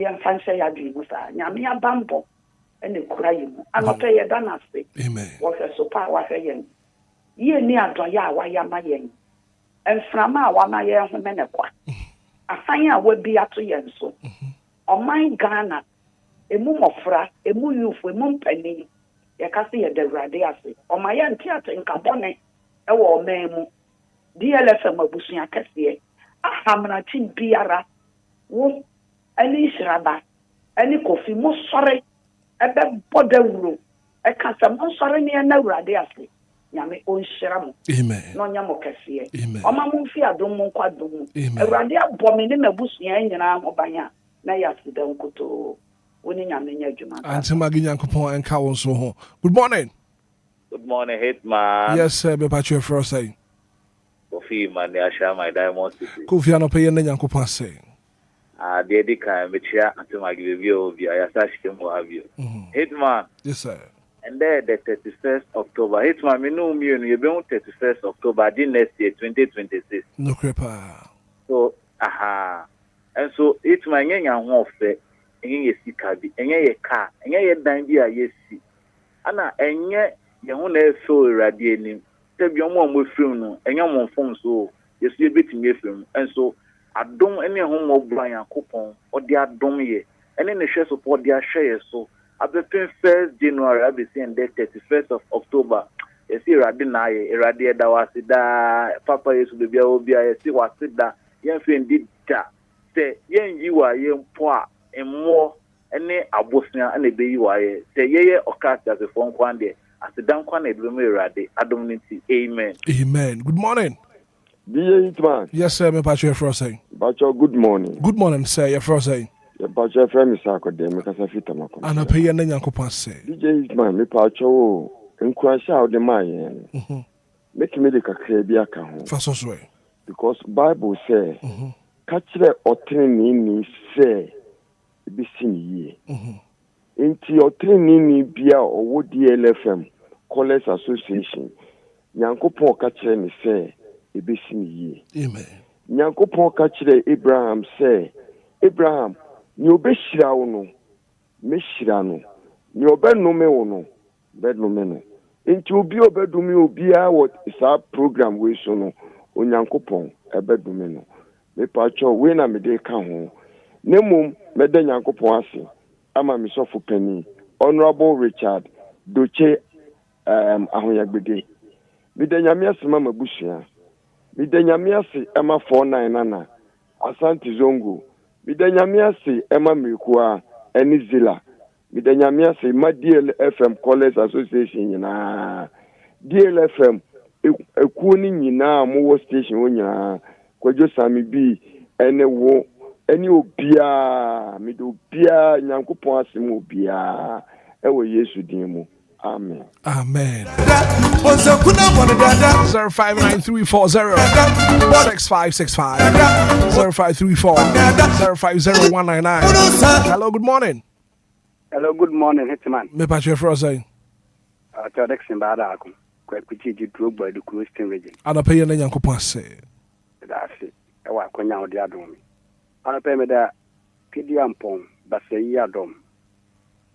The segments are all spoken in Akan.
Yan fancy ya dream sa. Nyame abambo ene kura yimu. Anope ye da na se. Amen. Wo hwe so pa wa hwe yen. Ye ni adoye a wa ya ma yen. Enframa a wa ma ye ho me ne kwa. Afan a wa bi ato yen so. Oman Ghana emu mofra, emu youth, emu mpani. Ye ka se ye dewrade ase. Omaye ntiate nkabone e wo oman mu. DLFM abusua kese. Ahamna tin biara. Wo ani shraba. Ani kofi mo sore ebe bodawuro. E ka se mo sore ne na wrade ase. Nyame onhyira mo. Amen. No nyamo kese. Amen. Oma mo fi adom mo kwadom. Awrade abome ne mabusua nyina mo banya na yasida nkoto. Woni nyame nya adwuma. Ante magi Nyankopon enka won so ho. Good morning. Good morning, Hitman. Yes, sir. Be patch your first say. Kofi man, I share my diamond city. Kofi ano pay na Nyankopon say. The edit can me chia until my give you Obia. I start him will have you. Hitman. Yes, sir. And there the 31st October. Hitman, me know me you be on 31st October. The next year, 2026. No crepa. So, and so Hitman yenya ho fe. Enye sika bi. Enye ye car. Enye ye dan bi a yesi. Ana enye ye ho na efo radio nim. Tebi omo mo film no. Enye mo phone so. Yesu ye betimi film. And so adom ene ho mo bran yakopon. Odi adom ye. Ene ne hwe support dia share so. Abepin 1st January abesi and 31st of October. Yesi rade na ye. Rade da wasida. Papa Yesu bebia Obia yesi wasida. Yen fe ndi da. Se yen yiwa yen po a emo ene abosnia ene be yiwa ye. Se yeye okata se fon kwande. Asidan kwa na ebeme rade. Adom nti. Amen. Amen. Good morning. DJ Hitman. Yes, sir. Me patch your first say. Bacho, good morning. Good morning, sir. Your first say. Bacho FM is akode me kasa fita makon. Ana pay na Nyankopon say. DJ Hitman me pacho Enquires out the man. Make me the kakre bi aka ho. Faso so. Because Bible say kachire otrini ni say bi sin ye. Inti otrini ni bia owo DLFM Callers Association. Nyankopon kachire ni say bi sin ye. Amen. Nyankopon kachire Abraham say Abraham ni obeshira wo no meshira no ni obenome wo no bedome no enti obi obedumi obia what isa program we so no onyankopon ebedume no me pacho we na me de ka ho nemum me de nyankopon ase ama me sofo pani Honorable Richard Doche ahoyagbede me de nyame ase mama busua me de nyame ase ema 49 nana Asante Zongo me de nyame ase ema mekua eni zila me de nyame ase ma DLFM Callers Association nyina DLFM ekuo ni nyina mo station wo nyina kwajo sami bi ene wo eni obia me do obia nyankopon ase mo obia ewo Yesu din mu. Amen. Amen. 0593406565 0534-050-199. Hello, good morning. Hello, good morning, Hitman. Me patch your first say. Direction bada ako. Kwa kuchi di Drogba du Christian region. Ana pay na Nyankopon say. That's it. Ewa konya odi adom. Ana pay me da pidi ampon basayi adom.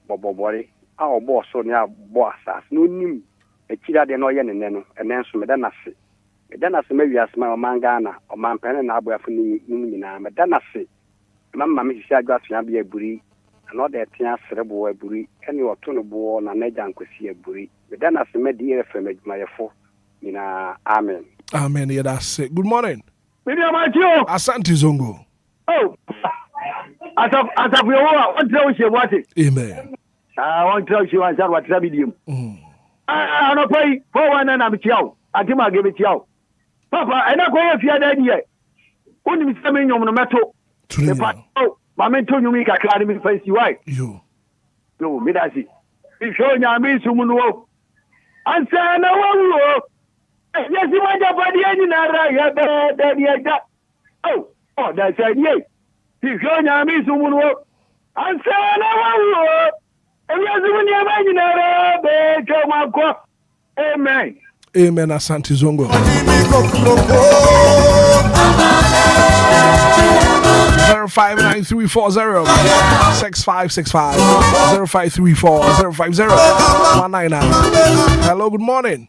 Bobobori. A obo so ne abo asas no nim ekira de no ye ne no enenso me da nase mawiase ma o mangana o mampene na aboafo ni nyina me da nase mamma me hisi adwasua bia buri no de tia serebo aburi ene oto no bo na naja nkwasi aburi me da nase me di DLFM adwumayefo nyina. Amen. Amen. Yeah, that's it. Good morning. Media Matio Asante Zongo. Oh, atap yo what tell you what it. Amen. I want to tell you answer what Sabidium. I don't pay for one and I'm chow. I think I give it chow. Papa, I don't go if you had any yet. Only Mr. Minion on the metal. My mentor, you make a cloud in face you right. You. No, Midasi. It's showing your means to Muno. Answer no one. Yes, you want your body any other. You got. Oh, that's a yay. He's showing your means to Muno. Answer no one. Amen. Amen. Asante Zongo. 059340 6565 0534 Hello, good morning.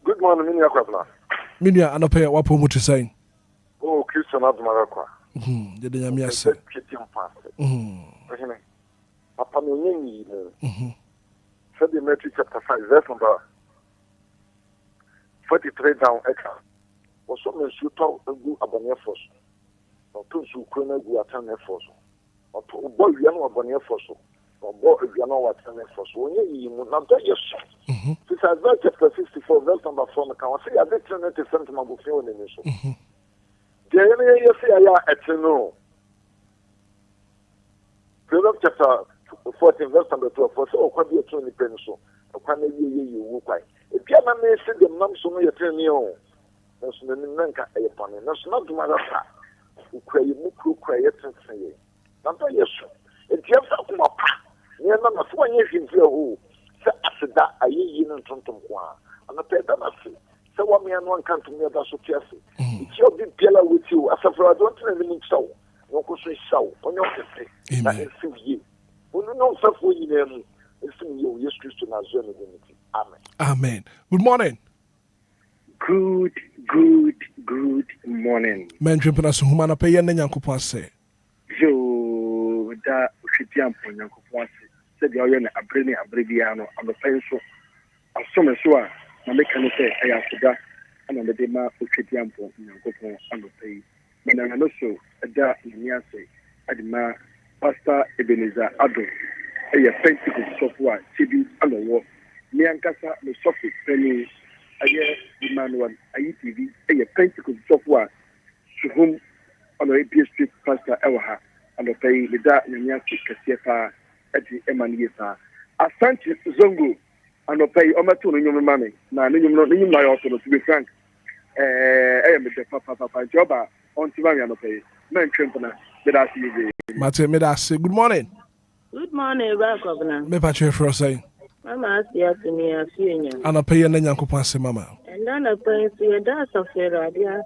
Good morning, Minya Kwapla. Minya, I don't pay what Pomo to say. Oh, Christian Admarakwa. Did you hear Papa Mini, said the Matthew chapter 5, verse number 43 down. Was so much you talk a good abonneer force, or two so criminal go attend their force, or to boy, you know, abonneer force, or boy, you know what attend their force. When you not that your shot. This is verse chapter 64, verse number 4. Can I say I did turn it to sentiment of the nation? The enemy, you say, I am Proverbs chapter 14, verse number 12. For so, what do you turn the pencil? Or can you walk by? If you are not saying the mum, so you turn me on. That's the Nanka upon it. That's not my who cry, you cry, yet and say, not yes. If you have something up, you are not 1 year in who said that I in and Tonton. And I paid that I say. So what me and one come to me about so careful. It's your big pillar with you. As a for I don't even so. No question so. On your face. That is you. When you know something in them, it's you. Yes, Christian as well. Amen. Amen. Good morning. Good morning. Men tripping us whom I pay and then Yanko say. Yo, that should be ample. Yanko said the oil a brilliant abbreviano on the pencil. As soon as you are. I can say I have to that, and on the dema for Chitiampo, Yanko on the pay. When I also a da in Yase, Adima, Pastor Ebenezer Ado, a Pentecost software, TV, and the war. Niankasa, the software, Penny, a year, Emmanuel, a TV, a Pentecost software, to whom on the APS Pastor Ewaha, and the pay, the da in Yase, Kasiefa, at the Emmanuel. Asante Zongo. And I'll pay almost $2 money. Now, you my author, to be frank. I am the papa job on Tivani and pay. Men Trimpana, that I see. Mate, me that say good morning. Good morning, Governor. Me patch for saying. Mama asked you to me a few. And I pay and then Yanko say, Mama. And then I pay to your dance of your idea.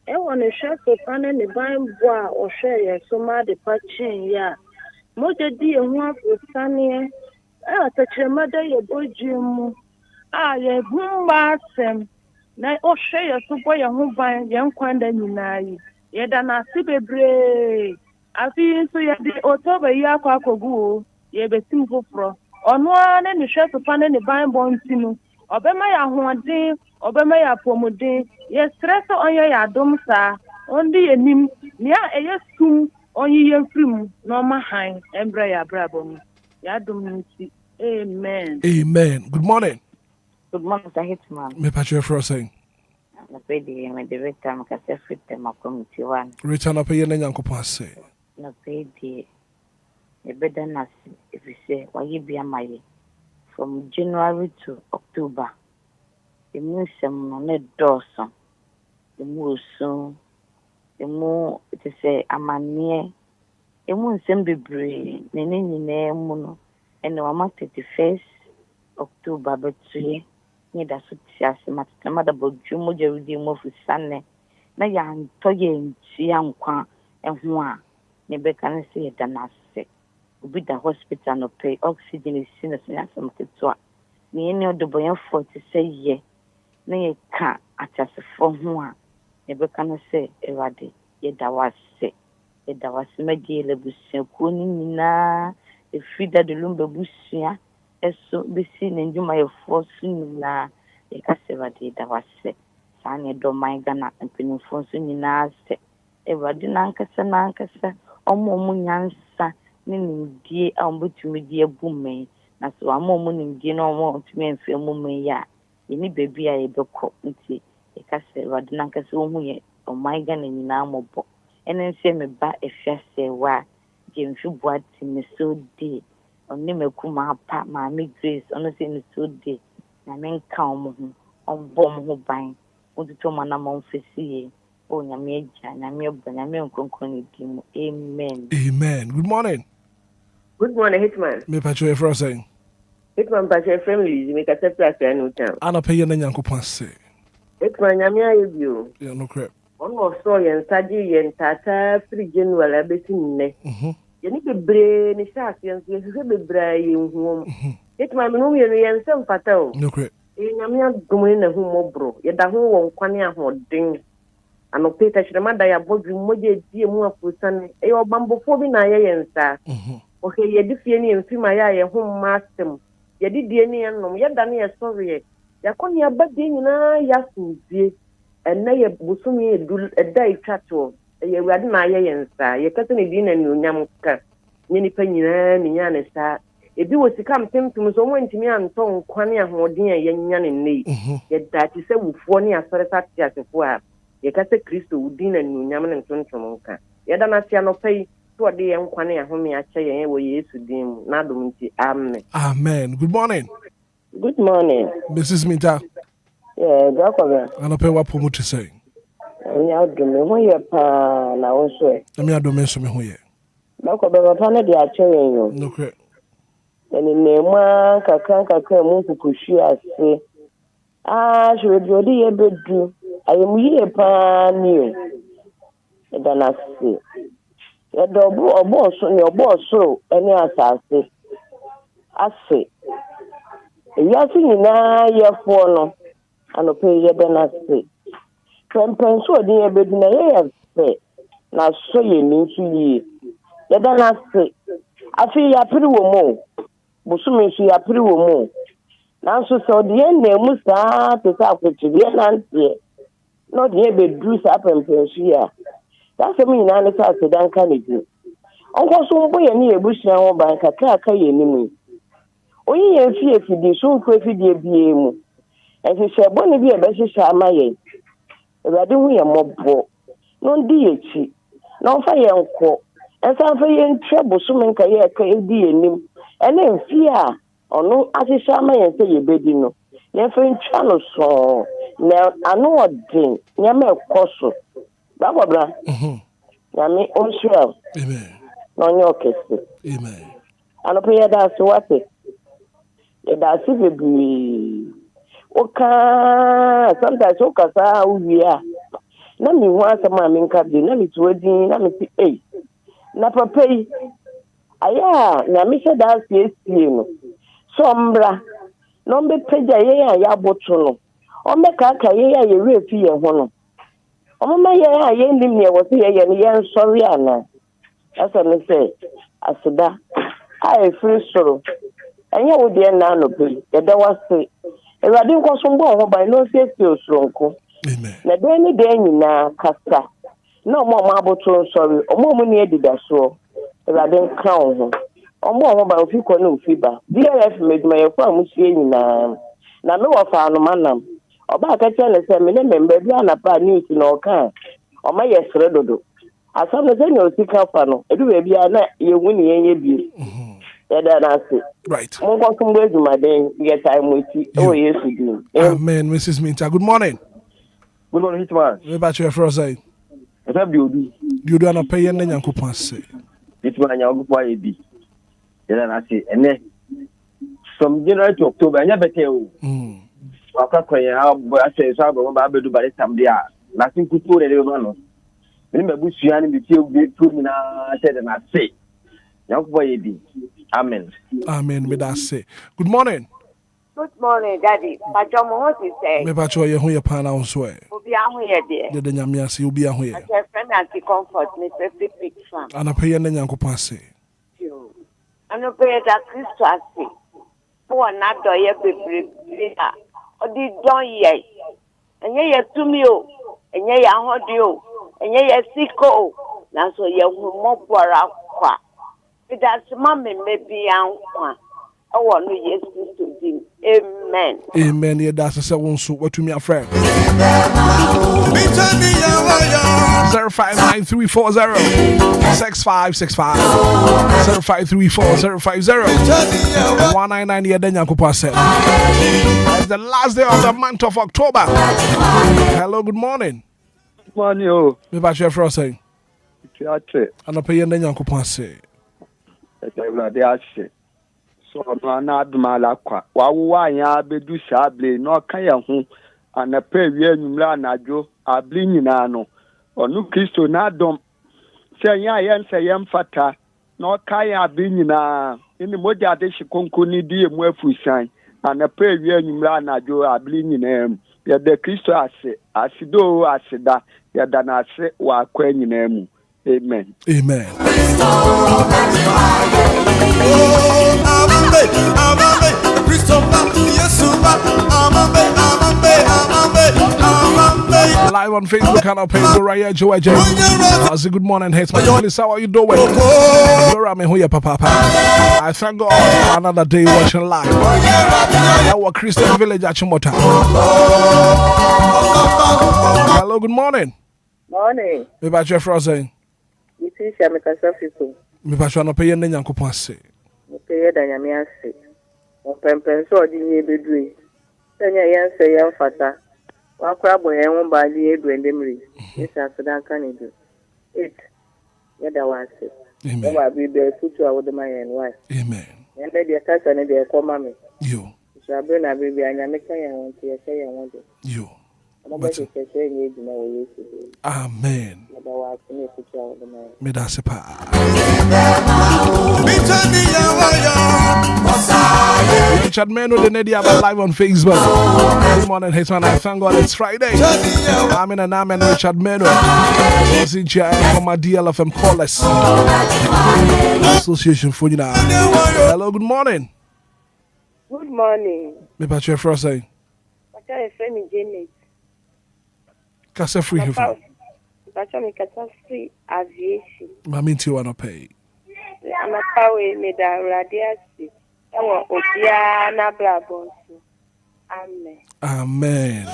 I want to share for fun and the buying bois or share so much the patching, yeah. Moja dear one for Sunny. Touch your mother, your boy Jim. Your boom sem. Now, oh, share your super young by young Quandani. Yet, I see a break. I feel so you the October Yako go. Ye be simple pro. On one and the shirt upon any buying bonds, Obema one day, Obema Pomode. Yes, stress on your domsa. Only a nim, near a yes soon, on your film, no my hind, Embrea Brabum. Amen. Amen. Good morning. Good morning, Hitman. Me patch for saying. I'm a baby, I'm a director, I'm a secretary, my committee one. Return up here and Yanko say. No baby, a better nurse, if you say, why you be a my from January to October. The moon some on a Dawson. The moon soon. The moon, it is a man the moon some be brave, the name, and no amount 31st October, but 3 near the success, my mother, but Jumo Jerry move with Sunday. Now, young Toy and Qua and Hua, never can say it than I say. With the hospital no pay oxygen is seen as an assumption. The any of the boy for to say, ye, nay, can't attach for Hua, never can say, Eradi, yet that was sick. Yet that was my dear Lebusian Kunina. If we that the Lumba Busia, as so be seen and do my force la, a cassavati that was sick. Sanya do my Ghana and penny for soon a Radinankasa, or Momunyansa, meaning dear, but to me, dear boom, as so a moment in no more to me and feel moment ya. Any baby I ever cook and see a cassette Radinankasa or my Ghana in Namobo, and then say me back if I say why. Jim Shubuat in the so day, on Nimekuma, Pat, my Grace, honestly in the so day, I mean, calm on bomb who buying, what the Tomana Monfessy, oh, Yamia, Yamia, Conconi, amen. Amen. Good morning. Good morning, Hitman. Me patch for saying. Hitman, patch your family, you make a separate and no town. And I pay and then Yanko say. Hitman, Yamia, you. Yeah, no crap. also yen sadi yen tata free January abesi nne. Yeni bebre ni sha yen se bebre yen hu. Hitman no yen se mfata o. Nyamia gumuni na hu mobro. Yeda ho won kwane ahoden. Ano Peter Shiremada ya bodru moje die mu afusan. E obambofo bi na yen sa. Okay, yedi fie ni mfima ya ye ho mastem. Yedi die ni ennom yeda na ye sorry. Yakoni abade nyina yasunzie. Enne ye busumi edul eda itwato. Ye wade na ye nsa. Ye kase ne di na ni onyam ka. Nyini pa nyina ni nya ne sa. Ebi wo sika mpemtum so mo ntimi anto nkwane ahoden a ye nya ne nei. Ye dati se wufuo ne asore sati asefo a. Ye kase Kristo udi na ni onyam ne ntontom nka. Ye da na tia no pai to de ye nkwane ahome a che ye wo Yesu din mu. Na dum nti amen. Amen. Good morning. Good morning. Mrs. Minta. Yeah, Jacob. And I pay what promote to say. Ya dume ho ye pa na wo so e. Me adome so me ho ye. Jacob ba pa na de a che yo. No cre. Eni nema kakran mu kukushi ase. Shwe odi ye bedu. Ayemu ye pa ni o. E da na se. Ya do obo so ni obo so eni asase. Ase. Ya si nyina ye fo no. Ano pe ye da na se. Pempen so odi ye bedu na ye se. Na so ye ni nsu yi. Ya da na se. Afi ya piri wo mo. Busumi su ya piri wo mo. Nanso so de na mu saa te sa kwetiri na ntie. No de be dru sa pempen su ya. Da se mi na ne sa se dan ka ne di. Onko so mbo ye ne ebusia ho ban kakra aka ye ni mu. Oyi ye fi efidi so nko efidi bie mu. Enti se bo ne bi e be hihya amaye. Ewade hu ye mobbo. No ndi ye chi. No fa ye nko. Ensa fa ye ntwe busumi nka ye ka edi enim. Ene mfi a ono ahihya amaye se ye bedi no. Ye fa ntwa no so. Na anu odin nyama ekoso. Bababra. Nyame onshira. Amen. No nyo kese. Amen. Ano pe da so wate. Ye da si bebi. Oka sometimes oka sa uwia. Na mi hu asema mi nka bi na mi tuodi na mi si na papa yi aya na mi se da sie no. Sombra no mbe peja ye ya boto no. O me ka ye ya ye refi ye ho no. O me ye nim ne wo se ye ne sorry ana. Asa me say asida ai free soro. Anya wo de na no pe. Ye da wase. Ewade nko so mbo ho ban no se osronko. Amen. Na de ni de nyina kasa. No mo aboto sorry. O mo ni edida so. Ewade nka ho. Omo omo ba ofi ko no ofi ba. DLFM eduma ye kwa musie nyina. Na me wo fa no manam. Oba ka chele se me ne member bi anapa news no kan. Oma ye sere dodo. Asam ne se ne osika fa no. Edu be bia na ye hu ne ye bi. Yeda na se. Right. Mo ko kumbo eduma den ye time witi. O Yesu din. Amen. Mrs. Minta. Good morning. Good morning, Hitman. We about you for us. Esa bi odu. You do na pay na Nyankopon say. Hitman nya ogpo aye bi. Yeda na se ene from January to October nya bete o. Akakwa ya ase so abo ba bedu bare samde a. Na sin kutu re le no. Ni mabu suya ni bi tie bi tu ni na se de na se. Nya ogpo aye bi. Amen. Amen. Me that say. Good morning. Good morning, Daddy. Pacho mo ho si say. Me pacho ye hu ye pa na so e. Obia ho ye de. Ye de nyame ase obia ho ye. Pacho friend anti comfort me say big fan. Ana pay na Nyankopon say. Ano pay da Kristo ase. Po na do ye bebre a. Odi don ye. Enye ye tumi o. Enye ye ahodi o. Enye ye siko o. Na so ye hu mo bora kwa. That's mommy maybe ankwa. I want to yes to him. Amen. Amen. Yeah, that's a seven so what to me a friend. 0593406565 0534505199 yeah then Yankopa said. It's the last day of the month of October. Hello, good morning. Good morning, oh. Me ba share for saying. Theatre. Ana pay then Yankopa say. Everybody ase. So na adumala kwa. Wa ya bedu sable no kan ya hu anape wi anumra anajo abli nyina no. ɔno Kristo n'adom sɛ yɛn a yɛn sɛ yɛn fata na ɔka yɛn abe nyinaa ɛne mogya de hye konko ne di emu afusan anapa ewia anwummerɛ anadwo abere nyinaa mu yɛda Kristo ase asidoo aseda yɛda n'ase wɔ akwa nyinaa mu amen. Amen. Live on Facebook and on page Raya Joaja. I say good morning, Hitman. Please, how are you doing? I thank God for another day watching live. Our Christian village at Chumota. Hello, good morning. Morning. Me ba che frozen. You see, I'm a casafito. Me ba cho no pay yen nyankopon ase. Me pay da nyame ase. O pempen so odi ye bedui. Senya yen se yen fata. Wa kwa bo yen wo ba di edu endemri. Isa sudan kan edu. 8. Yeda wa ase. Amen. Wa bi be tutu a wo de mayen why. Amen. Yen de kasa ne de ko mame. Yo. So be na be bi anya me kan yen won ti ye kan yen won de. Yo. Amen. Me da se pa. Richard Meno the Nedia live on Facebook. Good morning, Hitman. I thank God it's Friday. I'm in an amen, Richard Meno. From my DLFM callers Association for you now. Hello, good morning. Good morning. Me pa che frosay. What are you saying, Janet? Kasa free hifa. Bacha me kasa free aviation. Mami nti wa no pay. Ana pawe me da radiasi. Ewo Obia na blabonso. Amen. Amen.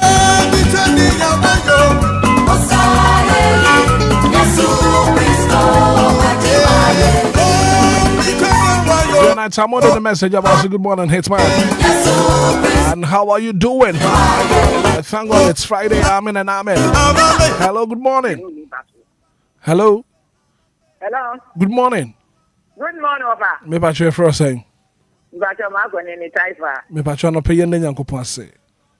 Tonight I'm on the message about good morning, Hitman. And how are you doing? I thank God it's Friday. Amen and amen. Hello, good morning. Hello. Hello. Good morning. Good morning, Oba. Me pa che for saying. Bacha ma go ni taifa. Me pa che no pay yen nyankopon ase.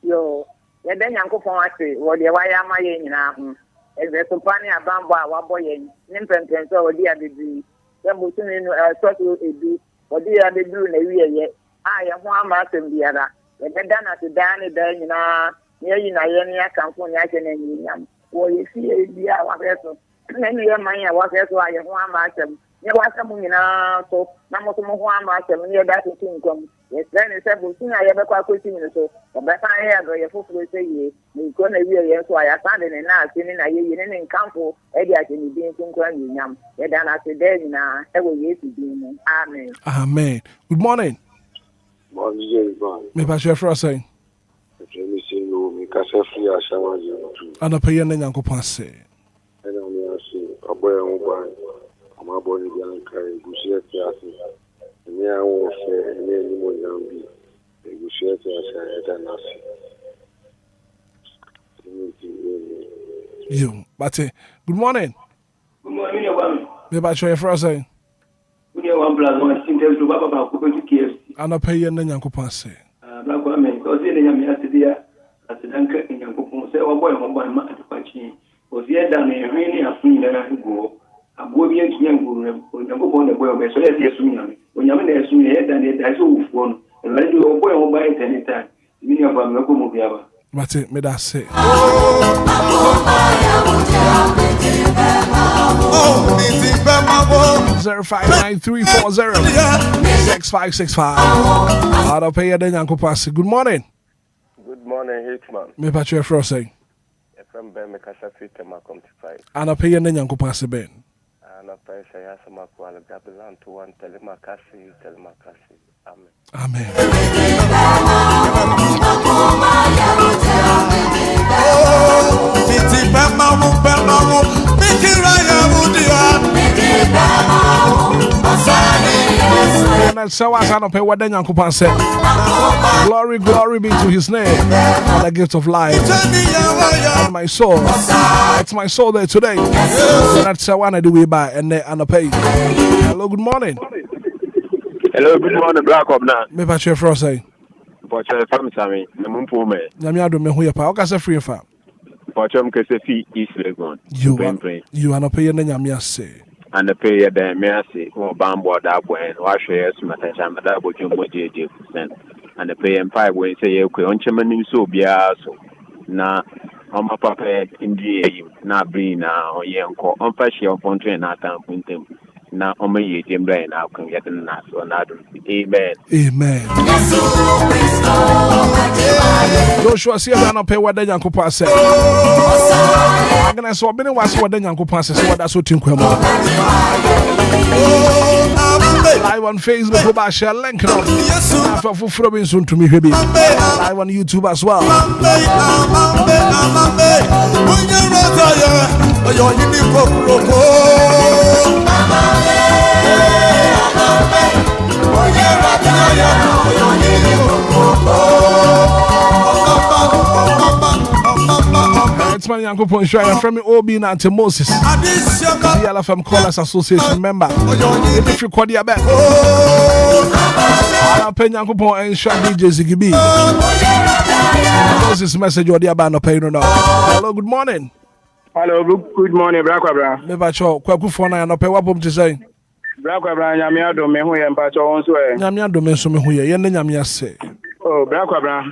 Yo, ye den yankopon ase, wo de wa ya ma ye nyina ho. Eze so pani abambo a wa boy yen. Nim pempen so wo di abedu. Ye mo tuni no so edu. Wo di abedu na wiye ye. Ah ye ho ama asem biara. Ye beda na te dan ni dan nyina. Ye yi na ye ni akamfo ni ake na nyam. Wo ye fi e bia wa feso. Na ni ye man ya wa feso a ye ho ama asem. Ye wa asem nyina so na mo so mo ho ama asem ni ye da to nkom. Yes, then it's a booking. I ever quite quick in so. But by the time I go, you say, you go to be so I found in a night in a year in Campo, Eddie, I can be in Yam. Then I said, then I will yes to be. Amen. Amen. Good morning. Morning, me pa che for saying. Me see you, me kasa free a shower you too. Ana pay yen nyankopon ase. And I say, a boy on boy. I'm a boy in Enquires, you see it. I won't say any more young be. You share to You, but good morning. Good morning, me ba cho for saying. Good morning, 1+1 symptoms to Baba Coco KFC. Ana pay yen nyankopon ase. Black woman, because in the Yamia as a dunker in Yankopon, say, oh boy, my Pachi was yet done a rainy afternoon that I go. I'm going to young Yankopon the boy, so let's assume. When you're in the head and it has all phone, and I do a boy on by it anytime. Many of them local Obia. But it made us say. 0593406565. I'll pay you then, Uncle Passy. Good morning. Good morning, Hitman. Me patch your frosting. From Ben Mekasafit and Macom to fight. And I'll pay you then, Uncle Passy Ben. And I pray I ask my quality Gabilan to one telemakasi. Amen. Amen. And so I cannot pay what then Uncle Passy said. Glory be to his name for the gift of life and my soul. It's my soul there today. That's how I do it by and I pay. Hello, good morning. Hello, good morning, Black Up now. Me patch your frosting. But your family, the moon for me. Yamiado me who your power, free farm. Pacham Kesefi East Legon. You are not paying Nyamia say. And the pay the mercy or bamboo that when wash your smatacham that would you percent. And the pay and 5 ways say you could unchaman so be so. Na on my papa in the na bring now or yanko on fashion upon train at them. Na on my Jim Brain, I can get in that or not. Amen. Amen. Joshua, see, I don't pay what the young couple said. I'm going to say, I've been watching what the young couple says, what that's what you come on. Live on Facebook, go back, share link up. For Robinson to me, baby. Live on YouTube as well. It's my young couple share from Obia and Moses. DLFM Callers Association member. If you call your back, I'll pay young couple and share DJ Ziggy. Moses message or the abano pay no. Hello, good morning. Hello, good morning, Brakwa. Never show Kwaku for na no pay what to say. Brakwa, Yamia do me who am Pacho on so. Yamia do me so me who ye Yamia say. Oh, Brakwa,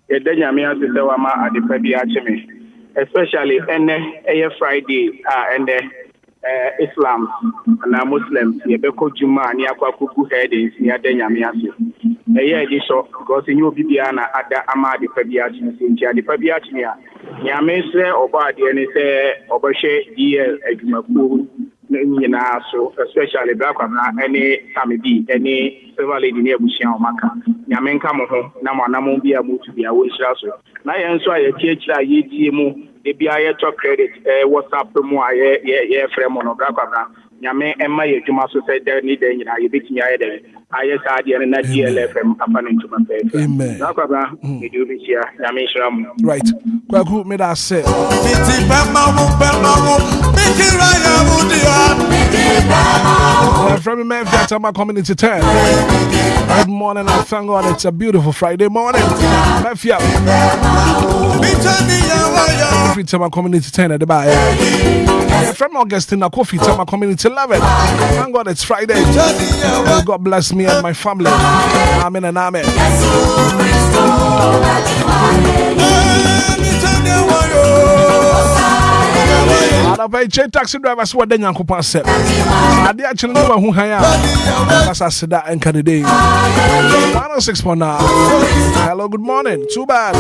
a day Yamia to Sawama at the Pebiachimi. Especially a Friday and Islam and Muslims, Yabeko Juma, and Yakwaku headings near Denyamiasi. A year so because in your Bibiana at the Amadi Fabiachim, the Fabiachimia, Yamese or Badi and say Obashe, DL, Egmaku, so especially Black any Samibi, any several lady near Bushian Maka, Yamen Kamoho, Namu be able to be a wish also. Now, answer a teacher, ye the BIA talk credit, WhatsApp, yeah, frame on Bracabra. Yame and my Jumaso said there need any, I beat me either. I just had the DLFM happening to my face. Amen. Bracabra, you do this year, Yame Shram. Right. Kwaku made us say. From Memphis, my community 10. Good morning, I thank God it's a beautiful Friday morning. Memphis. Coffee to my community 10 at the bar. From Augustine, coffee to my community 11. Thank God it's Friday. God bless me and my family. Amen and amen. I pay taxi drivers what the young couple said. I did actually know who I am. That's I said that and candidate. 106.9. Hello, good morning. Too bad.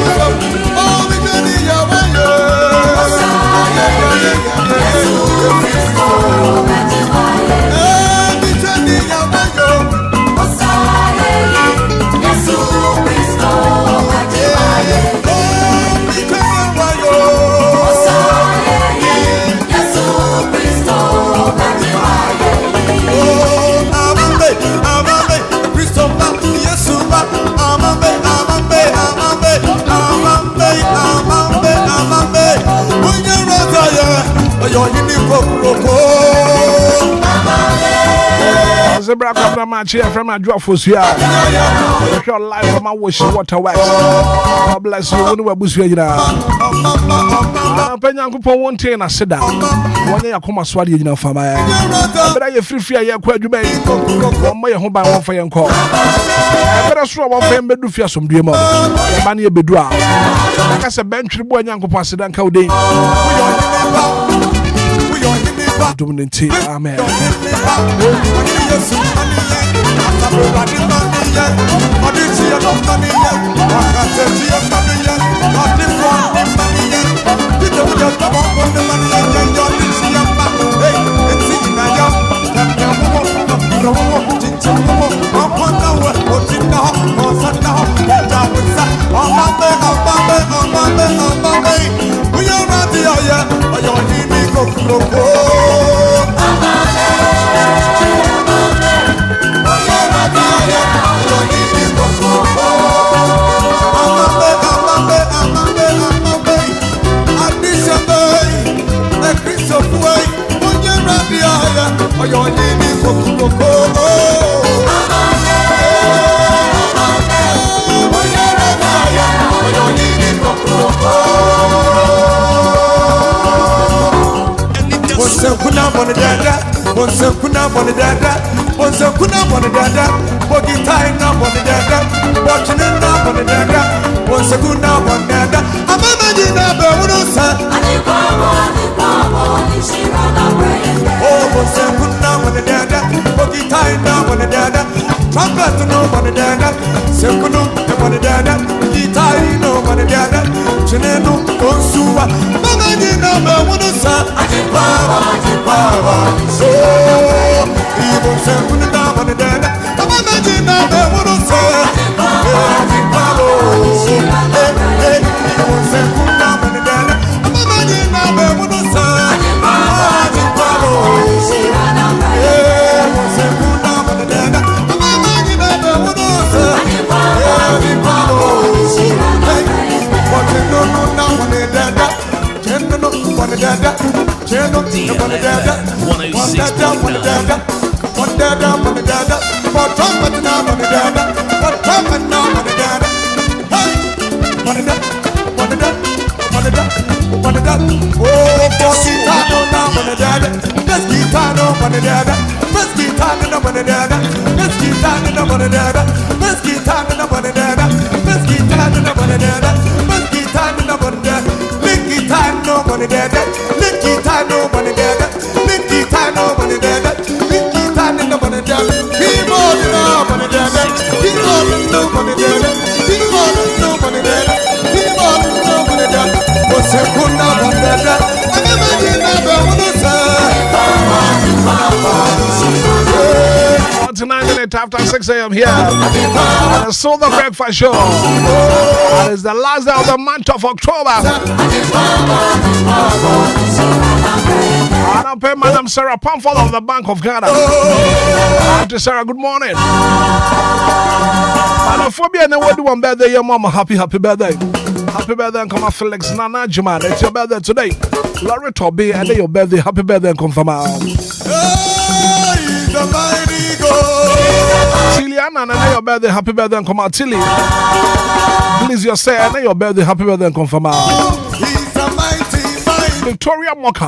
From my drop for here. Your life from my wish water wax. God bless you. When we bush here, Penyanko one thing I said that. One year I come as well, you know, for my. But I free I quite you may. One way home by one for your call. But I saw one family do fear some dreamer. Money be dry. Like I said, bench boy, young pass it and coding. Dominant, amen. bone dada, once a kuna bone dada, bogi time na bone dada, watching it na bone dada, once a kuna bone dada, I'm a magina berusa, oh, once a kuna bone dada, bogi time na bone dada, trumpet no bone dada, sekunu bone dada, guitar no bone dada, chinenu consua, magina berusa, so even second down on the dead. I'm a magin now, they want to say, even second down on the dead. I'm a magin now, they want to say, second down on the dead. I'm a magin now, they want to say, what you know now on the dead. One dada, nobody there, Licky time, nobody there, Licky time, nobody there, Licky time, nobody there, keyboard, nobody there, keyboard, nobody there, keyboard, nobody there, keyboard, nobody there, what's a good number there? I never 49 minutes after 6 a.m. here on the Silver Breakfast Show. That is the last day of the month of October. I don't pay Madam Sarah Pamphole of the Bank of Ghana. Auntie Sarah, good morning. Phobia and what do one birthday, your mama? Happy birthday. Happy birthday and come on, Felix Nana Juma. It's your birthday today. Laurie Toby, and your birthday. Happy birthday and confirm. Tiliana, and your birthday. Happy birthday and come out, Tilly. Please, you say, and your birthday. Happy birthday and confirm. Victoria Moka.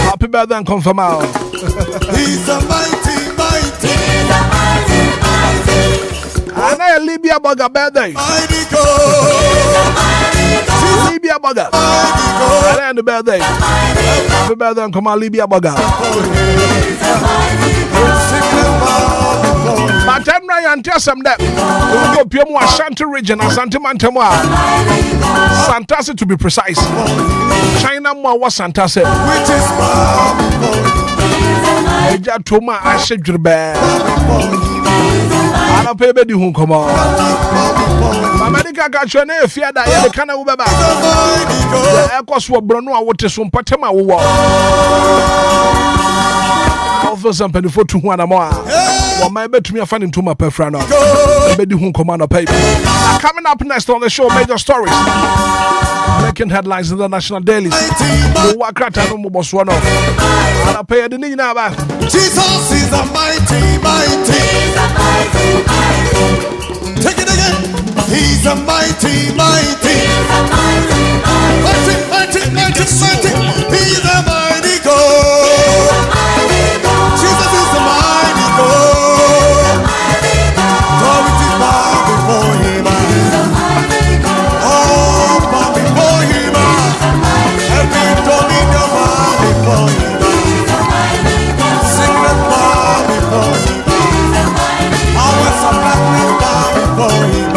Happy birthday and confirm. He's a mighty. And I Libya Bugger birthday. Libya Bugger. And the birthday. Happy birthday and come on, Libya Bugger. But I'm Ryan tell some that we go Piemo Ashanti region, Asante Mantemwa. Santase to be precise. China Mwa was Santase. Which is Eja Toma Ashe Jurbe. I don't pay baby who come on. America got your name, fear that you can't go back. The Echoes were Bruno, what is some Patema war. Offer some penny for 200 more. Well, my bet to me a fan into my perfrano. Baby who come on a paper. Coming up next on the show, major stories. Making headlines in the national dailies. What crack I don't was one of. And I pay the Nina back. Jesus is a mighty. Take it again. He's a mighty. Mighty. He's a mighty God. Jesus is a mighty God. Authority bow before him. Oh, bow before him. Every dominion bow before him. Sickness bow before him. Powers of darkness bow before him.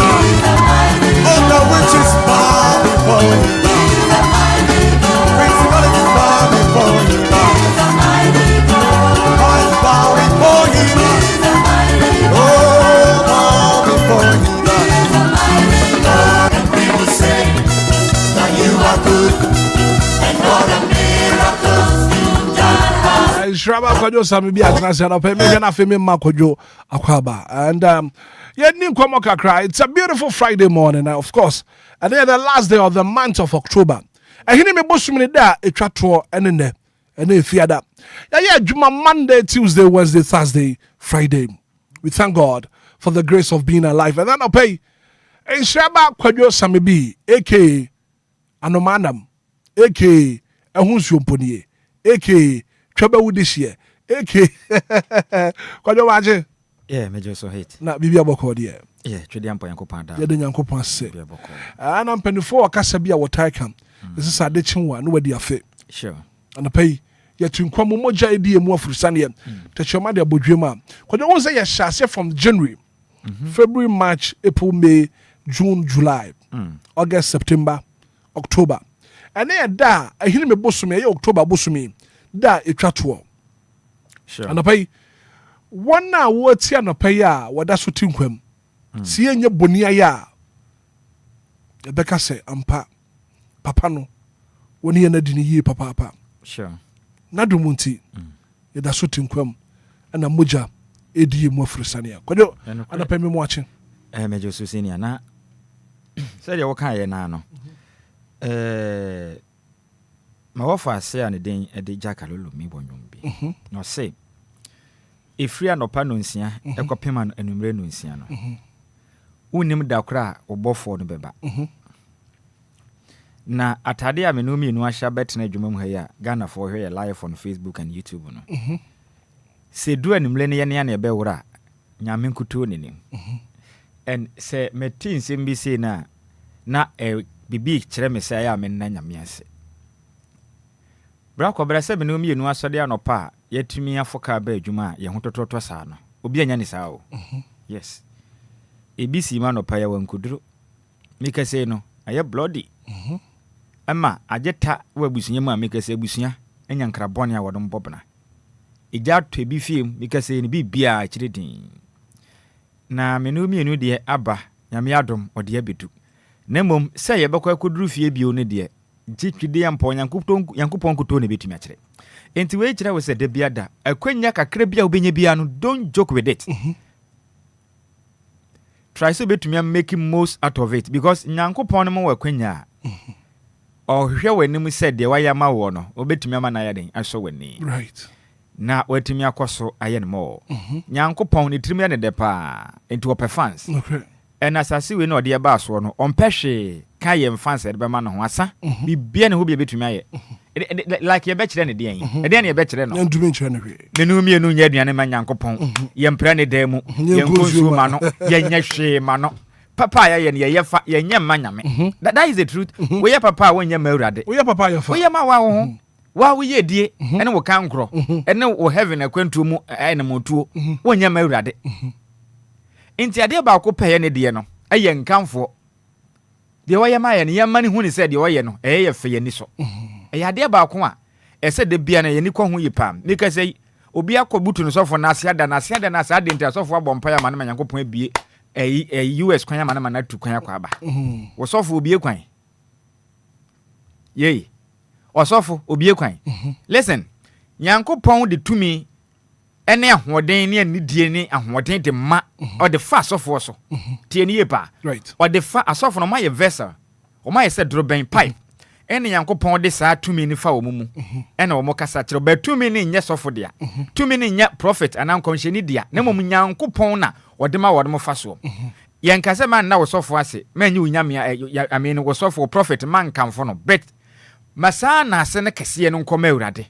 All the witches bow before him. Principalities bow before him. Boys bow before him. Oh, bow before him. And we will say that you are good and all the miracles you've done. Shraba Kojo Samibi Agnasiano Pay Megana Femi Makojo Akwaba. And it's a beautiful Friday morning, of course. And then the last day of the month of October. And here me busumi da a chatro and in there. And then fiada. Yeah, Juma Monday, Tuesday, Wednesday, Thursday, Friday. We thank God for the grace of being alive. And then I'll pay and Shraba Kojo Samibi, aka Anomanam, aka Ahunsumponi, aka Traba Wudishie, Okay. Kwajo waje. Yeah, me just so hate. Na bibia boko dia. Yeah, twedi ampo yankopon da. Ya de yankopon se. Ana mpenifo akasa bia wotai kam. This is ade chinwa no wadi afe. Sure. Ana pay ya tunkwa mo moja edi emu afurusane ya. Tachoma de abodwema. Kwajo won say ya shase from January, February, March, April, May, June, July, August, September, October. And then da ahini me bosumi ya October bosumi da etwa to. Sure. And pay one na woti anopay ya wada so tinkwam. Si enye bonia ya. Ebeka se ampa papa no woni ye na dini yi papa. Sure. Na dumunti. Yeda so tinkwam ana moja edi mu afurusane. Kwajo anopay me mo ache. Me just senior na. Say you kan ye na no. Ma wofa say an den e de jakalolo mi bonwom bi. No say efri anopa no nsia ekopema no anumre no nsia no. Unim da kra obofo no beba. Na atade a me no mi no ahya bet na adwuma mu ha ya Ghana for hwe live on Facebook and YouTube no. Se du anumre ne ye ne ebe wura nyame nkuto ne nim. And say metin sim bi say na bibi kire me say ya me na nyame ase. Bra kwabra se me no mi no asode anopa yetumi afoka ba adwuma ye hotototo saa no. Obi anya ni saa o. Yes. Ebisi ma no pa ya wankuduro. Mika say no aye bloody. Ama ageta wa busunya mu amika say busunya enya nkrabone a wodom bobna. Ija to ebi fiem mika say ni bibia a kire din. Na menu mienu de aba nyame adom ode abedu. Na mom say ye bekwa akuduru fie bio ne de ntitwide yampo yankopon kuto ne betumi akire. Enti we kire we say de biada akwanya kakra bia obenya bia no don't joke with it. Try so betumi making most out of it because nyankopon mo wakwanya or hwe w'anim said de wayama wo no obetumi ama na yaden aso w'ani. Right. Na watumi akoso aye no mo. Nyankopon ne tirimi ne de pa enti wo performance. Okay. And asase we no de ba so no ompehwe kan ye mfans de be ma no ho asa bibia ne ho bia betumi aye. Like ye be kire ne de yen. E de ne ye be kire no. Ntumi kire ne hwe. Menu mienu nya aduane ma nyankopon. Ye mpra ne da mu. Ye nkonsu ma no. Ye nya hwe ma no. Papa ya ye ne ye fa ye nya ma nyame. That is the truth. We ye papa won nya ma urade. We ye papa ye fa. We ye ma wa ho. Wa wo ye die ene wo kan kro. Ene wo heaven akwantu mu ene motuo. Won nya ma urade. Inti ade ba ko peye ne de no. Aye nkanfo. De wo ye ma ye ne ye ma ne hu ni se de wo ye no. Ye fe ye ni so. Ya de ba ko a ese de bia na ye ni ko ho yipam nika sei obi akobutu no sofo na ase ada na ase de ntia sofo abompa ya mane manyankopon abie US kwan ya mane manatu kwan akwa aba wo sofo obie kwan yei wo sofo obie kwan listen nyankopon de tumi ene ahoden ne anidie ne ahoden de ma o de fa sofo so tie ne yepa right o de fa asofo no ma ye vessel o ma ye se droben pipe ene yankopon de saa tumi ni fa wo mu ene wo kasa kire ba tumi ni nye sofo dia tumi ni nye prophet anan konhyeni dia na mom yankopon na wode ma wode mo fa so yankase man na wo sofo ase manyi unyame I mean wo sofo prophet man kamfo no bet masa na ase ne kese no nkoma awurade.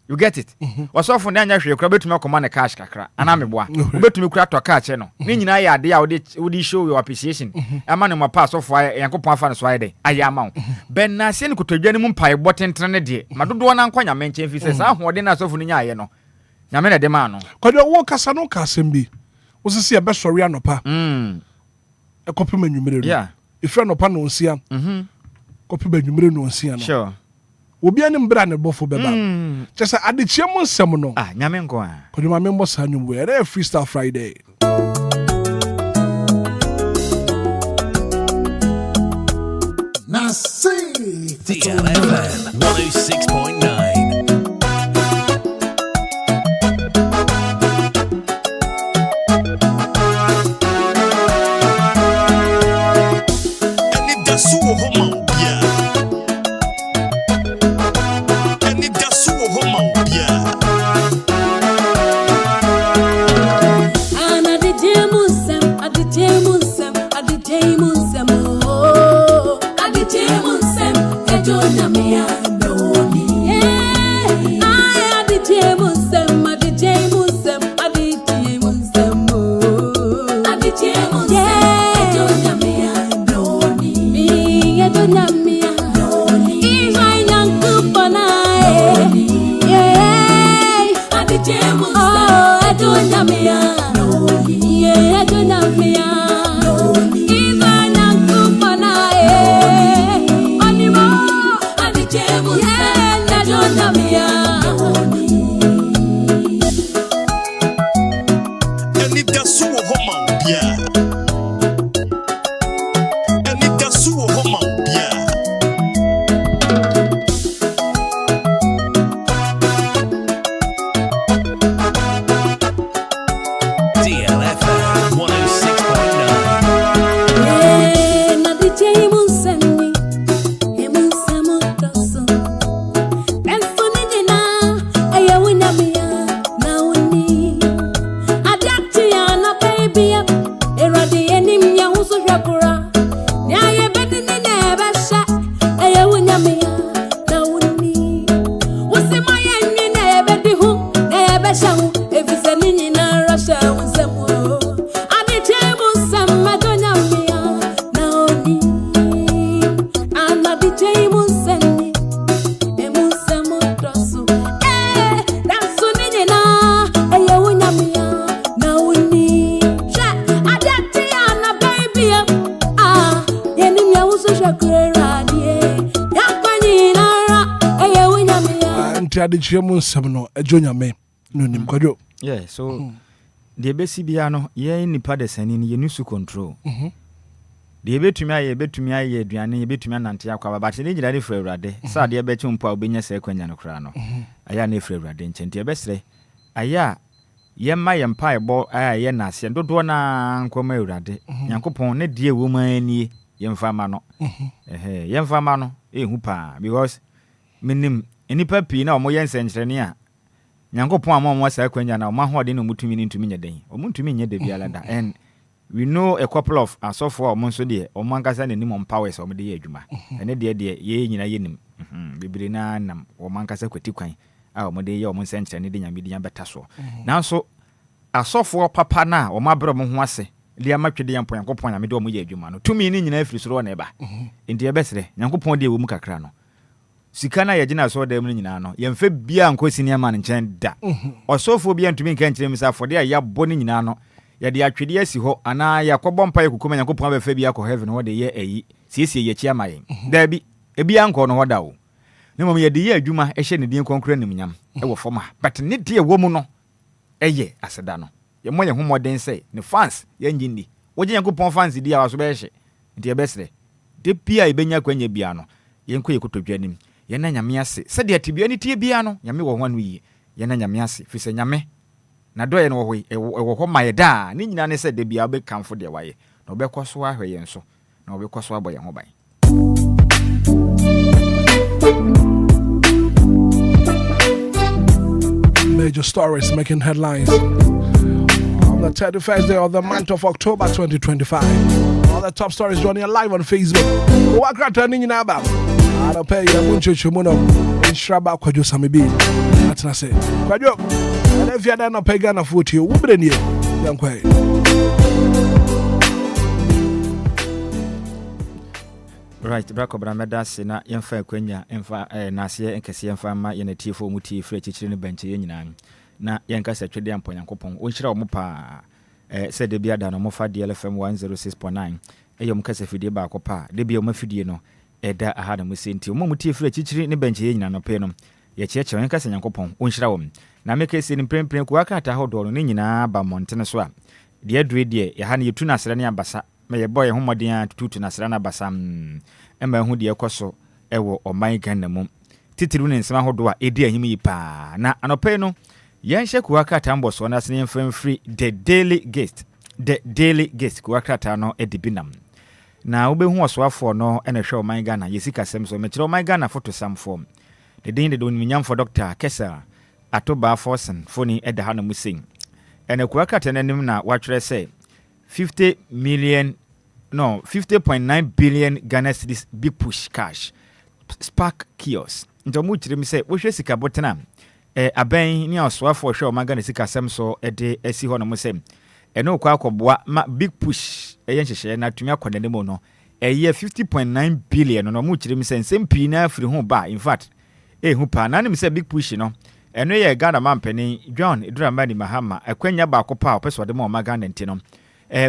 You get it? Wasofo na anya hwe kura betumi akoma ne cash kakra ana meboa betumi kura to cash no ne nyina ya ade a wo show your appreciation ama ne mapa sofo yankopon afa ne so ayede ayama ben na se ne kotodwane mu mpae botentre ne de madodo na nkwanya menche mfi se sa hoode na sofo no nya aye no nyame na de ma no kwado wo kasa no kasem bi wo sisi e be sori anopa e kopim anwumere no yeah if anopa no nsia kopim anwumere no nsia no sure obi anim bra ne bofo beba chese adechie mu nsem no nyame nko a kodu ma membo sa nwum we re freestyle Friday na see DLFM 106.9 Anidaso Wɔhɔ Yeah. Anidaso Wɔhɔ Obia. Anidaso Wɔhɔ Obia. DLFM 106.9. Yeah, so the BCBiano, ye nipa de sani ni yenusu control. The betumi aye aduane ye betumi anante akwa ba ne nyira de fra awrade sa de betu mpo obenya se kwanya no kra no aya na fra awrade nchenti e besre aya ye ma ye mpa ebo aya ye na ase dodo na nkoma awrade Nyankopon ne de ewo mani ye mfama no ye mfama no ehu pa because minim enipa pi na omo ye nsenkyerene a Nyankopon amon sa kwanya na omo hode no mutumi ni ntumi nyeden omo ntumi nye de biala da and we know a couple of asofo omo nso de omo ankasa na nim powers omo de ye adwuma ene de ye nyina ye nim bibiri na nam omo ankasa kwati kwan a omo de ye omo nsenkyerene de nyame de nya beta so nanso asofo papa na omo abro mo ho ase de amatwede yampo Nyankopon nyame de omo ye adwuma no tumi ni nyina afiri soro na eba enti ebesere Nyankopon de ewo mu kakra no sika na yegina so da mu nyina no yemfa bia nkosini ama nchen da osofo bia ntumi nka nkyerem sa afode a yabɔ ne nyina no yade atwede asi hɔ ana yakɔbɔ mpa yakukoma Nyankopon abefa bia kɔ heaven hɔ de ye ayi siesie ye chia mayen da bi ebia nkɔ no hɔ da o ne mom yade ye adwuma ɛhye ne din konkra nim nyam ɛwɔ fama but ne de ɛwɔ mu no ɛyɛ aseda no ye mo ye homoden sɛ ne fans ye nyindi wo gye Nyankopon fans di a waso bɛhye nti ɛbɛsrɛ de bia ebenya kwanya bia no yenko yekotodwa nim yena nyame ase sɛ de atibia ne tie bia no nyame wɔ ho anu yi yena nyame ase fi sɛ nyame na do ye no wɔ hɔ maye da ne nyina ne sɛ de bia be kamfo de waye na obɛkɔ so ahwɛ yɛn so na obɛkɔ so abɔ yɛn ho ban. Major stories making headlines on the 31st day of the month of October 2025. All the top stories joining live on Facebook. What got turning in about? I don't pay you. I'm going to Muno in Shraba Kwajo Samibi. That's not it. Kwajo, and if you're not paying enough food to you, we'll be in here. Young Quay. Right, Brako Brameda Sena, Enfa Quenya, Enfa Nasia, and Cassia Fama, Yenati for Muti, Fletcher, Bench, Yenan. Na Yankasa Tredian Poyankopon, which are Mopa said the Biada no Mofa DLFM 106.9. Ayom Casafidi Bacopa, the Biomafidino. Eda ahada musinti omuti efre chichiri ne benche yina no pe no ye cheche wen kasa Nyankopon onhyira wo na meke se ni prempren ku aka ta hodo no ne nyina ba montene so a de adure de ye ha ne yetu na sere ne abasa me ye boy homoden a tutu na sere na abasa emma hu de ekoso ewo oman Ghana mu titiru ne nsema hodo a edi ahim yi pa na anope no ye nhye ku aka ta mboso na sene free the daily guest ku aka ta no edibinam na obehu osoafo no ene hwe oman Ghana yesika sem so mekire oman Ghana photo sam form de din de don minyam for Dr. Kessa Atoba Forsen foni eda ha no musin ene kuakata nanim na watwere say 50.9 billion Ghana cedis big push cash spark kiosk ndomu kire mi say wo hwe sika botena aban ni osoafo hwe oman Ghana sika sem so ede esi ho no musem ɛno kwa akɔboa ma big push ɛyɛ nhyehyɛ na tumi akɔ n'anim no ɛyɛ 50.9 billion no mu kyerɛ mi sɛ nsɛm pii na afiri ho ba in fact hu pa na nim sɛ big push no ɛno yɛ Ghana mampanin John Dramani Mahama akwanya baako pa opɛ so de ma Ghana nti no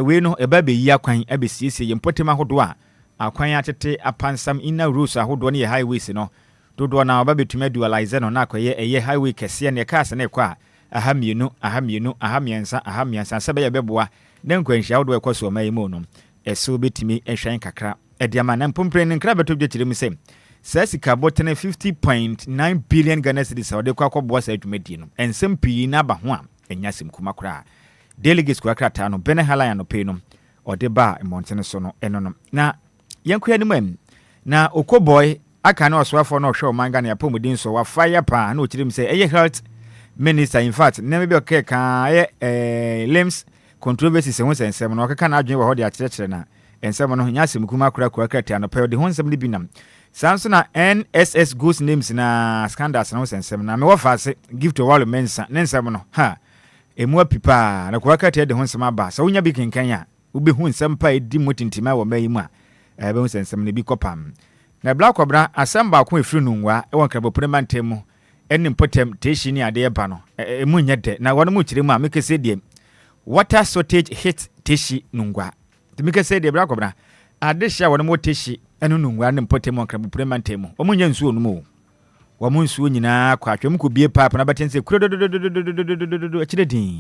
we no ɛba bɛyi akwan abɛsiesie yɛ mpɔtem ahodoɔ a akwan atete apansam inner roads ahodoɔ no yɛ highways no dodoɔ na ɔba bɛtumi dualize no na akɔyɛ ɛyɛ highway kɛseɛ ne cars na ɛkɔ a ahamienu ahamiensa sɛ bɛyɛ bɛboa na nkwanhyia ahodoɔ ɛkɔ so ɔma yi mu no ɛso bɛtumi ɛhwɛn kakra ɛde ama na mpompren ne nkra bɛtɔ dwa kyerɛ mu sɛ saa sika bɔtene 50.9 billion Ghana cedis a ɔde kɔ akɔboa saa dwumadie no ɛnsɛm pii na aba ho a ɛnya asɛm kuma koraa delegates kura krataa no bene highlife no pay no ɔde ba mmɔntene so no ɛno no na yɛnkura no mu na okoboy aka na ɔsoafo no ɔhwɛ ɔman Ghana yapɔmudin so wafaya pa na ɔkyerɛ mu sɛ ɛyɛ health minister in fact na maybe okay ka ɛyɛ limbs controversies ho sɛnsɛm no ɔkeka na adwene wɔ hɔ de akyerɛkyerɛ na ɛnsɛm no nya asɛm kuma kura krataa no pɛ ɔde ho nsɛm no bi nam Samson na NSS ghost names na scandals na sensem na me wofa ase gift to wall mensa nensem no ha emu apipa na kwa kata de ho nsem aba sa wonya bi kenkan a wo be hu nsem pa edi motintima wo mayi mu a be hu sensem na bi kopam na black cobra asem ba ko efiri nunwa e won krabo premantem mu eni mpotem teshi ni ade ba no emu nya de na wono mu kire mu a mekese de water shortage hit teshi nungwa mekese de black cobra ade hia wono mu teshi enu nungwa ne mpotem krabo premantem mu omunya nsuo no mu wa mu nsuo nyinaa kwa atwem ko bie pap na batense kurodododododododododo akire din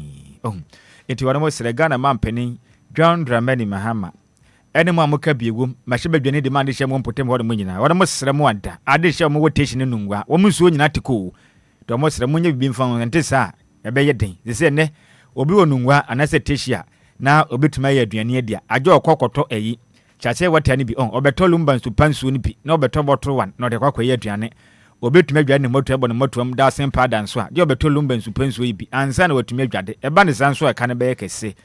enti wono mu sere Ghana mampanin John Dramani Mahama ene mu amuka biegum mahye badwane de mande hye mu mpotem ho no nyinaa wono mu sere mu anda ade hye mu wotation ne nungwa wo mu nsuo nyinaa teko do mu sere mu nya bibi mfa ente sa ebe ye den se ne obi wo nungwa anase teshia na obetuma ye aduane adia aje okokoto ayi chache wata ni bi obeto Lumba nsu pansuo ni bi na obeto bottle 1 na de kwakwa ye aduane obetuma aduane moto ebo ne motom da sen pa dan so a de obeto Lumba nsu pansuo bi ansa na watuma aduade eba ne san so a ka ne be ye kese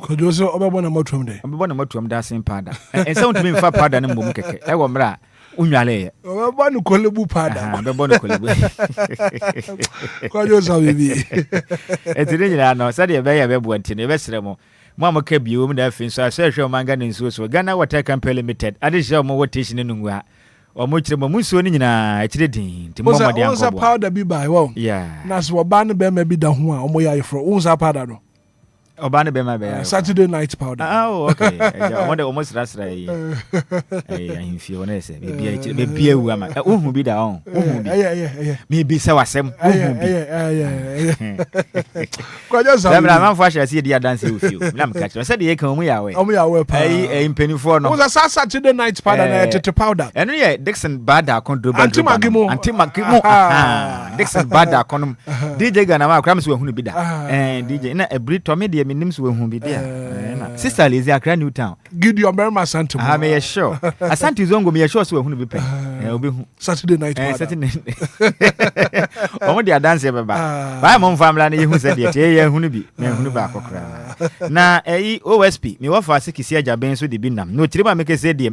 ko do so obebo na motom de obebo na motom da sen pa da ensa wontumi mfa pa da ne mbom keke e wo mra unwale ye obebo ne kolebu pa da obebo ne kolebu ko do so bibi etire nyina no sa de be ye be bo antine be sere mo amaka biwo mu da afin so ahwehwe omanga ne nsuo so Ghana Water Company Limited ade hye mo wotation ne nungwa omo kire mo nsuo ni nyina akire din ti mo mo de anko powder bi bai wo na so oba ne be ma bi da ho a omo ya yefro unsa powder no oba ne be ma be Saturday night powder okay omo de omo sra yi ahimfie wona ese be bia wu ama ohun bi da ohun bi me bi se wasem ohun bi kwajo sa Lemra man fo ahye se dia dance ofio na me catch se de ye kan omo yawe pa impenifo no unsa Saturday night powder na tete powder eno ye Dixon Bada kondo ba antimagimo Dixon Bada kono DJ Ghana ma akram se ohun bi da DJ na ebrito me de nim so ehun bi dia na sister Lazy Accra Newtown Gideon Berma Santo me ye sure Asante Zongo me ye sure so ehun bi pe obi hu Saturday night powder Saturday omo dia dance be ba mo family na ye hu se de tie ye ehun bi me ehun ba akokra na OSP me wo fa se kisi ajaben so de bi nam no tiri ba me ke se de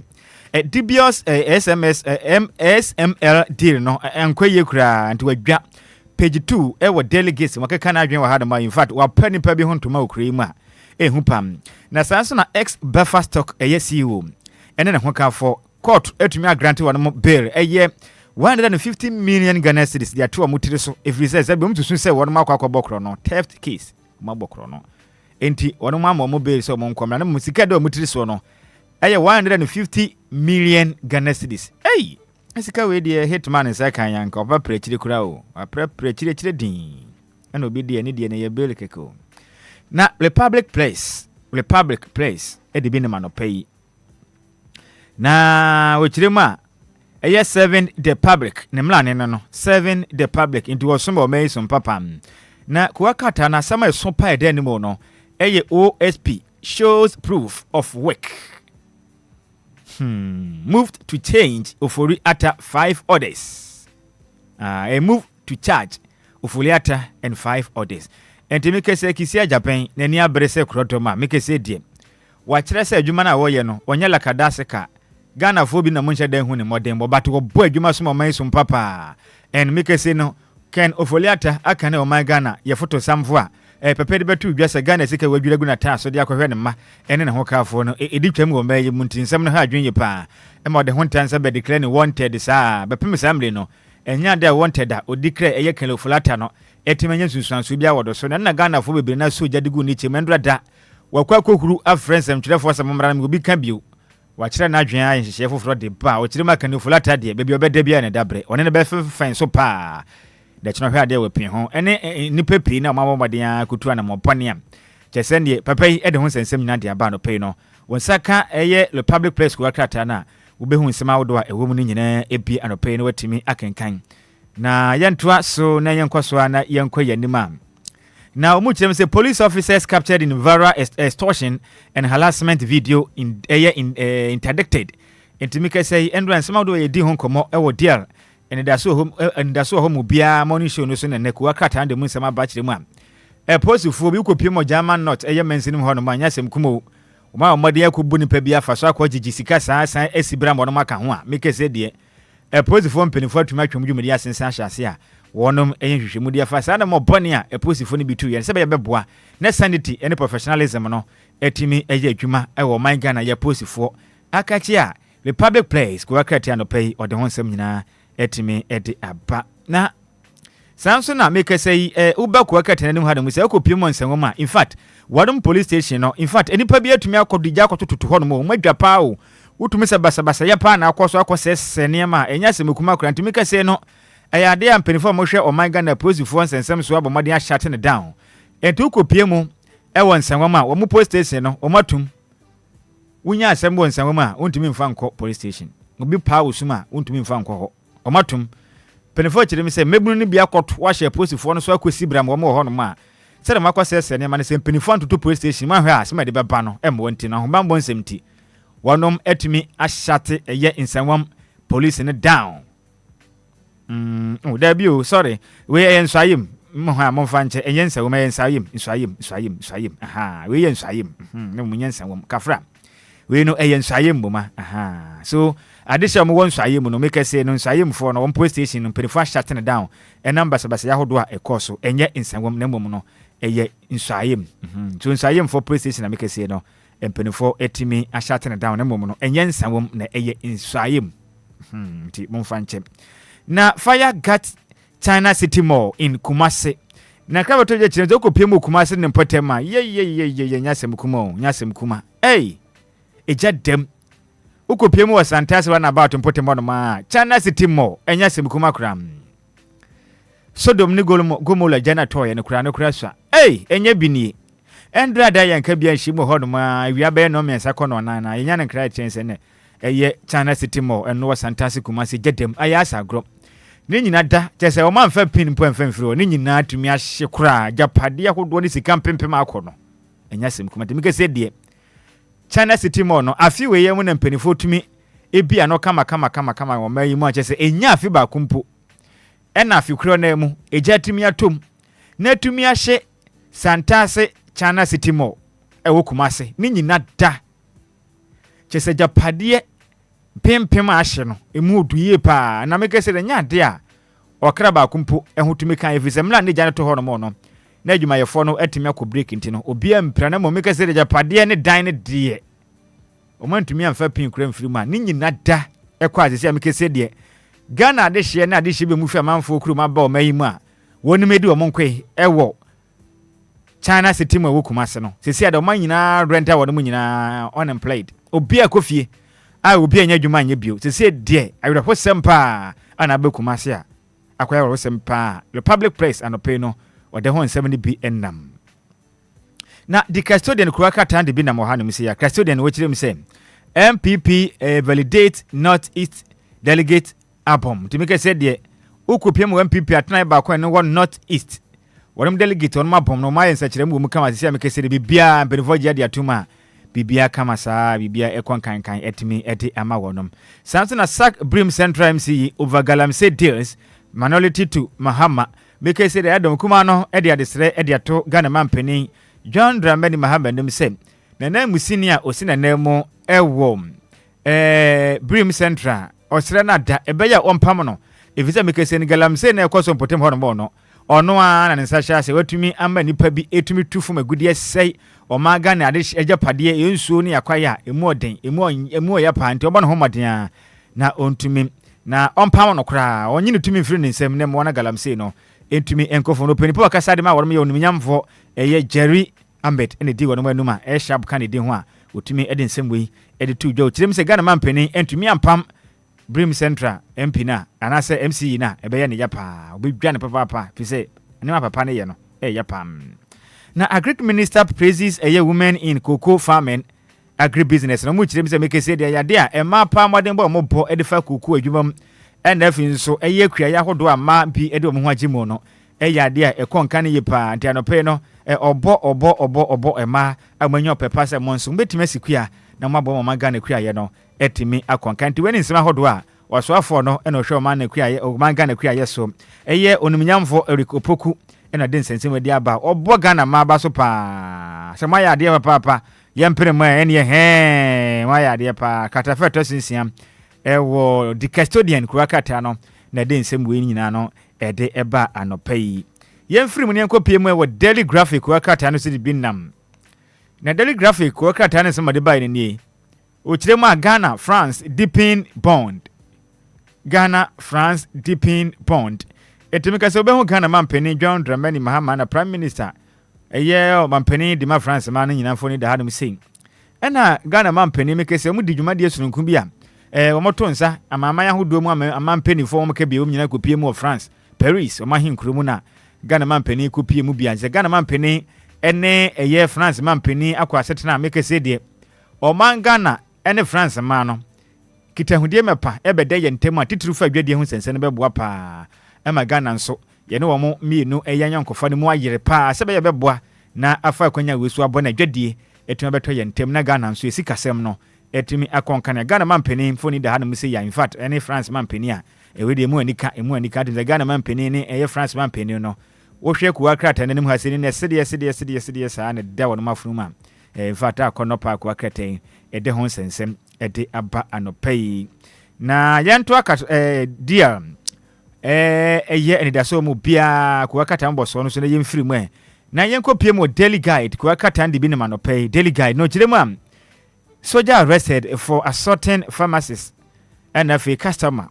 dubious SML deal no enkwaye kura anti wadwa page 2 ewo delegates wakeka na adwen wa hadama in fact wa pani pa bi hontoma okure mu a ehu pam na sanso na ex buffer stock CEO ene ne hoka for court etumi agrant wa no bail 150 million Ghana cedis dia to amutiri so if you say be mtusu say won ma akwa bokro no theft case ma bokro no enti won ma mo bail so mo nkomra na musika de amutiri so no 150 million Ghana cedis Asika we de Hitman nsa kan yanka oba prechire kura o prechire din ana obi de ne de ne ye bel keko na Republic Place e de bi ne manopai na wo chire mu a 7 the public ne mla ne no 7 the public into osomba o mai som papa na kwa kata na sama so pa de ne mo no OSP shows proof of work moved to change Ofori Atta 5 orders. A move to charge Ofori Atta and 5 orders. And to make say kisia Japan, nenia brese krotoma, make say dear. Wachre say Jumana woyeno, wanyala kadaseka. Ghana fobi na muncha den huni modem, but to boy Juma sumo mai sum papa. And make say no, can Ofori Atta akane o my Ghana, ye photo samfwa. pepe de betu dwasa Ghana sika wadwira gu na ta so de akohwe ne ma ene ne ho kaafo no edi twam go maye muntinsem no ha adwenye pa e ma de ho ntansa be declare ne wanted saa bepem samle no enya de wanted a odiclare eye kelofulata no etimanya sunsuanso bia wodo so na Ghana fo bebre na so jade gu ni chemendra da wakwa kokuru afrensem twelefo sam mra na obi ka bio wachira na adwen a nhyehyɛ foforo de ba ochire maka ne fulata de baabi obeda bia ne dabre one ne be fefan so pa da chino hwa de wapin ho ene nipa pii na mamamode a kutu na mopone am chese ne papa yi de ho sensem nyina de aba no pei no wonsaka eye le public place ko akrata na wobehu nsema wodo a ewo mu ni nyina ebi anopei no watimi akenkan na yentoa so na yenkwaso na yenkwa yanima. Now, Muchem say police officers captured in viral extortion and harassment video interdicted. Intimika say Endran some of the di hon komo ewo deal and Anidaso Wɔhɔ Obia morning show no so na neku akata and the moon sama batch dem am. E post fo bi ko pimo German not eye mensinim ho no ma nyasem kumo. Uma omode yakubu ni pa bia fa so akwaji sika san esibra mo no maka ho a make say de e post fo mpenifo atuma twom dwumedi asensan hyase a wonom ehwehwemu dia fa sa na mo bone a eposifo ne bitu ye se be beboa na sanity and professionalism no etimi eye adwuma e wo man Ghana ya posifo akachi a the public place ko akrati anopei ode ho nsem nyina etimi ede aba na sanso na make say uba ko akrati nanim ha dem se akopiem nsem ma in fact wadom police station no in fact enipa bi atumi akoduja akototo ho no mo madwapa o wutumi se basabasa ya pa na akoso akosese niam enya semekuma kura ntimi kase no ayade ampenifo mo hwe oman Ghana posifo nsensem so abomade a shut it down entu kopie mu ewo nsanwama wo mu police station no omatum wunya asembo nsanwama untumi mfa nko police station obi pa usuma untumi mfa nko ho omatum penifo chire mi se mebunu ni bia koto wa hye posifo no so akosi bram wo mo ho no ma se de makosese ne ma ne se penifo antoto police station ma hwe a se ma de beba no emwo nti no ho bambo nsemti wonom etumi ashate eye nsanwam police ne down. Oh, there be you, sorry. We are in Sayim. Monfanche, and Yensa, we may in Sayim. Aha, we in Sayim. No Munyansa, Kafra. We know a Sayim, Buma. Aha. So, additional one Sayim, no make us say no Sayim for no one police station and pretty fast shutting down. A number of Basayahodua, a course, and yet in Sangam Nemono, a ye in Sayim. So in Sayim for police station, I make us say no, and penny4 etimi a shutting down a moment, and Yensa wom a ye in Sayim. Monfanche. Na fire got China City Mall in Kumasi. Na kama toje chinzo ko piemu Kumasi ne mpotema. Ye nyasem kuma. Hey. Eja dem. Uko piemu wa Santasi wana about mpotema no ma. China City Mall enyasem kuma kram. Sodom ni gomola jana toya ne kura swa. Hey, enye bini. Endra da yanka bia nhimo ho no ma wiabe no mensa kono na yenya ne kra chense ne. Eye China City Mall eno wa Santasi Kumasi jedem ayasa gro. Ni nyina da chese o man fa pin mpo mfamfiro ni nyina tumi ahye kura japade ahodo ni sika mpempem akono enya sem kuma temi kese de China City Mall no afi we yemu na mpanifo tumi ebi ano kama o mayi mu chese enya afi ba kumpo ena afi kuro na mu eja tumi atom na tumi ahye Santase China City Mall ewo Kumase ni nyina da chese japade pempem ahye no emu oduye pa na mekese de nya de a okra ba kumpo ehutumi kan efisem ne gya to ho no mo no na adwumayefo no atimi akọ break ntino obia mpra na mo mekese de japade ne dan ne de o mantumi amfa pin kura mfiri ma ni nyina da ekọ azese mekese de Ghana de hye na de hye be mu fi amanfo kuru ma ba o mayi mu a woni medi o monkwe ewo China City Mall wo Kumase no sesi ada o man nyina renta wo no mu nyina unemployed obia kofie a obi anya dwuma anya bio sese de awrepo sempa ana be Kumase a akwaya wo sempa Republic Place anope no ode ho 70 BNM na the custodian kuraka tande bi na mo hanu mse ya custodian wo kirem se MPP validate North East delegate album timike se de ukopiem MPP atena ba kwa no North East wonum delegate on mabom no mayen sa kirem wo mu kama se meke se de bibia mpenfo gya de atuma bibia kama saa bibia ekon kan etimi edi ama wonum Samson Asak Brim Central MC over Galamsey deals minority to Mahama make say the Adam Kumano edi adesre edi ato Ghana mampeni John Dramani Mahama ndem se na musinia osina nemo ewo Brim Central osre na da ebeya ompam no efisa make say Galamsey na ekoso potem hono no ono a na ne nsa hya se watumi amba nipa bi etumi tufu magudie sei omaga na ade agyapadeɛ yensuo ne yakwaya emu oden emu ya pa nti obo ne homoden a na ontumi na ompam no kra onye ne tumi mfiri ne nsam ne mo na galamsey no entumi enkofo no penipo akasa de ma worm ye onumnyamfo eye Jerry Ambet ene di wono manuma sharp kan di ho a otumi ede nsam wei ede tu dwo kirem se Ghana mampeni entumi ampam Brim Central MP na anase MCE na ebe ye ne yapa obedwa ne papa fi se ne ma papa ne ye no yapam na agric minister praises a woman in cocoa farming agribusiness no mu kirem se make say de yade a ema pa moden bo mo bo ede fa cocoa adwumam ena afi nso eye kua ya hodo ama bi ede mo ho agimo no yade a ekonka ne ye pa nti anope no obo ema amanyo pepa se monso betime sikua na mabo mama Ghana kua ye no etimi akonka nti weni nsema hodo a wasoafo no ena ohwe ma na kua ye o man Ghana kua ye so eye onumnyamfo erikopoku ena den sensem wadi aba obo Ghana ma ba so pa se ma yade papa yempere ma ene ye ma yade pa katafeto sinsiam ewo the custodian kurakata no na den nsem we nyina no ede eba anopai yemfiri mu ne nkopie mu ewo daily graphic kurakata no se binam na daily graphic kurakata no se ma de bai ne o kire mu Ghana France deepen bond Ghana France deepen bond etimika se obehu Ghana mampeni John Dramani Mahama na prime minister eye mampeni di ma France ma no nyina fo ni da hadum sei ena Ghana mampeni mekese mu di dwumade esununku bia womoto nsa amama ya hodo mu amampeni fo mo kebie nyina kopie mu France Paris o mahin kromu na Ghana mampeni kopie mu bia nse Ghana mampeni ene eye France mampeni akwa setena mekese de o man Ghana ene France ma no kitahudie mepa ebede ye ntemu atitru fa adwadie hu sense ne beboa pa ema Ghana nso ye ne wo mo mienu eyanya nkofa ne mu ayere pa sebe ye beboa na afa akwanya wesu abo na adwadie etuma beto ye ntem na Ghana nso esikasem no etumi akonkane Ghana mampeni mfoni da hanum se ya in fact any France mampeni a ewede emu anika de Ghana mampeni ne eye France mampeni no wo hwe kuwa krata ne nim haseni ne sede sa ne da wono mafruma in fact akono pa kuwa krata ede ho sensem ede aba anopai na yanto aka dia eye Anidaso Obia kuwa kata mboso no so ne yemfiri mu na yenkopie mu daily guide kuwa kata ndi bi ne manopai daily guide no kiremu am soldier arrested for assaulting pharmacist and a customer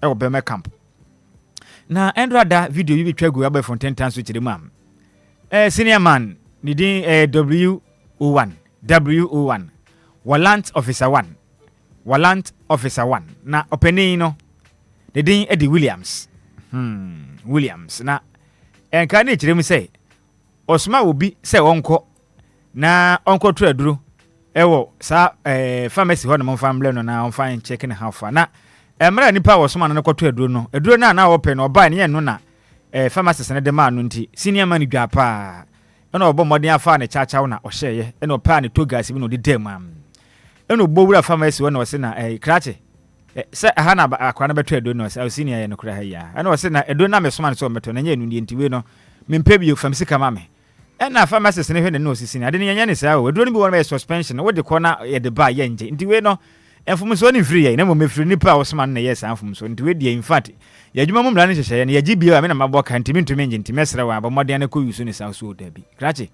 at Bema camp. Na endrada video you be twagu about from 10 times with the mam. Senior man needing WO1 Warrant Officer 1 na opening no the ding Eddie Williams na enka na kiremu say Osma obi say onko na onko traduru ewo sa pharmacy ho no mo famble no na on fine checking how far na emra nipa wo so ma no kwato aduro no na open no ba ne ye no na pharmacist ne de ma no nti senior man dwa pa na obo modern afa ne chacha na ohye ye na opa ne togas bi no de dem am na obo wura pharmacy wo na wo se na krache se aha na akwa na beto aduro no se senior ye no kra ha ya na wo se na aduro na me so ma no so meto na nya nu nti we no mempe bi pharmacy kama me ena pharmacist ne hwe ne no osisi ne ade ne nya ne saa o aduro ni bi won be suspension wo de kona ye de ba ye nje nti we no enfumso ni free ye na mo mefiri nipa a osman ne yes enfumso nti we de in fact ya djuma mo mra ne hyehye ne ya gibia me na mabo ka ntimi ntumi nje nti mesra wa ba modern ne ko yusu ne saa so da bi krache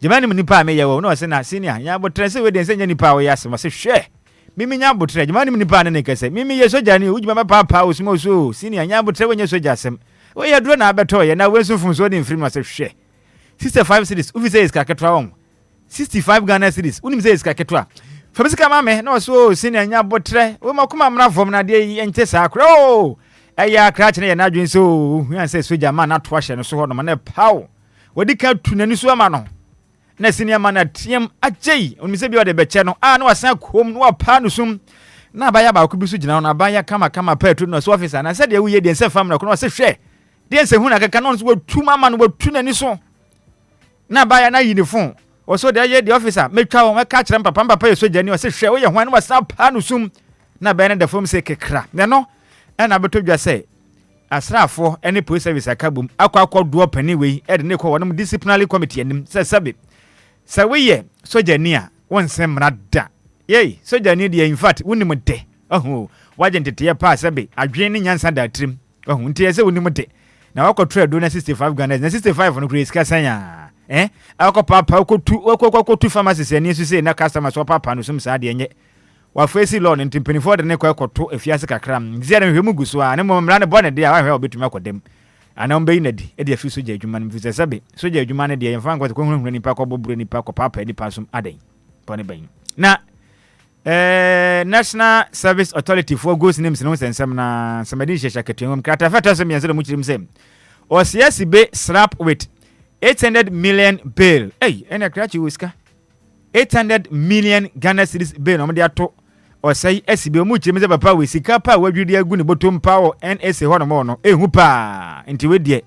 jemani nipa me ye wo no se na senior nya botre se we de se nya nipa wo yasem se hwe mimi nya botre jemani nipa ne kese mimi ye soja ne ujuma papa osmo so senior nya botre we nya soja asem we ye duro na abeto ye na we so fumso ni mfiri ma se hwe 65 cities ufi say is kaketwa on 65 Ghana cities unim say is kaketwa famesika mame na so senior nya botre we makoma mra vom na de ente sa akra o eya krache ne ye na adwen so hu say soja man na to ahye no so ho no na paw wodi ka tunani so ama no na senior man na tiem agei unim say bi ode beche no na wasan kom no pa no sum na abaya ba ko bi so gina no abaya kama pa tu no so officer na say de we ye de nse fam na ko no say hwe de nse hu na kaka no so watu mama no watu nani so na baya na uniform oso de ye the officer metwa won ka kire papa ye soja ni o se hwe wo ye hwan no sa pa no sum na baya na de form se kekra ne no na betodwa se asrafo any police service akabum akwa do pani we e de ne ko wonum disciplinary committee anim se sabe se we ye soja ni a won se mrada ye soja ni de in fact wonim de waje ntete ye pa sabe adwen ni nyansa da trim nti ye se wonim de na wako trade do na 65 Ghana na 65 no kure sanya akọ papa ko tu pharmacies ani so say na customers so papa no so sa de enye wa face loan ntimpenifo de ne ko ekoto afiase kakram zia na hwemu guso a ne mo mra ne bone de a wa hwe obetumi akodem ana mbe inadi e de afi so je adwuma no fi sebe so je adwuma ne de yemfa nkwa ko hunu nipa ko bobure nipa ko papa nipa so adan bone ban na National Service Authority for Goes names no sensem na somebody shesha ketenwom krata fata so miense mu chirim sem o siasi be slap with 800 million bail. Hey, ena krachi wiska. 800 million Ghana cedis bail no de ato. O say SB mu chimeze papa we sika pa wadwudi agu ne botom pa o NSA ho no mo no. Ehu pa. Nti we de.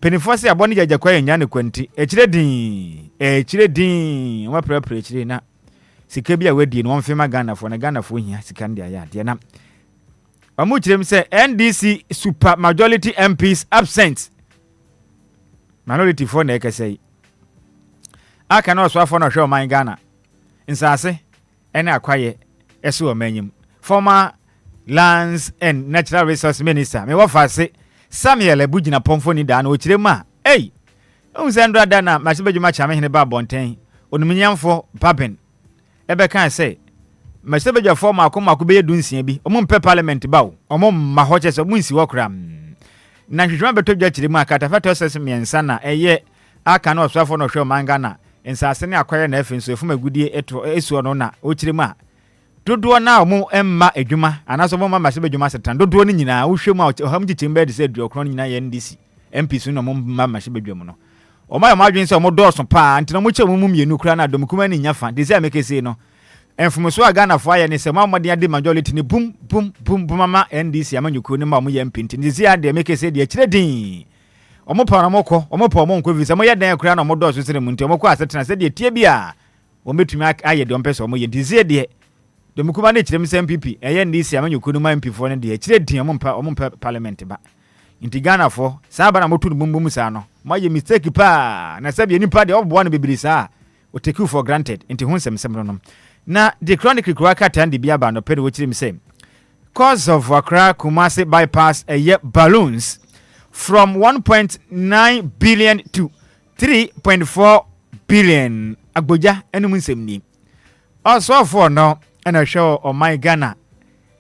Penifo se abone jaja kwa nya ne kwanti. Echire din. Wa prepare echire na. Sika bia wadie no mfema Ghana fo na Ghana fo hia sika ndia ya de na. Amu chirem se NDC super majority MPs absent. Minority for na ekasei aka na oswa for na hwe oman Ghana nsase ene akwaye eso omanyim former lands and natural resource minister me wafase Samuel Ebugina pomfo ni da na okirem a unzendra da na masebejuma chame hene ba bonten onumnyamfo papen ebe kan say masebeja former akoma be dunsia bi omumpe parliament bawo omum mahoche so munsi wokram na hwehwa beto dwa kirem akata fata osese miensa na eye aka na osafo no hwe manga na nsase ne akwaye na afi nso efuma gudie esuo no na o kirem a dodo na omu emma adwuma anaso mo mama se bedwuma setan dodo ni nyina wo hwem a oham gichimbe de se duokro nyina ye NDC MP su no mo mama se bedwum no o ma adwen se mo doso pa ntina mo che mo mienu kura na dom kuma ni nyafa de se amekese no enfumoso aga na fo aye ne se mamode ade majority ni bum mama NDC amanyuku ni ma mo ye MP nti ze ade amekese de akire din omo pa na moko omo pa omo nko visa mo ye dan kura na mo doso sire mu nti omo ko asetena se de tie bia o metumi aye de ompese omo ye nti ze de dom kuma ne kirem se MPP eye NDC amanyuku ni ma MP fo ne de akire din omo pa parliament ba nti Ghana fo sa ba na motu bumbum sa no mo ye mistake pa na sabe ni pa de obo no bibiri sa o take you for granted nti hunsem no na the chronicle kwaka tandi bia ba no pede wo kirim say cause of Accra Kumasi bypass balloons from 1.9 billion to 3.4 billion agboja enum nsem ni also for no ena show o my Ghana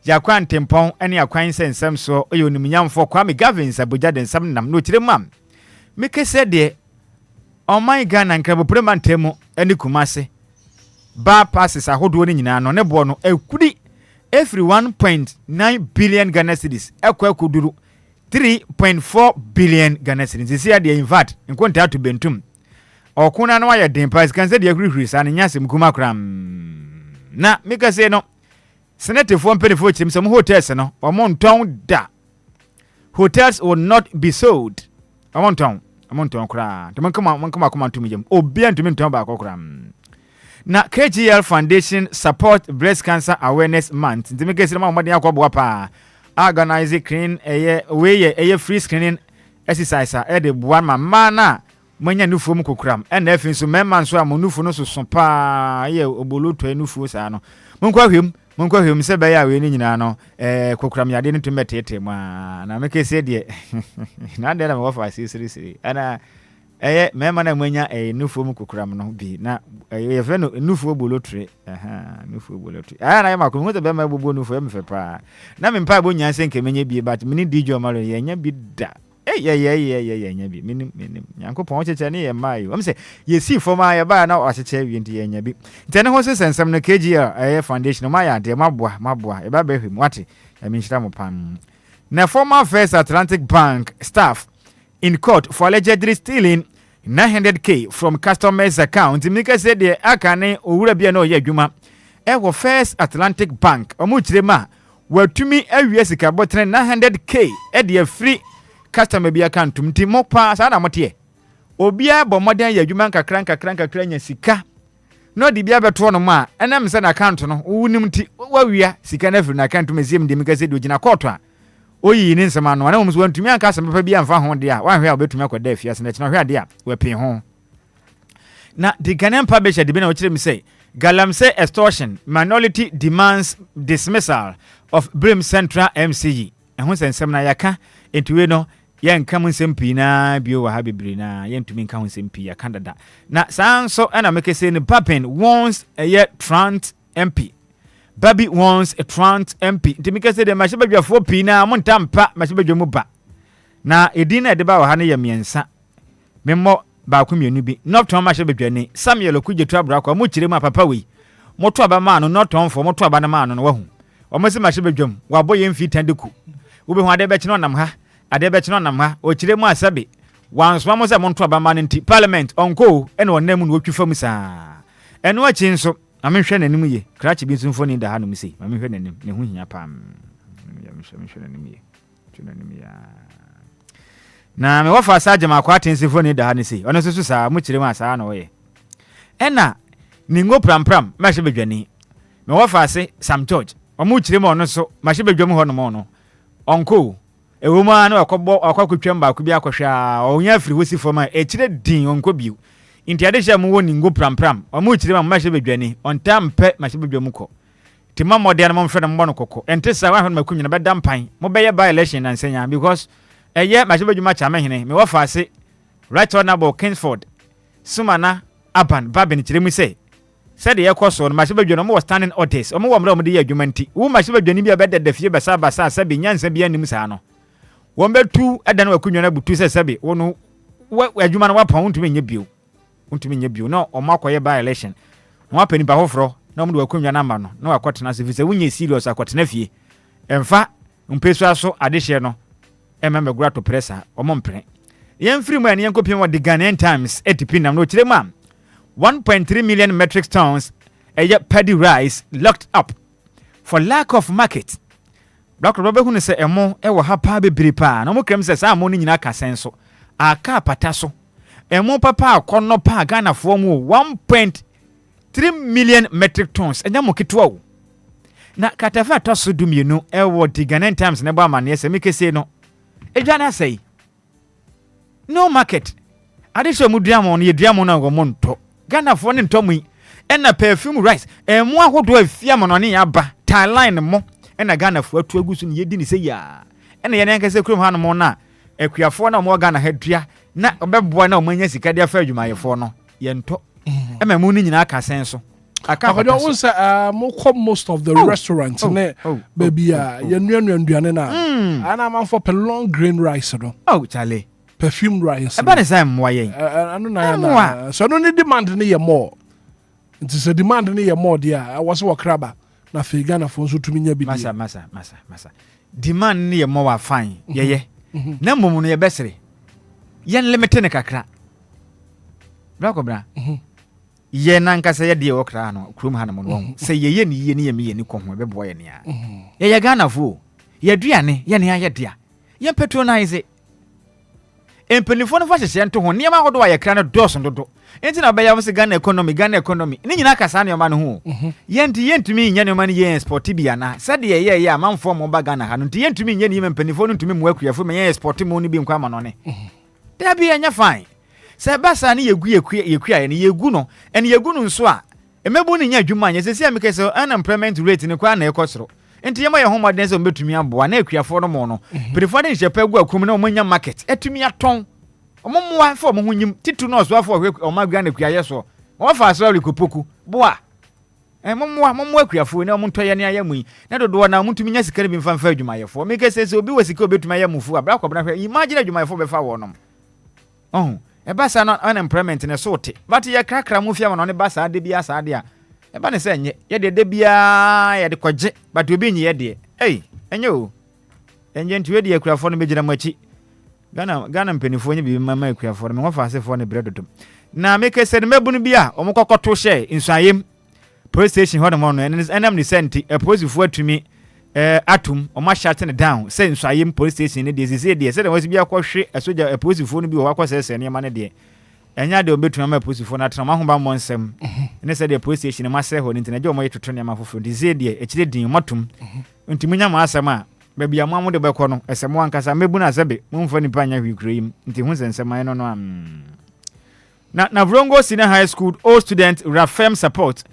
yakwan tempon ene akwan sensem so oyonum nyamfo Kwame Gavins agboja den sam nam no kirim mam mekese de o my Ghana nkrabo premantemu ene Kumasi ba passes ahodo ni nyina no ne bo no ekudi every 1.9 billion Ghana cedis ekwaduru 3.4 billion Ghana cedis this year they invert nkonta ato bentum okuna no aye den price kan se de agree sa ne nyasem kuma kram na meka se no senate for mpelefo chim some hotels no omonton da hotels will not be sold omonton kra to mankama tumijam Obia ntumi nton ba akokram na KGL Foundation support breast cancer awareness month ntimekesira ma modern akwa pa organize clean eye free screening exercise de boa mama na manya nufu mu kokram na afin so memma nso amonufu no so pa ye oboloto nufu sa no monkwa hwem se be ya we ni nyina no kokram yade no tumetete ma na mekese de na de na me wofa siri ana memma na manya nufu mu kokram no bi na ye fe no nufu obolotre nufu obolotre na ye makon ho te be ma bobo nufu e mfe pa na me mpa bo nyanse nke menye bi but mini dijo malo ye nya bi da ye nya bi minim yankopon cheche ne ye mai am se ye si foma ye ba na o cheche wi nti ye nya bi ntene ho sensem no KGL foundation ma ya de maboa e ba behwem wate e mi nhira mo pam na former First Atlantic Bank staff in court for allegedly stealing 900k from customers' account. Mika said the akane owura bia na oye adwuma e wo First Atlantic Bank omu kirema watumi awie sika botre 900k e de free customer bia account mti mopa sa na mote obia bo modern ya adwuma nkakra nya sika no di bia beto no ma enam se na account no wunim ti wawia sika na free na account meziem de mika said ogina court a oyi ni nsema no na musu wantumi anka asem papa bia mfa ho de a wanhwe a obetumi akoda afia se na kina hwe ade a wepe ho na the Ghanaian publisher de bi na okire mi say Galamsey extortion minority demands dismissal of Brim Central MCE ehun sensem na yaka entuwe no yen kam nsem pii na bio wa ha bebre na yen tumi nka nsem pii ya Canada na sanso ana make say ne Papen wants a year Trant MP Baby wants a Trant MP ntimike say de mahebadwafo pii na montampa mahebadwamu ba na edina de ba wa ha ne yemiensa memmo ba ku mienu bi nopton mahebadwane Samuel Okudjetu abrakwa mo kiremu apapa we moto aba ma no noton fo moto aba na ma no no wahu omosi mahebadwam wa boye mfi tandeku wo be hu ade be kino nam ha ade be kino nam ha o kiremu asabe wansoma mo se monto aba ma no nti parliament onko ene wonam no wotwifam saa eno achi nso amehwe nanim ye krachi bi nso foni da ha no misi amehwe nanim ne hu hia pam ya mehwe nanim ye tunanim ya na me wafa sa jama kwa atensi foni da ha ne si ono so saa mo kiremu asa na wo ye ena ningo pram mahye bedwane me wafa se Sam George omo kiremu ono so mahye bedwam ho no mo no onko ewoma na akokotwam ba ku bi akohwa onya afiri wosi foma e kire din onko biu inti ade hye mo woni ngo pram omo kiremu mahye bedwane ontampe mahye bedwam ko tima modern mo mfre no mbo no kokko ente sa wa hwe makunyi na beda mpan mo beye by election na nsenya because eye mahye bedwuma cha mahene me wafa se Right Honorable Kingsford Sumana Aban Babin kiremu se said the Ecoso, Mashibadjon was standing orders, or more of the argument. Who Mashibadjon be better the fear Basaba Sabi, Yansa Bian Musano. 1 by 2, I don't know, could you never to say Sabi, or no, where you man want to mean your view. Want to mean your view, no, or mark by election. No penny by Hofro, no more Kunyanamano, no, a quarter as if it's a winning serious, a quarter nephew. En fa, peso additional, a member grato pressa, or Mompre. Young free man, young copy what the Ghanaian Times, 80 pinam, no chile 1.3 million metric tons paddy rice locked up for lack of market. Dr. Robert Hune say emo ewo ha pa bebre pa na mo krem say sa mo ni nyina ka senso aka pataso emo papa akono pa Ghana fo mu 1.3 million metric tons enya mo ketwa wo na katafa toso dumienu ewo the Ghanaian Times ne ba amane say me kese no edwana say no market adisho mu duamo no ye duamo na go monto Ghana for ne ntomu ena perfume rice emu ahodo afia mo ne aba Thailand mo ena Ghana for atu agusu ne yedi ni se ya ena ye ne nkase kurom hanom na akuafo na mo Ghana hadua na obeboa na omanya sika de afa adwumayefo no ye nto ema mu ni nyina aka senso aka but also most of the restaurants ne baby ye nnuane na ana man for long grain rice no chale perfume rice. About the same way. So no need demand near more. It is a demand near more, dear. I was a crabber. Na Ghana for so to me. Massa. Demand near more fine. Yeah. Number money bessery. Yan limited a crack. Blackobra. Ye nanka say dear Ocrano, Crum Hanamon. Say ye near me and you come with a boy in ya. Ye Ghana fool. Ye driane, yan dear. Ye patronize it. Empenifo no fa hye nto ho niam ahodo wa ye kra no doso dodo enti na baya mse Ghana economy ni nyina kasa ne ma no ho yentumi nya ne ma ne ye export bia na sade ye amanfo mo ba Ghana ha no nti yentumi nya ne empenifo no ntumi mo akuafo me ye export mo no bi nkwa ma no ne da bia nya fine se basa ne yegu ne yegu no ene yegu no nso a emebu ne nya adwuma anya sesi amekese unemployment rate ne kwa na ekosoro enti yema ye homoden se mbetumi aboa na akuafo no mo no perifo de nhyepa gu akum na omanya market etumi aton omomwa fo mo hunyim titu no so afo omagua na akuaye so wo fa so likopoku boa momwa akuafo ne omontoye ne ayamu na dodo na omontumi nya sikare bi mfamfa adwumayefo mekese se obi wasika obetumi ayamufu abra kwabra hwe imagine adwumayefo befa wo no ebasa no unemployment ne sote but ye krakra mu fia mo no ne basa de bia sa de a eba ne se nye ye de bia ye de koje but obi nyi ye de enye o enye ntu ye de akuafo no begina machi Ghana mpenifo nye bi mama akuafo no me fa asefo ne bredotom na make se ne mabunu bia omokokoto hye insayem police station ho no enam ni senti aposifo atumi atum oma shut ne down say insayem police station ne de sese de se de wasi bia kwohwe asoja aposifo no bi wo akwasese ne ma ne de enya de obetuma ma aposifo na atena mahomba monsem ne se de police station ma se ho ne ntina je omo yetoto ne ma foforo de ze de ekire din matum ntimunya ma asema baby amamu de bekọ no esemo ankasa mebu na sebe mumfa nipa nya hwikreim nti hu sensema no no na Vrongo Senior High School all student reaffirm support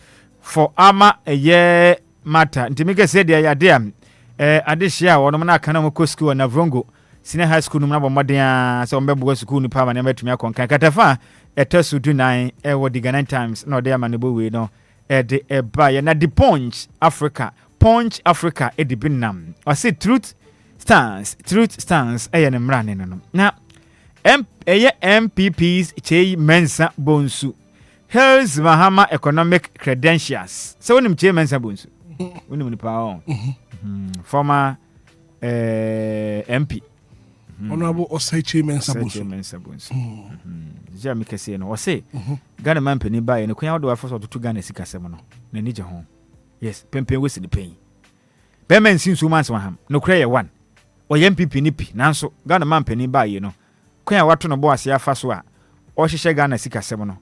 for ama ye matter nti meke se de ya de ade hia wono na aka na mo school na Vrongo senior high school no na bomodea so mbebo school ni pa ma na metumi akonkan katafa etesu du 9 ewo the Ghanaian Times no dey manebo we no de eba ye na the Punch Africa e binam o say truth stands eye ne mra ne no na MPPs Chei Mensa Bonsu Hills Mahama Economic Credentials. So when Chei Mensa Bonsu, when you power former MP Honorable Osei Chei Mensa Bonsu. Jamie Casey no say Ghana man penny buy and Queen do first to Ghana Sika Semono. Nenija home. Yes, Pempe was the pain. Bemen since 2 months waham no cray one. Or MPP nipi nanso Ghana man penny buy you know. Kwa watu no bo ase afa so a o hihye Ghana sika sem no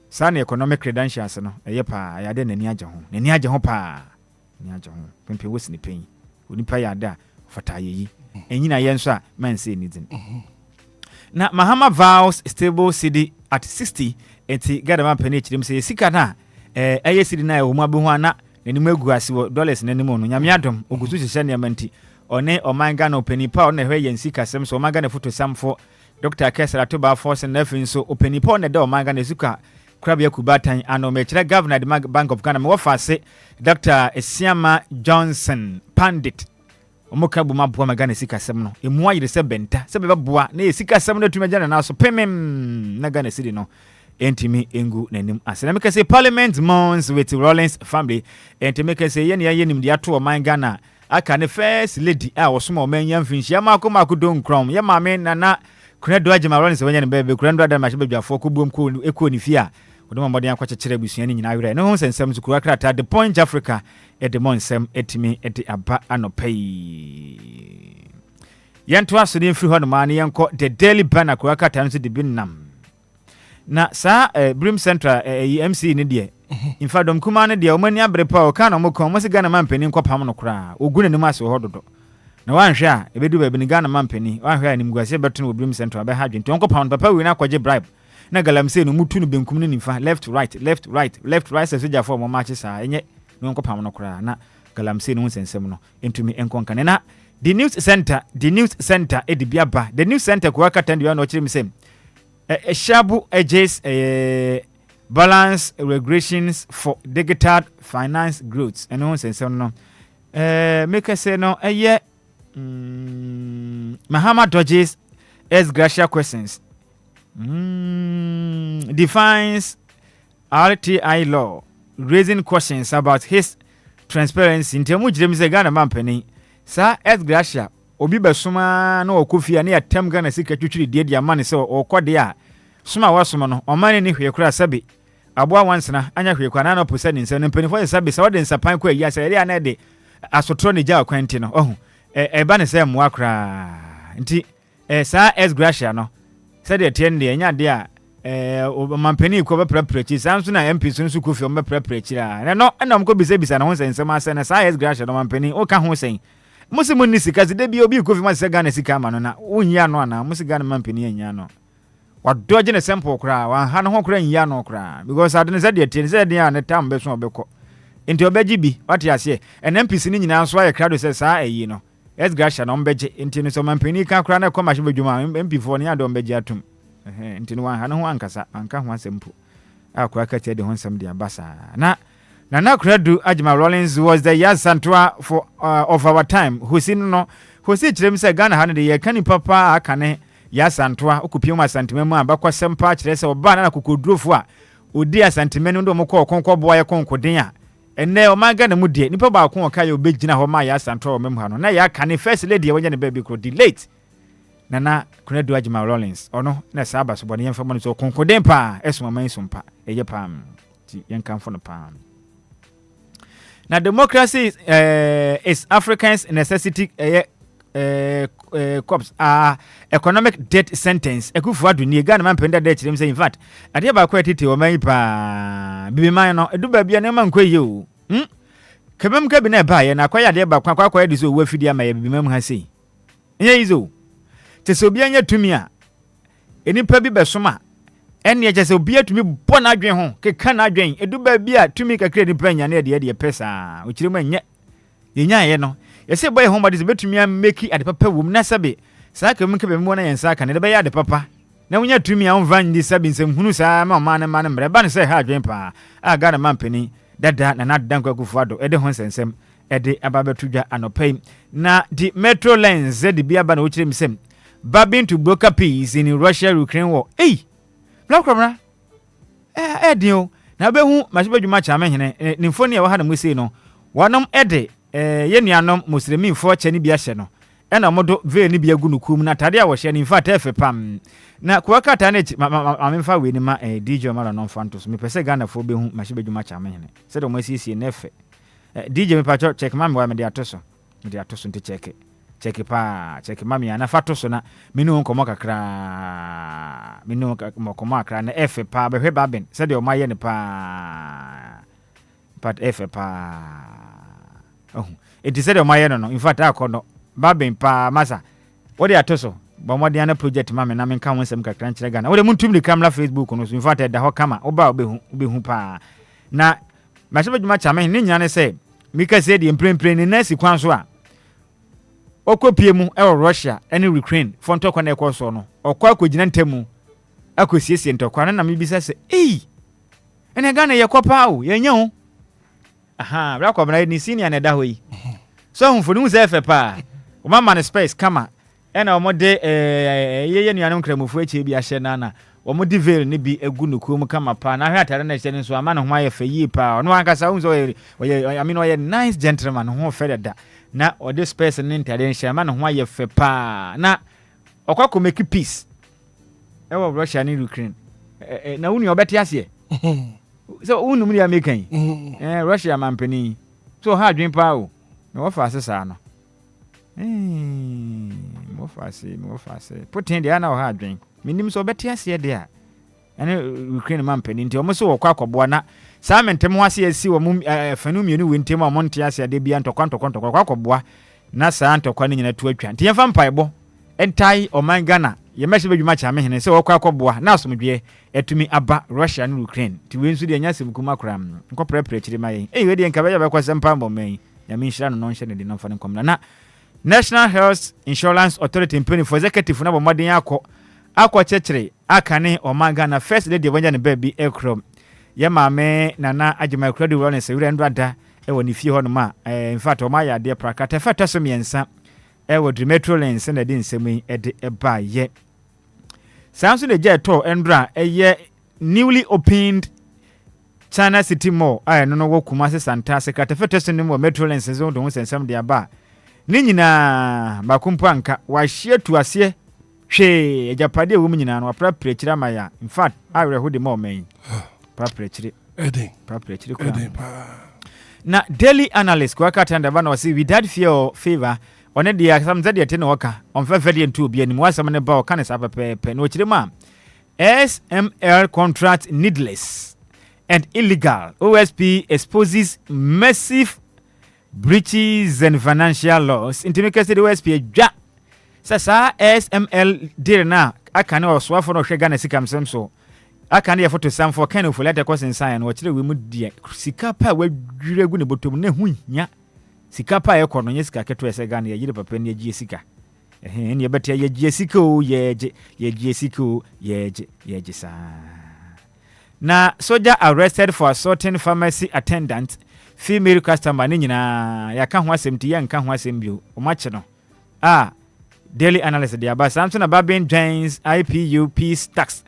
sa na economic credentials no eye pa ya de nani agye ho pa ni agye ho pempe wosi ni pen onipa ya da fata yeyi enyina ye nso a man say ni din na Mahama vows stable city at 60 enti Ghana man pen echirim say sika na eye city na e wo mabe ho ana nanimu agu ase wo dollars nanimu no nyame adom ogusu hihye ne amanti one oman Ghana openipa one hwe yen sika sem so oman Ghana photo samfo Dr. Kessler to ba force and nothing so open upon the door manga nezuka krabia kubatan ano mechira governor the Bank of Ghana me say Dr. Esiama Johnson Pandit omoka buma bua magana sika sem no emu ayire se benta se beba bua na sika sem no tuma jana na so pemem na Ghana city no entimi engu nanim asena me say parliament months with Rollins family entimi me say ye ne ye nim de ato man Ghana aka ne first lady a wosoma o man yam finhia makoma don krom ye ma me nana Kuredo ajima Rollins wanya ne bebe kuredo adam ma shebe dwafo ko bom ko eko ni fia odoma mbode akwakyekere busua ni nyina were ne ho sensem zukuru akrata the Punch Africa e de monsem etimi e de aba anopai yanto aso ne mfiri ho no ma ne yanko the Daily Banner ko akata no de binam na sa Brim Central MC ne de infa dom kuma ne de o mani abrepa o kana mo kon mo se Ghana man pani nkopam no kra ogune ne maso ho dodo na wanhwe a ebedu ba ni Ghana man pani wanhwe a nimguase beto no Brim Central be ha dwento onko pound papa wi na kwaje bribe na galamse no mutu no benkum ne nimfa left right seja for mo match sa enye no onko pam no kra na galamse no nsensem no entumi enkonka ne na the news center edibiaba the news center ko akata ndia no chirim sem shabu edges balance regulations for digital finance growth and no nsensem no make say no Mahama dodges as gracia questions defines RTI law raising questions about his transparency in temu jirem se Ghana man pani sa as gracia obi besoma na okofia na yatem Ghana sika twitwiri de amane se okode a soma wasoma no omane ni hwe kura sabe aboa wansena anya hwe kwa na no posa ni nsem no mpanifo sabe sa wode nsapan kwa ya se ria na de asotro ni ja kwenti no ohu eba ne se mo akra nti sa as gracia no se de tiende enya de a mampani ko be prepare sanso na MP so kofi o be prepare a no na mko bisa na ho nsem ase na sa as gracia no mampani o ka ho sen musi munni sika se de bi obi kofi ma se Ghana sika ma no na unya no na musi Ghana mampani anya no wadoje ne sample kra wa ha no ho kra nya no kra because adene se de tiende se de a ne tam be so obekọ nti obeji bi wati ase NMPC ni nyina so aye krado se sa ayi no es gracia no mbeje nti no so mampani ka kra na ko ma hye badwuma MP4 ni ado mbeje atum nti no wa ha no ho ankasa anka ho asempo akwa ka tie de ho nsem de abasa na krado Ajima Rollins was the year santua for of our time hosi kirem se Ghana ha no de ye kani papa akane ya santua okupiem asantememu abakwasem pa kire se oba na kokodrofo a odi asantemenu ndo mko konko boa ye konkoden a enne o maga na mu die nipa ba ko ka ye obegina ho ma ya santua o mem ha no na ya kane first lady wanya ne baby ko delete nana Kunedu Ajima Rollins ono na saba so bone yemfa mo so konkoden pa esuma man sumpa eye pam ti yenkamfo no pam na democracy is Africans necessity corps economic debt sentence ekufu adu ni Ghana man penda debt dem say in fact ade ba ko etete o man pa bibi man no edu ba bia na man koye o kebem ka bi na ba ye na kwaya de ba kwa edi so wa fidi ama ye bibi man ha sei enye izo te so bia nya tumi a enipa bi besoma ene je se obi atumi bo na adwen ho keka na adwen edu ba bia tumi kakra ni panya na de pesa o kirema nye yenya ye no yese boy home body betumi make ade papa wom na sabe Saka mu kebe mu na yen saka ne de be ya de papa na wonya tumi a wonvan ndi sabi nsem hunu saa ma ma ne mbre ba ne se ha adwen pa a Ghana mampani dada na nadan kwakufu ado ede ho nsensem ede ababetudwa anopai na di metro lines de bia ba na ochire misem babin to broker peace in Russia Ukraine war black camera dio na be hu mashibadwuma cha menhene ni mfoni ya wa na musi no wonom ede ye nuanom muslimin fo che ni bia hye no ena modo ve ni bia gu no kum na tade a wo hye ni fa ta pam na kuwaka ta na amemfa we ni ma DJ Omar non fantos me pese Ghana fo be hu mashibadwuma cha menhene se do mo sisi na efe DJ me pacho check mami wa me de atoso nti check mami ana fatoso na minu nkomo kakra minu komo akra na efe pa be hwe baben se de o maye ne pa pat efe pa it is said o maye no in fact akono baben pa masa wo de atoso ba mo de ana project mami na menka wonsem kakra nchire Ghana wo de muntum de camera Facebook no so in fact da ho kama oba obehu pa na mashibadwuma cha me ni nyane se mika se de emprempren ni nasi kwan so a okopie mu e Russia ene Ukraine fonto kwa na ekoso no okwa akogina ntemu akosiesie ntokwa na mebisa se ene Ghana ye kopa o ye nya ho aha bra kwa bra ni senior na da ho yi so humfo ni se pa o mama ne space kama ena o mode ye nuanom kramufu eche bi ahye na o mode veil ni bi egu no kuom kama pa na hwe atare na hye ne so ama ne ho aye fa yi pa no ankasa unzo I mean oye nice gentleman ho fere da na o this person in tradition man ho aye fe pa na okwa make peace e wo Russia ni Ukraine na uni obeti ase so unu muri amekan Russia mampani so ha adwen pa o na wo fa asesa no mo fa se putin dia na wo ha adwen minim so obeti ase de a ene Ukraine mampani nti o mo so wo kwa akoboa na Samentem ho ase asi wo fanu mienu wentem a monte ase ade bia ntokwa akoboa na saa ntokwa ne nyina tu atwa nti yemfa mpaebo entai oman Ghana ye mehye badwuma cha mehene se wokwa akoboa na asomdwe etumi aba Russia na Ukraine ti wensu de nyasem kuma kram nkopre chiri mayen we de nkabe ya bekwasem pambo men ya minhira no nhye ne de no fane komna na National Health Insurance Authority mpeni for executive na bomoden akọ chechire akane oman Ghana first lady wanya ne baby ekrom ye maame nana agema kredi wona se wura ndwada e woni fie hono ma in fact o ma ya de prakata fata so miensa e wo metro lens na de nsemi e de eba ye sanso de je to endra e ye newly opened China City Mall no wo Kumasi Santa sekata fata so nimo metro lens zo do nsensem de aba ni nyina bakumpo anka wa hye tu ase hwe ejapade wo nyina no apra prechira maya in fact awre ho de mo men paprechiri kwa na daily analyst kwa katanda bana wasi without fear or favor one dia samza dia tene waka on fa fedi ntu obi anim wasam ne ba o kan sa pepe no chire ma SML contract needless and illegal. OSP exposes massive breaches and financial loss. Intimikasi the OSP ja sasa SML deal na akane oswafo no hwe Ghana sikam semso akane ya photo sam for kind of letter course inside no chire we mu die sika pa wadwire gu ne botom na hunya sika pa ye kono nye sika keto ese Ghana ye yire papa ne gie sika ne betia ye gie sika o ye gie sika o ye sa na soldier arrested for assaulting pharmacy attendant female customer ni nyina ya ka ho asem ti ya nka ho asem bio o mache no daily analyst dia ba Samson Ababin James IPU peace tax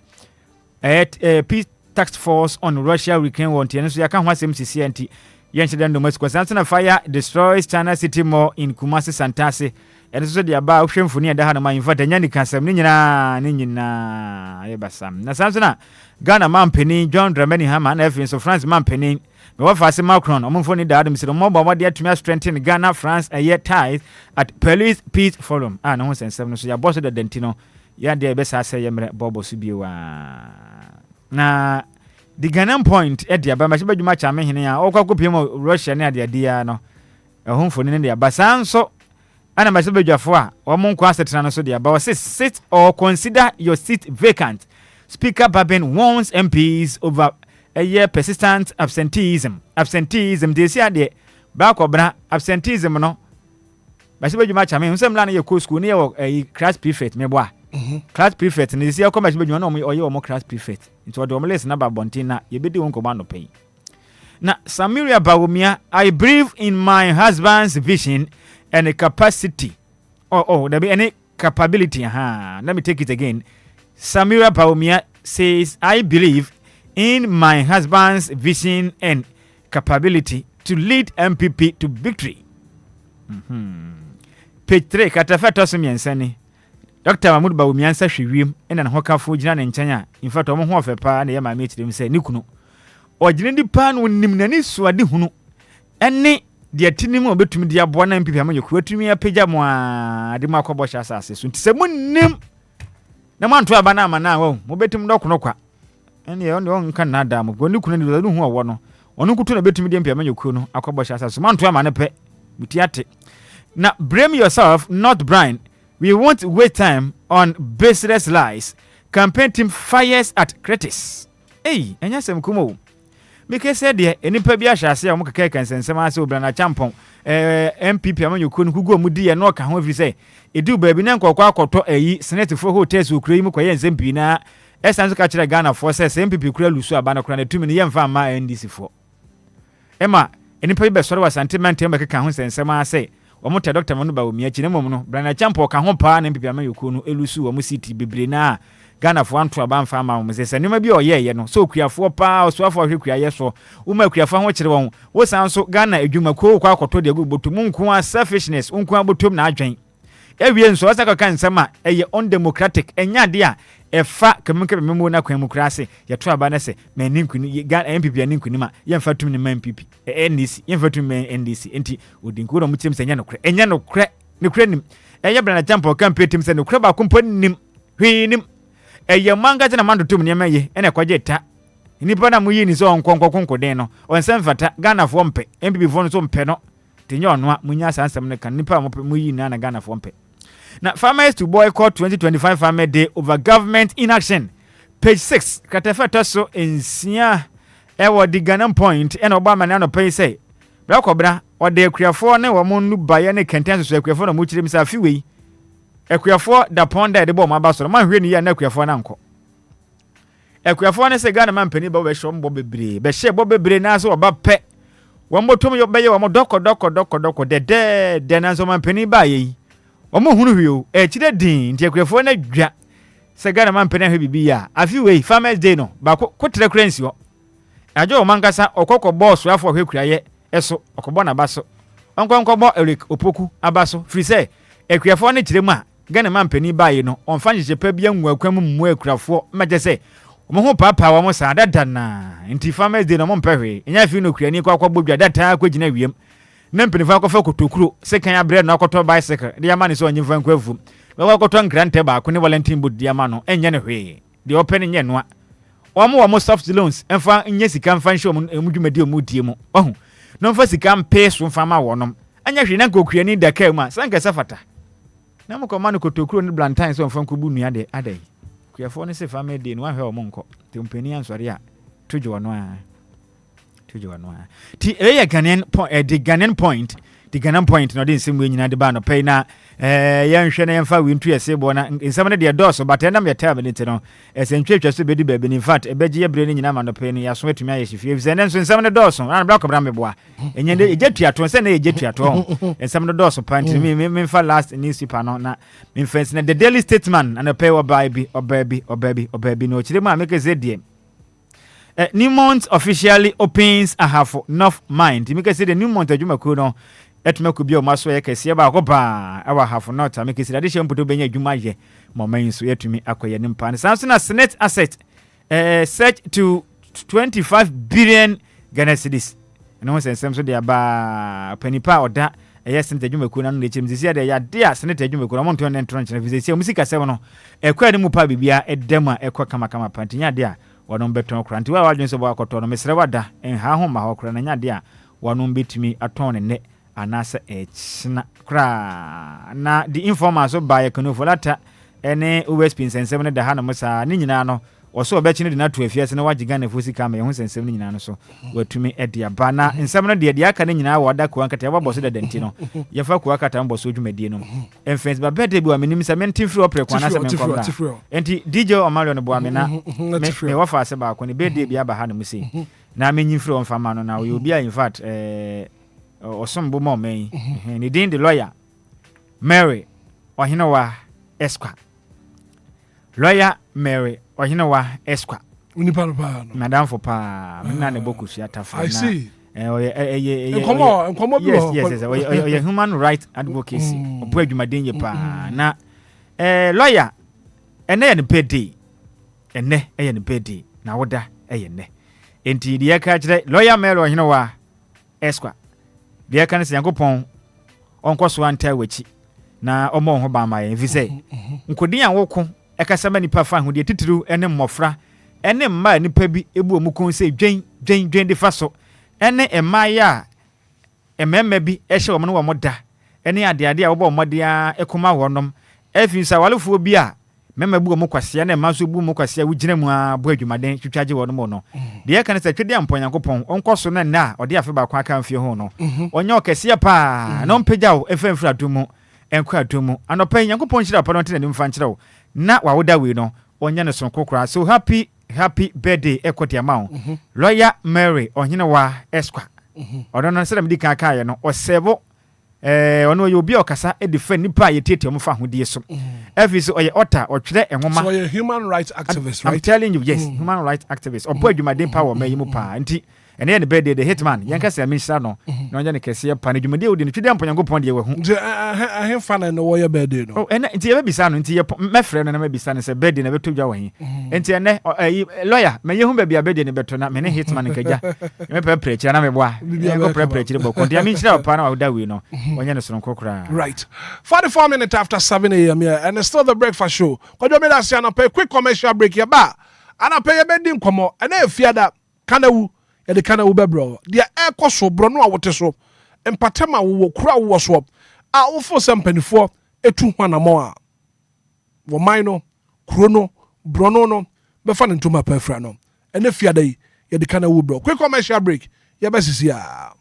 peace tax force on Russia Ukraine want and so ya ka ho asem CCNT yenchede ndo masiko Samson fire destroys China City Mall in Kumasi Santase and so dia ba ohwemfuni da ha na man infata nyani kasam ni nyina ye basam na Samson Ghana mampeni John Dramani Hama na FN so France mampeni me wa fase Macron omfoni da adam se mo ba dia tumi strengthen Ghana France ties at police peace forum na ho sensem no so ya boss da dentino ya de be sa se yemre bobo su biewa na the Ghanaian point e dia ba ma badwuma cha mehene ya okwakopi mo Russia ne ade dia no ehomfoni ne dia basanso ana ma badwafo a wo mo nkwa setena no so dia ba sit or consider your seat vacant. Speaker Babin warns MPs over a year persistent absenteeism. They say the back of absenteeism no ba se badwuma cha me nsem la na ye ko school ne ye class prefect me boa class prefect ne se akoma se badwuma na oye o class prefect nti o de o list na ba bontin na ye bedi won ko ba no pay na Samiria Bawumia, I believe in my husband's vision and a capacity there be any capability let me take it again. Samiria Bawumia says I believe in my husband's vision and capability to lead MPP to victory. Page 3 katafata so miensani Dr. Mahmoud Bawumia nsa hwewiem ena na hokafo gina ne nkyanya in fact omo ho ofepa na ye ma me kyerem se nikunu ojine di pan wonim nani suade hunu ene de atinim obetumi de aboa na MPP amanyoku atumi apagya mo a de makobo sha asase so ntise munnim na manto aba na ama na wo mobetum dokono kwa ene ye on kan na da mo goni kunu ni hu owo no onu kutu na betumi de MPP amanyoku no akobo sha asase manto ama ne pe mutiate na blame yourself not Brian. We won't waste time on baseless lies. Campaign team fires at critics. Hey, enya sem kumo. Mike said there enipa bi ahase a mo keke kansensem ase obra na champon MPP amanyoku no kugo mu di ye no ka ho fi say edu baabi na nkokwa akoto ayi senate for hotels ukura mu koye nsem bi na esan so ka kire Ghana for say MPP kura lusu aba na kura na tumi ne ye mfa ma NDC for ema enipa bi be soro wa sentiment e mekeka ho sensem ase omote Dr. Mahmoud Bawumia chine mom no brana champo ka ho pa na MPP amanyoku no elusu wo mu city bebre na Ghana for anto aba mfa ma mo se nima bi oyeye no so okuafo pa osoafo hwekua ye so uma okuafo ho kire won wo san so Ghana adwuma ko kwa akoto de botum nko a selfishness nko abotum na adwen ewie nso asaka kan nsema eye undemocratic enya de a efa kemenke memo na kwan mu krase ye to aba na se mani nkuni Ghana MPP ani nkuni ma ye mfa tum ni ma MPP NDC ye mfa tum NDC enti odinko no mu kyem senya no kre enya no kre ne kre nim eye brana champo campaign team se no kre ba kompo nim hwinim eye manga na mando tum niam ye ene kwaje ta nipa na muyi ni so nkonkonkonko den no onsem fata Ghana fo mpe MPP fo no so mpe no tinye ono a munya sansem ne kan nipa muyi na Ghana fo mpe na farmers to boycott 2025 Farmer Day over government inaction. Page 6 katafata so ensia ewo di Ghanaian point ena Obama na no pay say bra kobra ode akuafo ne wo mu baye ne kenten so akuafo na mu kire mi sa fiwe akuafo da ponda de bo ma ba so ma hwe ni ya na akuafo na nko akuafo ne se Ghana man pani ba we shom bo bebre be she bo bebre na so oba pe wo motom yo beye wo doko de na so man pani ba ye omo hunu hwio chire din nti akuafo na dwa se Ghana man pani hwe bibi ya afiwe Farmers Day no ba ko tere currency ho ajo mankasa okoko boss afọ hwe kuraye eso okobo na baso onkonkobo Eric Opoku abaso free say akuafo ne chire mu a Ghana man pani bae no onfa nhye pa bia nwu akwam mu akurafo meje say omo ho papa wo mo sa dada na nti Farmers Day no mo mpehwe enya fi no kurani kwa bodwa data akogina wiem na mpenifa akofa kotokuro sekan abre na akoto bicycle de yama ne so onyimfa nkwafu we akoto ngrante ba ko ne Valentine Boot de yama no enye ne hwe de open nye no a wo soft loans emfa nye sika mfa nhye omudwumadi omudie mu ohu no mfa sika mpe so mfa ma wonom anya hwe na kokurani daka mu a sanka safata na mo komano kotokuro ne Valentine so mfa nkobu nua de adai kuafo ne se Farmers Day no ahwe o monko te mpeni ansori a tojo wono a ti Ghanaian point the Ghanaian point no den semu nyina de ba no pay na yanhwe na yemfa we ntu yese bo na nsem ne de doso but na me tell me no esentwetwa so bedi baabi in fact ebeje ye bre ne nyina ma no pay no yaso atumi aye hifie bi zene nso nsem ne doso na bra kobra me boa enye de ejetuato se na ejetuato nsem ne doso pant me fa last newspaper no na me fence na the Daily Statesman and pay obaby no chire ma make ze die Newmont officially opens a half North Mind. You can say the Newmont adwuma ko no etuma ko bia o maso ye kese ba ko ba awa half North make say ade shempo to benya adwuma ye moman so yetumi akoye ne mpa ne sanso na Senate asset search to 25 billion Ghana cedis. No sense so dia ba panipa oda Senate adwuma ko na no lechim sisi ade ya dia Senate adwuma ko no monto ne ntron chena visi musika sebe no ekwa ne mu pa bibia edema ekwa kama pantinya dia wonom beton kranti wa wadwen so ba akoto no mesre wada enha ho ma hokra na nyade a wonom betimi aton ne anasa echna kra na the informer so ba ye kanu folata ene OSP nsensem ne da ha no musa ne nyina no also obechine de na to afia se na wajiga na fosi kama ho sensem ni nyina no so watumi edi aba na nsem no de aka ne nyina wa da ko ankata ya boso de denti no ye fa ko akata mboso dwumadie no enfense ba birthday bi wa menim se menti free opre kwa na se menkom enti DJ Omalio no bo amena me wafa se ba ko ne birthday bi aba ha no muse na menyin free on fama no na we obi in fact osombo mo men ni din the lawyer Mary Ohinowa Esquire lawyer Mary Ohinowa Esquire unipa pa no madam for pa na ne boku siata fa na I see Enkomo yes human right advocacy opo adwumaden ye pa na lawyer ene ye ne pedi ene ye ne pedi na woda ye ne enti de ka kire lawyer Mary Ohinowa Esquire de ka ne Yankopon onko so anta wachi na omo ho ba ma ye vise nkodin awoko ekasama nipa fa ho de titiru ene mmofra ene mma nipa bi ebu omukon se dwen de fa so ene emaya ememma bi ehye wo no wo moda ene ade a wo ba omode a ekoma wonom efinsa walefo bi a memma bu omukwase na emma so bu omukwase a wugina mu a bo adwumaden twitwaje wonom no de ka ne se twede ampon Yankopon onko so na ode afa ba kwa kan fie ho no onye okese pa no mpegyawo efemfra dumu Enquires anopa Yankopon hira pa no tene ne mfa nkyerɛw na wawoda we no onye ne son kokora so happy birthday ekwoti amount lawyer Mary Ohinowa Esquire odo no se dem di kan kan ye no osebo ono ye obi okasa e defend nipa ye tete omfa hodie so every so oye ota otwere enwoma so ye human rights activist right I'm telling you yes human rights activist obo adwumaden power mayimu pa nti ene ye ne birthday the hitman yanka se menhira no na onye ne kese pa na adwumaden odi ne twede ampo Yankopon de we hu ahen fa na no ye birthday no oh ene nti ye bisa no nti ye mefre no na mebisa no se birthday na beto dwa wahin nti ene lawyer me ye hu ba bia birthday ne beto na me ne hitman nkaja me prepare na me boa go prepare bo konti menhira pa na wahoda we no onye ne so nkokora right 44 minutes after 7 a.m. here and it's still the breakfast show kojo me da sia no pay quick commercial break here ba ana pay be din komo ene afiada kanawu ya de kanawu be bro dia e koso bro no a wote so empatema wo kura wo so a wo fo sempanifo etu hwana mo a wo man no kuro no bro no be fa ntoma pa fra no ene afiada yi ya de kanawu bro quick commercial break ya be sisi a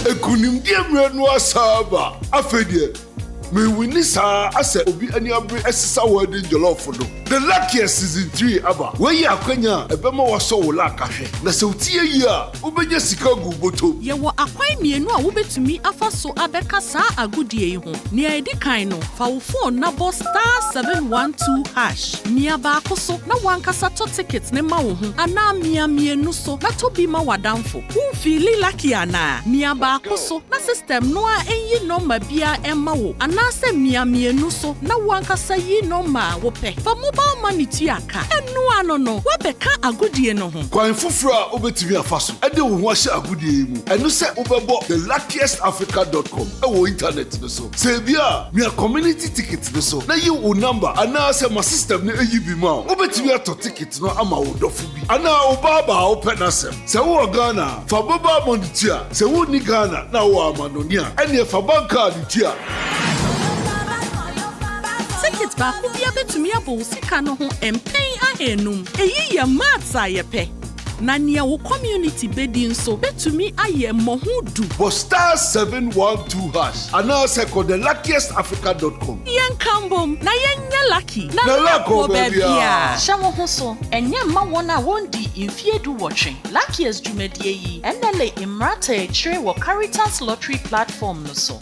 ekunim die mrenu asaba afedie me wini sa ase obi ani abre esisa wadi jollof no the luckiest season 3 aba we ya akwanya ebema waso wo la kahwe na se utie yi a ubenya sika gu boto ye wo akwan mienu a wobetumi afa so abeka sa agudie yi ho ne edi kan no fa wo phone na bo *712# mia ba akoso na wankasa to ticket ne ma wo ho ana mia mienu so na to bi ma wadamfo wo feel lucky ana mia ba akoso na system no a enyi number bia emma wo ana se mia mienu so na wankasa yi number wo pe fa mobile money tiaka enu ano no wo beka agudie no ho kwan fufura obetimi afaso ede wo ho ahye agudie mu enu se obebo theluckiestafrica.com e wo internet no so se bia mia community ticket no so na yi wo number ana se ma system ne eyi bi ma obetimi ato ticket no ama wo dofo bi ana obaba wo penasem se wo Ghana fa baba money tia se wo ni Ghana na wo amanonia ene fa banka ni tia ticket ba ku bia betumi abo sika no ho empen ahenum eyi ye matsa ye pe na nia wo community bedin so betumi aye mohudu bo *712# ana se ko theluckiestafrica.com yen kambom na yen lucky na lako bebia shawo ho so enye ma wona wondi infiedu watching luckiest jumedie yi enele imrata e chire wo Caritas lottery platform no so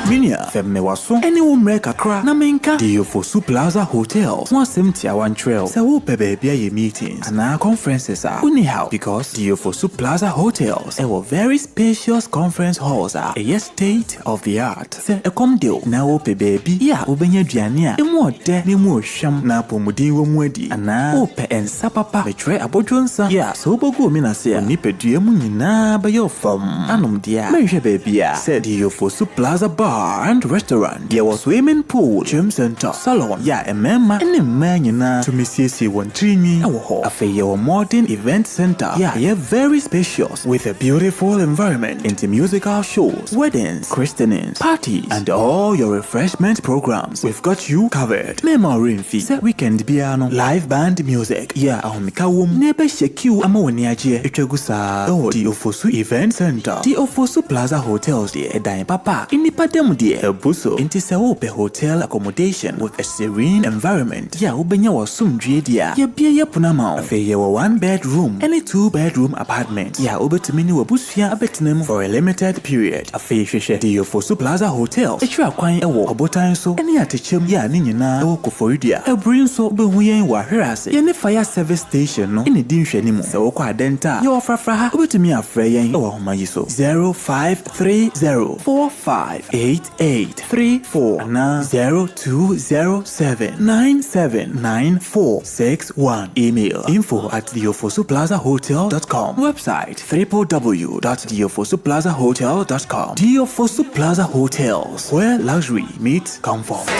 Minia femme waso ene wo mre kakra na menka DLFM Plaza Hotel so asemti awan trail se wo pebe bia ye meetings and conferences are anyhow because DLFM Plaza Hotels a very spacious conference halls are a state of the art se e kom deal na wo pebe bi ya obenya duane a emu ode ne mu ohwam na pomudin wo mu adi ana wo pe ensa papa betre abodwonsa ya so bogu mi na se ni pedue mu nyina ba yo fam anom dia menhwe be bia se DLFM Plaza Bar bar and restaurant. There was swimming pool, gym center, salon. Yeah, a member and a man to Mrs. One Trini. Wɔhɔ. Afei your modern event center. Yeah, very spacious with a beautiful environment into musical shows, weddings, christenings, parties, and all your refreshment programs. We've got you covered. Memory fee. Say weekend piano, live band music. Yeah, ahomika wom. Nebe shekiu ama wani aje. Etwegusa. Oh, the Ofosu Event Center. The Ofosu Plaza Hotels there. Edan papa. Inipadem there. Ebuso. Inti se ope hotel accommodation with a serene environment. Yeah, ubenya wasumdrie dia. Ye bia ye punama. Afei ye 1 bedroom. Any 2 bedroom apartment. Yeah, ubetumini wabusua abetinem for a limited period. Afei hwehwe. The Ofosu Plaza Hotel. Etwa kwan ewo obotan so. Eni atechem ya ni nyina ewo Koforidua. Ebrin so behu yen wa hwerase. Ye ne fire service station no. Eni di nhwani mu. Se wo kwa denta. Ye ofrafra ha. Ubetumi afre yen ewo homa yi so. 0530458834 na 0207979461. Email info@theofosuplazahotel.com. Website www.theofosuplazahotel.com. Theofosu Plaza Hotels, where luxury meets comfort.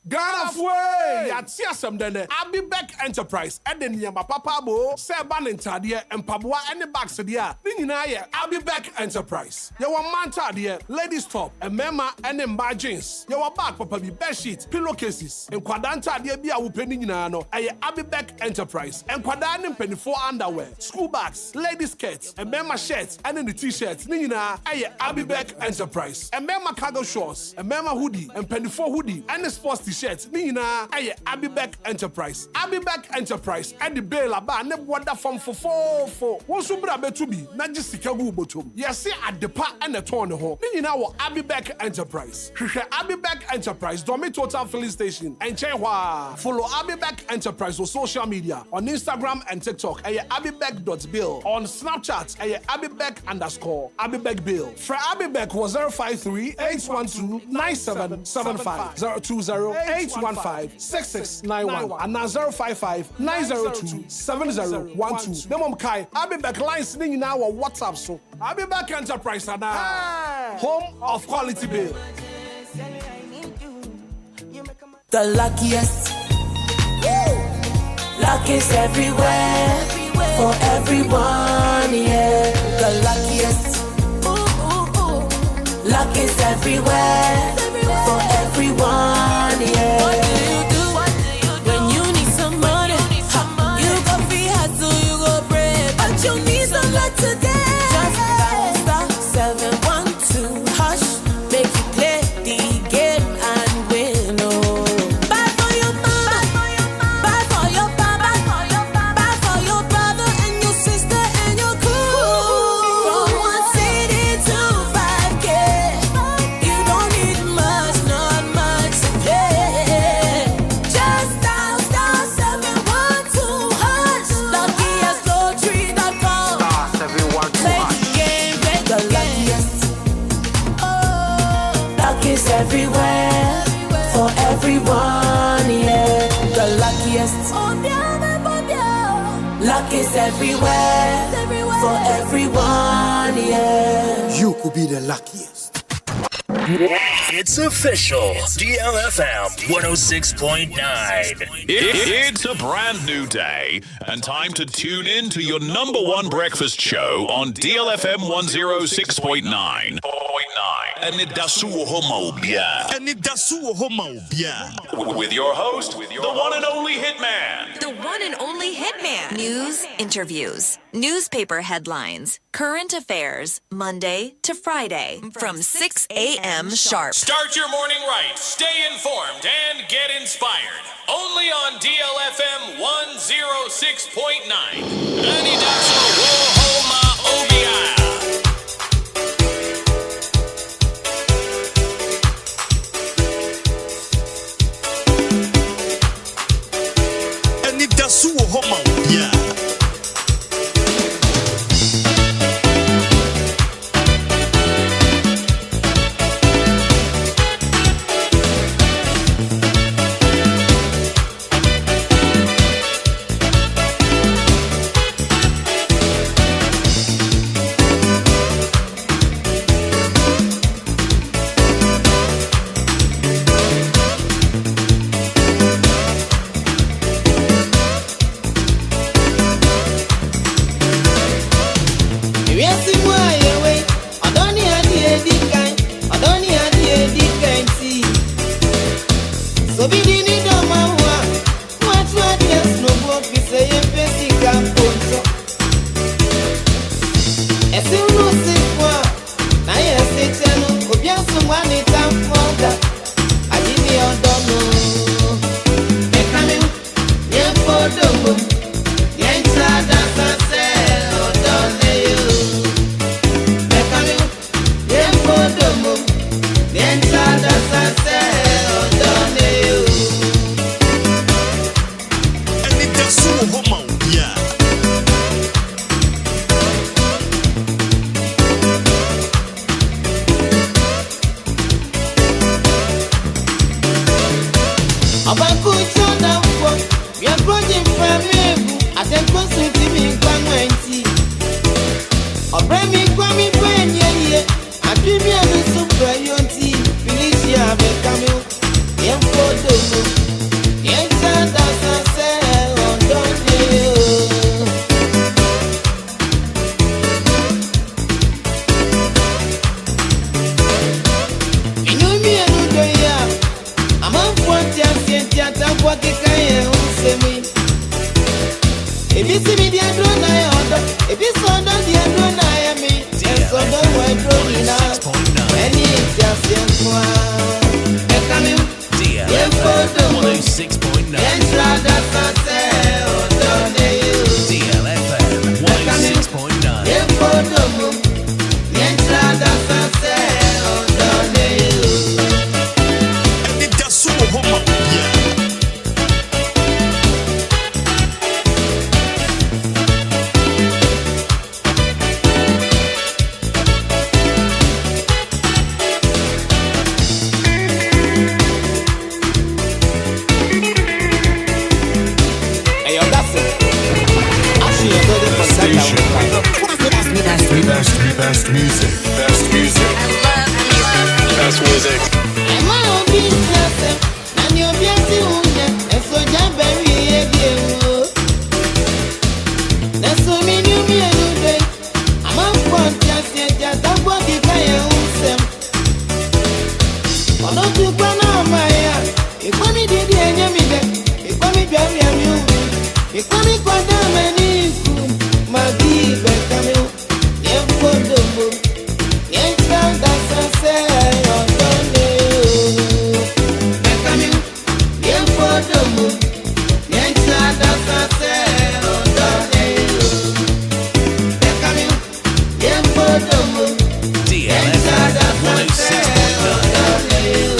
Ghana Fwe, Yatia Samdene, Abi Beck Enterprise, Eden Yama Papabo, Seban and Tadia, and Pabua and the Baxadia, Ninaya, Abi Beck Enterprise. Your manta dear, ladies top, and Mema and then bar jeans. Your back, Papa, be bed sheets, pillowcases, and Quadanta dear Bia Upeninano, a Abi Beck Enterprise, and Quadan and Penny 4 underwear, school bags, ladies skirts, and Mema shirts, and then the t shirts, Nina, a Abi Beck Enterprise, and Mema cargo shorts, and Mema hoodie, and Penny 4 hoodie, and the sports t-shirts, Nina, a Abi Beck Enterprise. Abi Beck Enterprise, and the bail about ne water from for 4. What's your brother to be? Not just the Kagu Botum. Yes, at the park and the torn home. Nina, Abi Beck Enterprise. Abi Beck Enterprise, Domi Total Filling Station, and Chewa. Follow Abi Beck Enterprise on social media, on Instagram and TikTok, abibeck.bill. On Snapchat, abibeck_. Abibeck Bill. For Abi Beck was 053-812-9775. 020-815-6691 and now 055-902-7012. The mom kai Abi Beck lines singing now on WhatsApp so Abi Beck Enterprise and home of quality bill. The luckiest. Luck is everywhere for everyone, yeah. The luckiest. Luck is everywhere for everyone, yeah. What do you do when you need some money? You go free hustle, you go bread, but you need some luck today. Just dial *712 hash, make you play the game and win. Oh, buy for your mama, buy for your papa, buy for your brother and your sister and your crew. From 1 city to 5K, you don't need much, not much to pay. Just dial *712 hash, luckiestlotery.com. Play the game, play the luckiest. Luck is everywhere for everyone, yeah. The luckiest. Luck is everywhere for everyone, yeah. You could be the luckiest. It's official. DLFM 106.9. It's a brand new day and time to tune in to your #1 breakfast show on DLFM 106.9. Anidaso Wɔhɔ with your host, the one and only Hitman. The one and only Hitman. News, interviews, newspaper headlines, current affairs, Monday to Friday from 6 a.m. sharp. Start your morning right, stay informed, and get inspired. Only on DLFM 106.9. Anidaso Wɔhɔ ma Obia. Anidaso Wɔhɔ ma Obia. So be the need of my one. Watch what yes, no book is a basic camponto. As you know, sick one. Now, yes, it's a no, Obia, someone is time for that. I give me on dono. They're coming, yeah, for the book. Yeah, it's a dance and say, oh, don't you. They're coming, yeah, for the book. Yeah, it's a dance and say, oh, don't you. Anidaso Wɔhɔ, yeah. Abanku chona mpo, we are project family. Atenko suti mi kwa nwanti. Obre mi kwa mi kwenye ye. Adwimi anu super yonti. Felicia be kame. Yen fodo mo. Yen chanda sanse ondone yo. Inumi anu do ya. Amanfuanti asienti atankwa kikaye unsemi. Ebisi mi diadrona ya ondo. Ebisi ondo diadrona ya mi. Yes, ondo wa drona. Eni iti asientwa. Ekami. DLFM 106.9. Entrada sanse ondone yo. DLFM 106.9. Yefodo mu. Entrada sanse ondone yo. Anidaso Wɔhɔ, yeah. Hey, yo, that's it. Actually, you're building for Station. Best music. Best music. Best music. Emma obi sese, na ni obi ati unye, eso jamberi ebiewo. Neso mi ni umi enude, ama mfonti asieti atagbo kika ye unsem. Ono tukwa na amaya, ikwa mi didi enye mi de, ikwa mi jwari ya mi umi, ikwa mi kwa dame ni iku, magi bekame u, ye mkodombo, ye chanda sase, ondone u. Bekame u, ye mkodombo, ye chanda sase, ondone u. Bekame u, ye mkodombo, ye chanda sase, ondone u.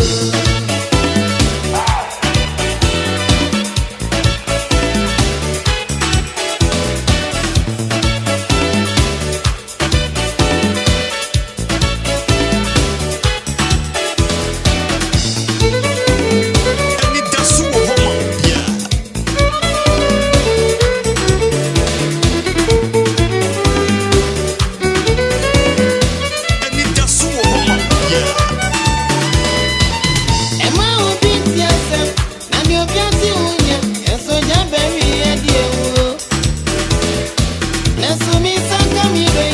Anidaso Wɔhɔ, yeah. Anidaso Wɔhɔ, yeah. Emma obi ti asem, na ni obi ati unye, eso jamberi ediewo. Neso mi sanga mi re,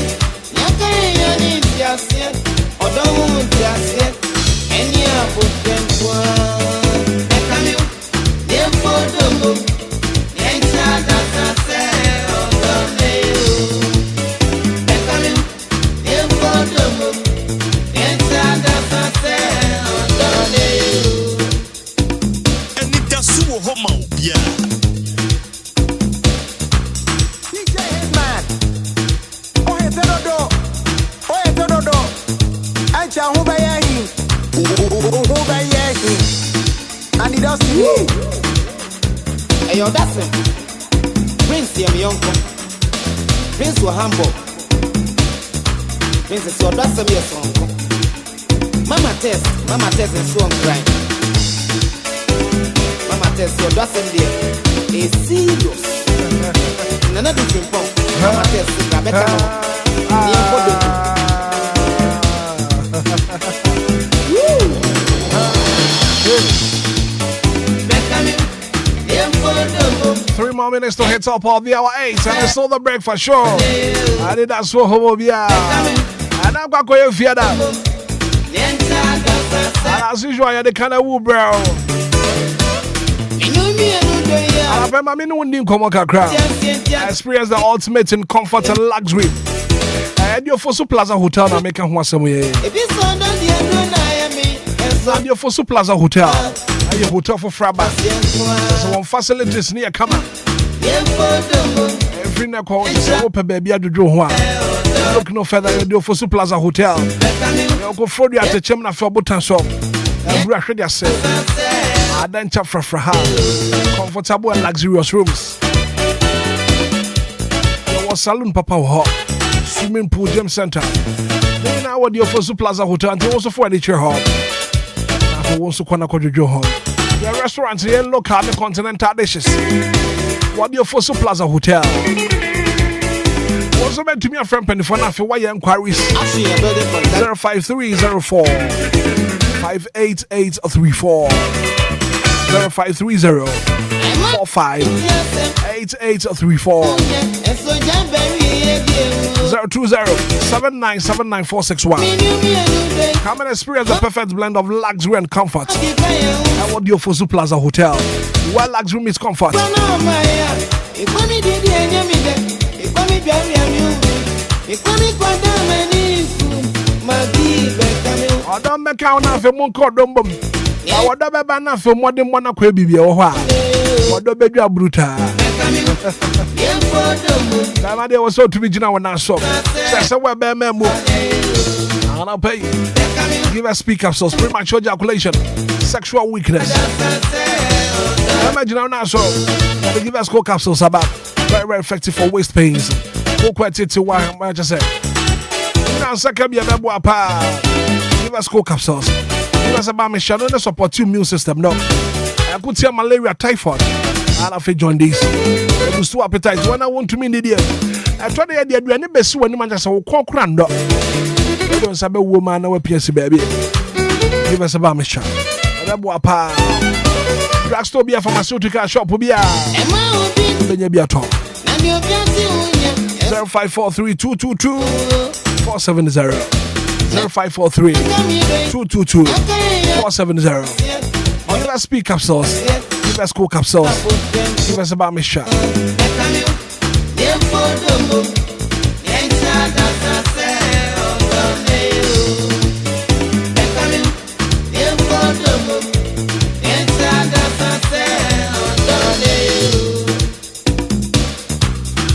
nyaka ya ni ti ase, odo hu ti ase, eni abotempwa. Ekami u, ye fodomo, ye chada sase, ondone u. Ekami u, ye fodomo, ye chada sase, ondone u. Anidaso Wɔhɔ, yeah. DJ Hitman. Oye tedodo. Ancha hubayahi. Hubayahi. Anidaso. Hey, yo, that's it. Prince, yeah, my uncle. Prince was humble. Prince is your that's a mere song. Mama test, and so I'm crying. Mama test, your that's in there. It's serious. In another different pump. Mama test, I better know. Near Three more minutes to hit top of the hour 8, and it's all the breakfast show. Anidaso Wɔhɔ, and I'm going to go fear that. And as usual, you're the kind of woo, bro. Remember, me no need come kakra. Experience the ultimate in comfort and luxury. And your Fosu Plaza Hotel na make one somewhere. And your Fosu Plaza Hotel. And your hotel for Fraba. So one facilities near come. Every night call open baby at the door. Look no further than your Fosu Plaza Hotel. You go for the at the Chemna for Butan shop. And brush yourself. I then chap for her. Comfortable and luxurious rooms. There was saloon papa hot. Swimming pool gym center. Then now what your Fosu Plaza Hotel and also for the chair hall. I also corner Kojo hall. Your restaurants here local and continental dishes. What your Fosu Plaza Hotel. Also meant to me a friend penny for now for why Enquiries 05304 58834 0530 45 8834 020 7979461. Come and experience the perfect blend of luxury and comfort at what your Fosu Plaza Hotel, where luxury meets comfort. I don't make out now for Monko Dumbum. I would have been enough for more than one of Quaby or what? What the baby bruta? That was so to be Gina when I saw. That's a web memo. I'll pay. Give us speak up, so premature ejaculation, sexual weakness. Imagine now, so give us cold capsules about very, very effective for waist pains. Go quite it to why I just said. Now, second, be a give us cold capsules. Give us about me, Shannon, support your immune system. No, I could see malaria, typhoid. And I'll join this. It was too appetite. When I want to mean the deal, I tried the idea. Do any best when the man just so conquerant? No, you don't say a woman or a PSC baby. Give us about me, Shannon. Drugstore be a pharmaceutical shop. Be a talk. 0543 470 0543 222 470. Give us speak capsules. Give us cool capsules. Give us about me shot.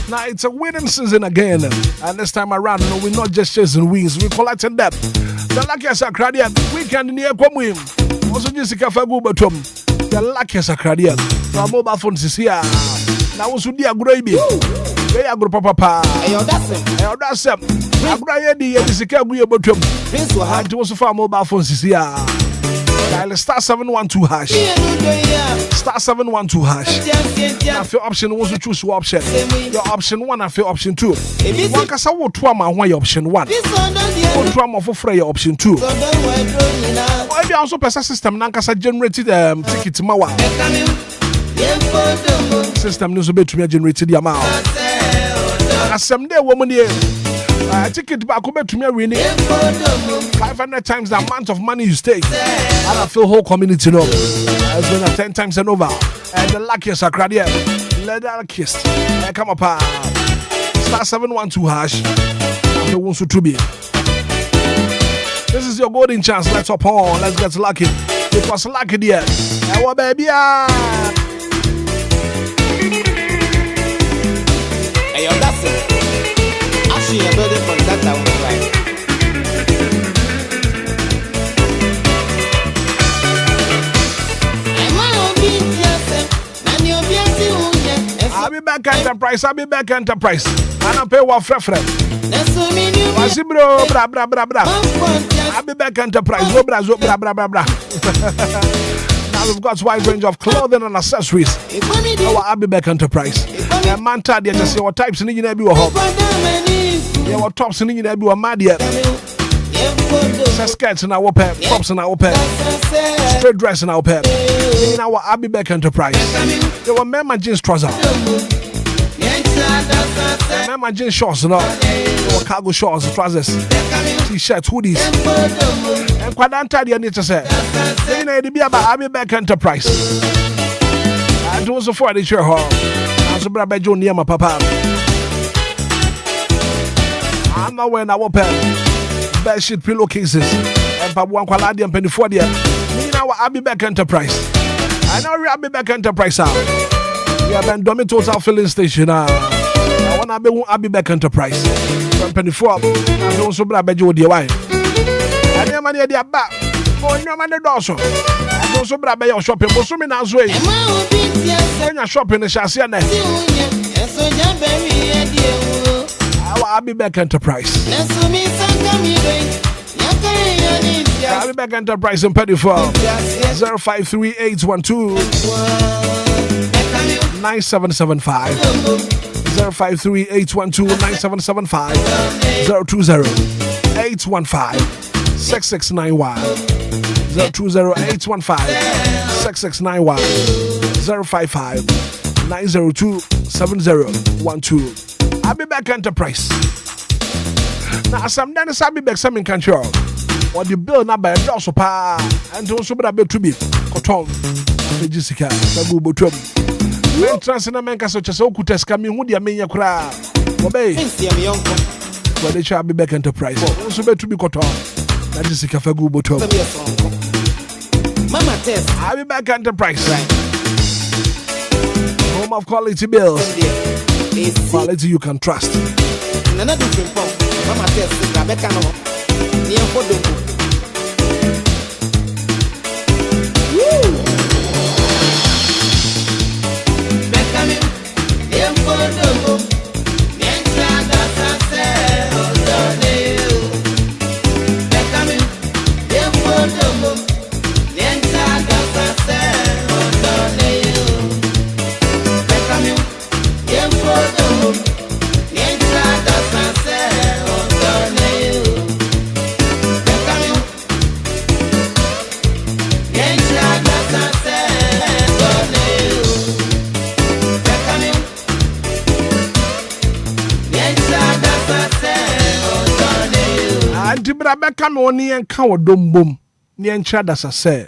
Now it's a winning season again, and this time around, no, we're not just chasing wins, we're collecting that. The luckiest Acradian, weekend near Comwim. Also, Jessica Fagu Batum, the luckiest Acradian. Our mobile phones is here. Now, also, dear Gravy. They are good, Papa. That's it. I'm going to Jessica Batum. And also, for mobile phones is here. Dial star 712 hash. Star 712 hash. Now, for option one, you choose your option. Your option one and for option two. One can say what trauma one your option one. One trauma for free your option two. If you also press a system, now can say generated ticket mawa. System needs to be to me generated the amount. And someday woman here. Ticket back over to me winning 500 times the amount of money you stake. And I feel whole community know. It's been 10 times and over. And the luckiest are crowded. Let that kiss. Come up. Star 712 hash. The ones to be. This is your golden chance. Let's up on. Let's get lucky. It was lucky dear. Hey, baby. Hey, yo, that's it. Actually, a building from that I was right. I'll be back enterprise. I'll be back enterprise. And I'll pay what friend. What's it, bro? Bra, bra, bra, bra. I'll be back enterprise. Zo, bra, zo, bra, bra, bra, bra. Now we've got a wide range of clothing and accessories. Our I'll be back enterprise. And man, they just say what types in the Nebu home. Yeah, what tops in the Nebu are mad yet. Skirts in our pair, tops in our pair, straight dress in our pair. In our Abbey Beck enterprise, there were men jeans trousers, men jeans shorts, there were cargo shorts, trousers, t-shirts, hoodies, and quite untidy. I need to say, they need to be about Abbey Beck enterprise. And also for the chair hall. As a brother John near my papa. I'm not wearing our pen. Bed sheet pillowcases. And Papa one quality and penny for the I'll be back enterprise. I know I'll be back enterprise out. We have been doing total filling station. I want to be back enterprise. From penny for I don't so brother Joe the wine. I never near the back. Oh, no man the dorsal. I don't so brother your shopping. But so many as well. When you're shopping, the chassis. I'll be back enterprise. I'll be back enterprise in Petty 053812 9775 053812 9775 020 815 6691 020 815 6691 055 902 7012. I'll be back enterprise. Now some dance I'll be back some in control. Or the bill number and also pa and also but a bit to be cotton. Jessica, Sabu Botum. Men Transinamanca such as Okutas coming who the Amenia cry. Obey. But they shall be back enterprise. Also better to be cotton. Jessica Fagu Botum. Mama test. I'll be back enterprise. Home of quality bills. Quality you can trust. Another different pump. Mama test. Rebecca no. Near Podomo. Rebecca no ni enka wodom bom ni encha dasa say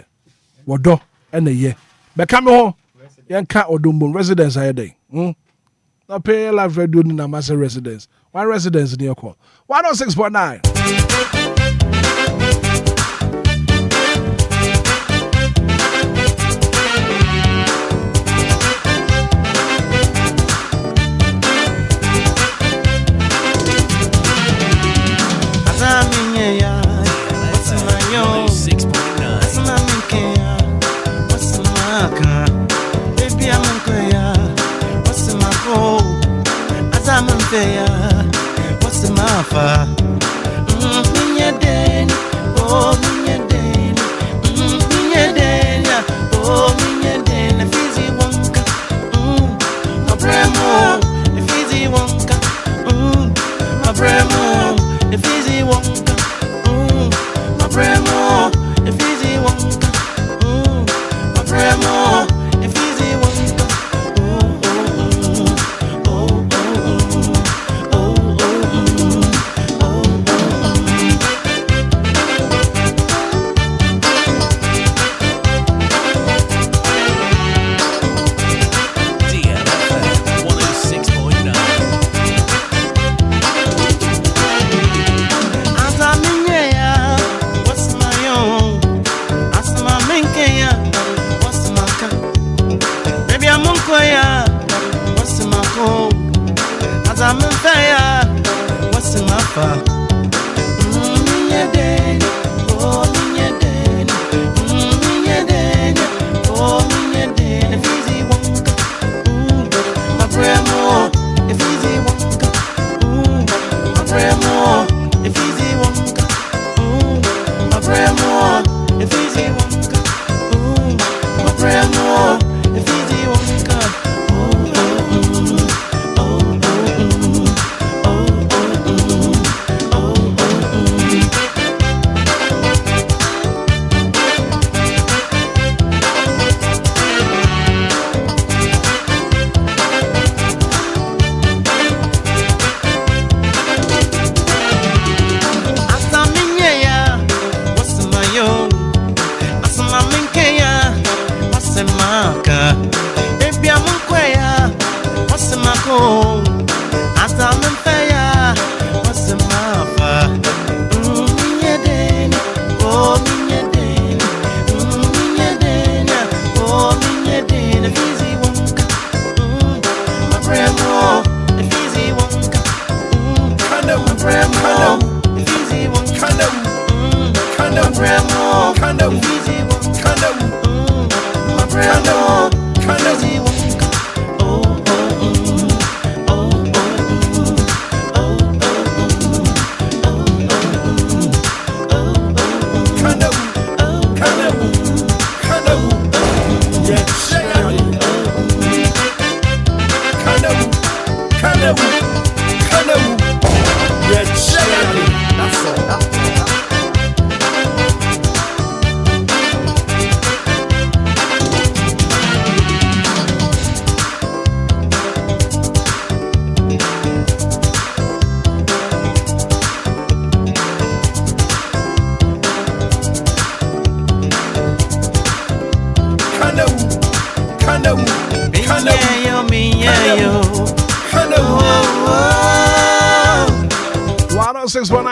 wodo ene ye beka me ho yenka wodom bom residence ayede na pay live radio ni na master residence one residence ni call 106.9 What's the matter? Minya den, oh minya den, minya den, oh minya den. Fizzy wonka, my bremo. Fizzy wonka, my bremo. Fizzy wonka, my bremo. Fizzy wonka, my bremo. Fizzy wonka.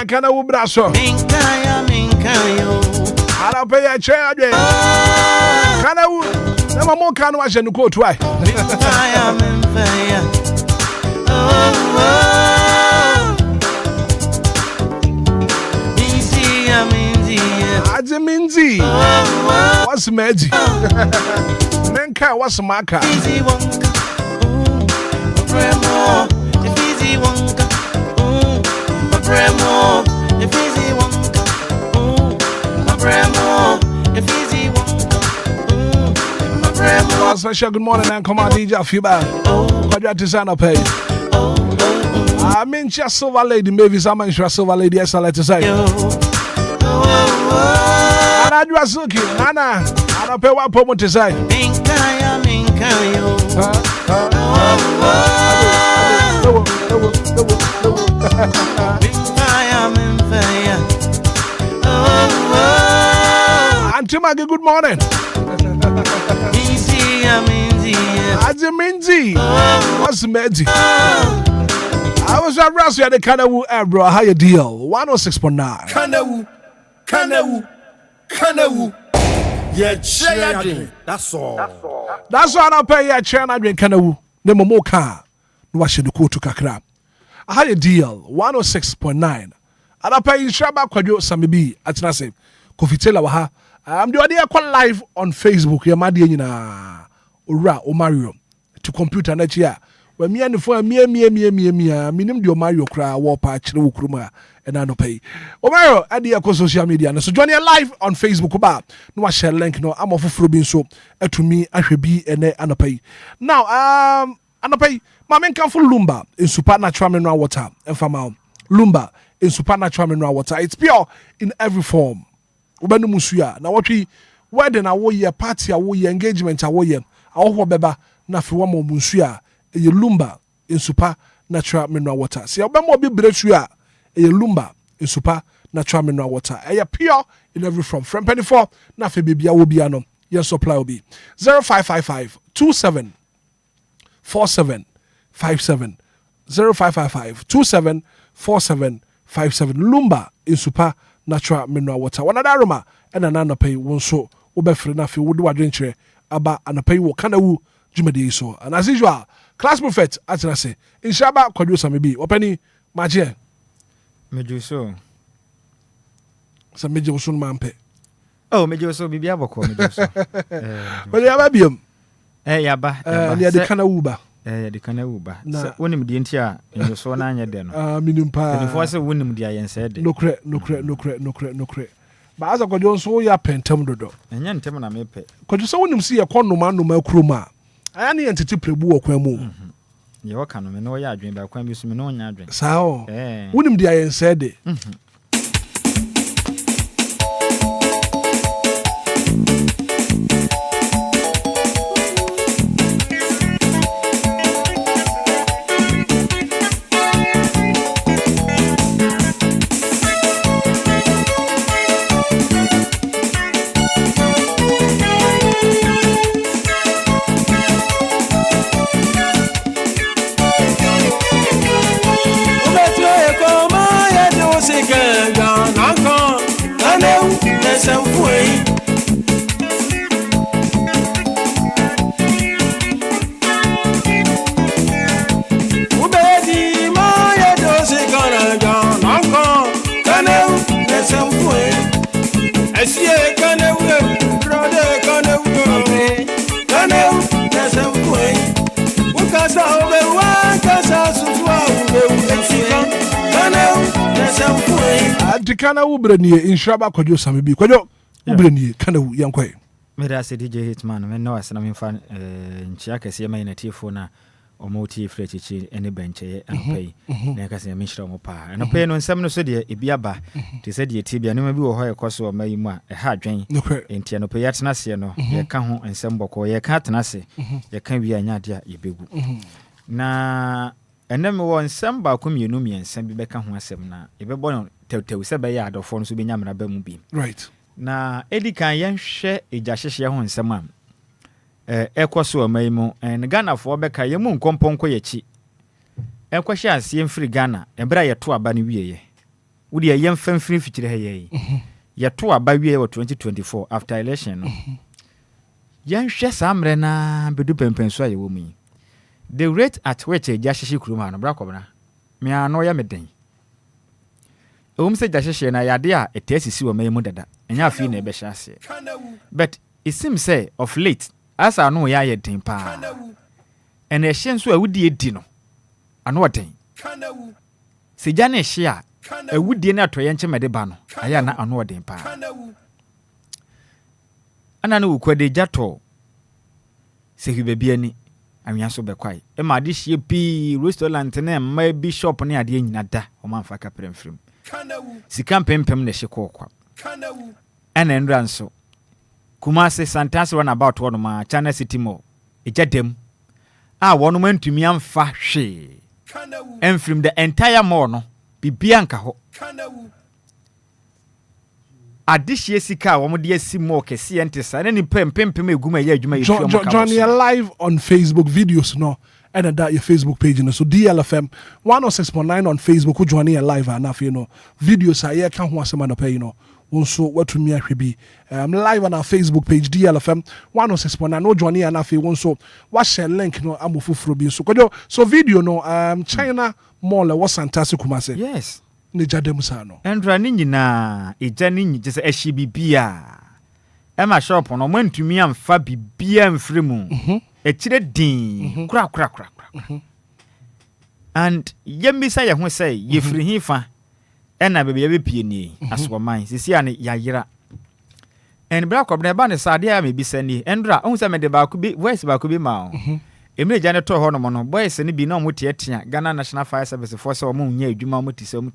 Kana u braso minkayo ara pe ya chede kana u na mamo kanu a jenu ko tuai minkayo minfaya minzi what's magic menka what's maka easy wonka bremo easy wonka Bremo, if easy wonka, my Bremo, if easy wonka, my Bremo. Special good morning and come on, DJ, I feel bad. Quadrat design up page. I mean, just silver lady, maybe someone just silver lady, yes, I like to say. And I just look it, Nana, I don't pay what promo to say. Minkayo. Auntie Maggie, good morning. Minzi. What's the magic? I was at Ross at the Kanawu air, bro. How you deal? 106.9. Kanawu. Yeah, chair. That's all. That's why I pay your chair. I drink Kanawu. The Momoka. No, I should go to Kakra. I had a deal 106.9. And I pay Shaba Quadio Samibi at Nase. Kofitela Waha. I'm the idea called live on Facebook. Yamadina Ura or Mario to computer next year. When me and the phone, minimum do Mario cry, war patch, Ukruma, and I no pay. Mario, at the social media. So join you live on Facebook about no share link. No, I'm off of Rubin so to me, I should be and I pay. Now, I pay. My men come for Lumba in supernatural mineral water. And from Lumba in supernatural mineral water. It's pure in every form. Ubenu musuya. Now what we wedding a year, party a year, engagement a year. Our beba na fi wamo musuya. A Lumba in supernatural mineral water. See, Obama be bresuya. A Lumba in supernatural mineral water. A pure in every form. From penny 4 na fi bibia wobiano. Yes, supply will be 0555 27 4757 0555 27 4757 Lumba in supernatural mineral water. One other aroma and another pay won so obefre na fi wodo adwenkyere aba anapay wo Kanawu jumadi so. And as usual, class prophet atina say inshaba kwadwo samebi opani maje meju so sa meju so mampe oh meju so bibia boko meju so but ya ba biom yaba ya de Kanawu ba de Kanawu ba so wonim de ntia enyo so na anya de no minimum pa before say wonim de ayen say de no kre ba aza kwadwo so ya pentam dodo enya ntem na mepe kwadwo so wonim si ye konoma noma kuroma aya ne entete prebu wo kwan mu ye waka no me no ya adwen ba kwan bi so me no nya adwen sao wonim de ayen say de kana ubrenie inshaba kwajo samibi kwajo ubrenie kana yankwe meda se DJ Hitman me no asena me fa nchia kese ma inatifo na omoti frechichi ene benche anpai na kase me hira mo pa anpai no nsem no so de ebiaba te se de tibia ne ma bi wo ho ekoso o mai mu a ha dwen enti anpai yatena se no ye ka ho nsem boko ye ka tena se ye ka wi anya de a ye begu na ene me wo nsem ba ko mienu miensa bi beka ho asem na ye bebo no tew se be ya adofo no so be nyamra ba mu bi right na edikan yen hwe ejahyehye ho nsem am ekoso amai mu en Ghana fo beka ye mu nkomponko yechi ekohye ase mfiri Ghana ebra ye to aba ne wieye wudi ye mfamfiri fikire he ye ye to aba wieye wo 2024 after election no yen hwe samre na bedu pempenso aye wo mu the rate at which ejahyehye kuruma no bra kobna me ano ya meden se jahyehye na yade a etesisi wo mai mu dada enya afi na ebe hyase but it seems say of late asa no ya ye den pa ene hye nso awudie di no ano oden seja na hye a awudie na atoye nchemede ba no aya na ano oden pa ana no ukwade jato sehibebi ani anwia so bekwai e ma de hye pi restaurant na ma bishop ne ade nyina da o man fa kapre mfrim sika pempem na hye kokwa ana ndra nso Kumase Santas run about one ma China City Mall. Ejadem. One man to me amfa hwe. And from the entire mall no bibianka ho. Adishie sika wo mo de asi mall kese entesa na ni pempem eguma ye adwuma yefi mo ka. Join you live on Facebook videos no. And that your Facebook page, so DLFM 106.9 on Facebook. Who join you live and you know videos are here can't want someone to pay also what to me be live on our Facebook page DLFM 106.9. No join you and also watch a link no amufu frobi so video no China mall was fantastic kumase yes ne jadem sa no endra ni nyina eja ni nyi se ehye bibia e ma shop no mantumi amfa bibia mfremu ekire din kura and yemisa ye ho say ye firi hifa ena bebe ye bepie ni aswoman sisi ane yayira en bra kwabna ba ne sade a mebisa ni endra ohun se mede ba ku bi voice ba ku bi ma emre jane to ho no mo no boys ne bi na mo tietia Ghana National Fire Service for so mo nya adwuma mo tise me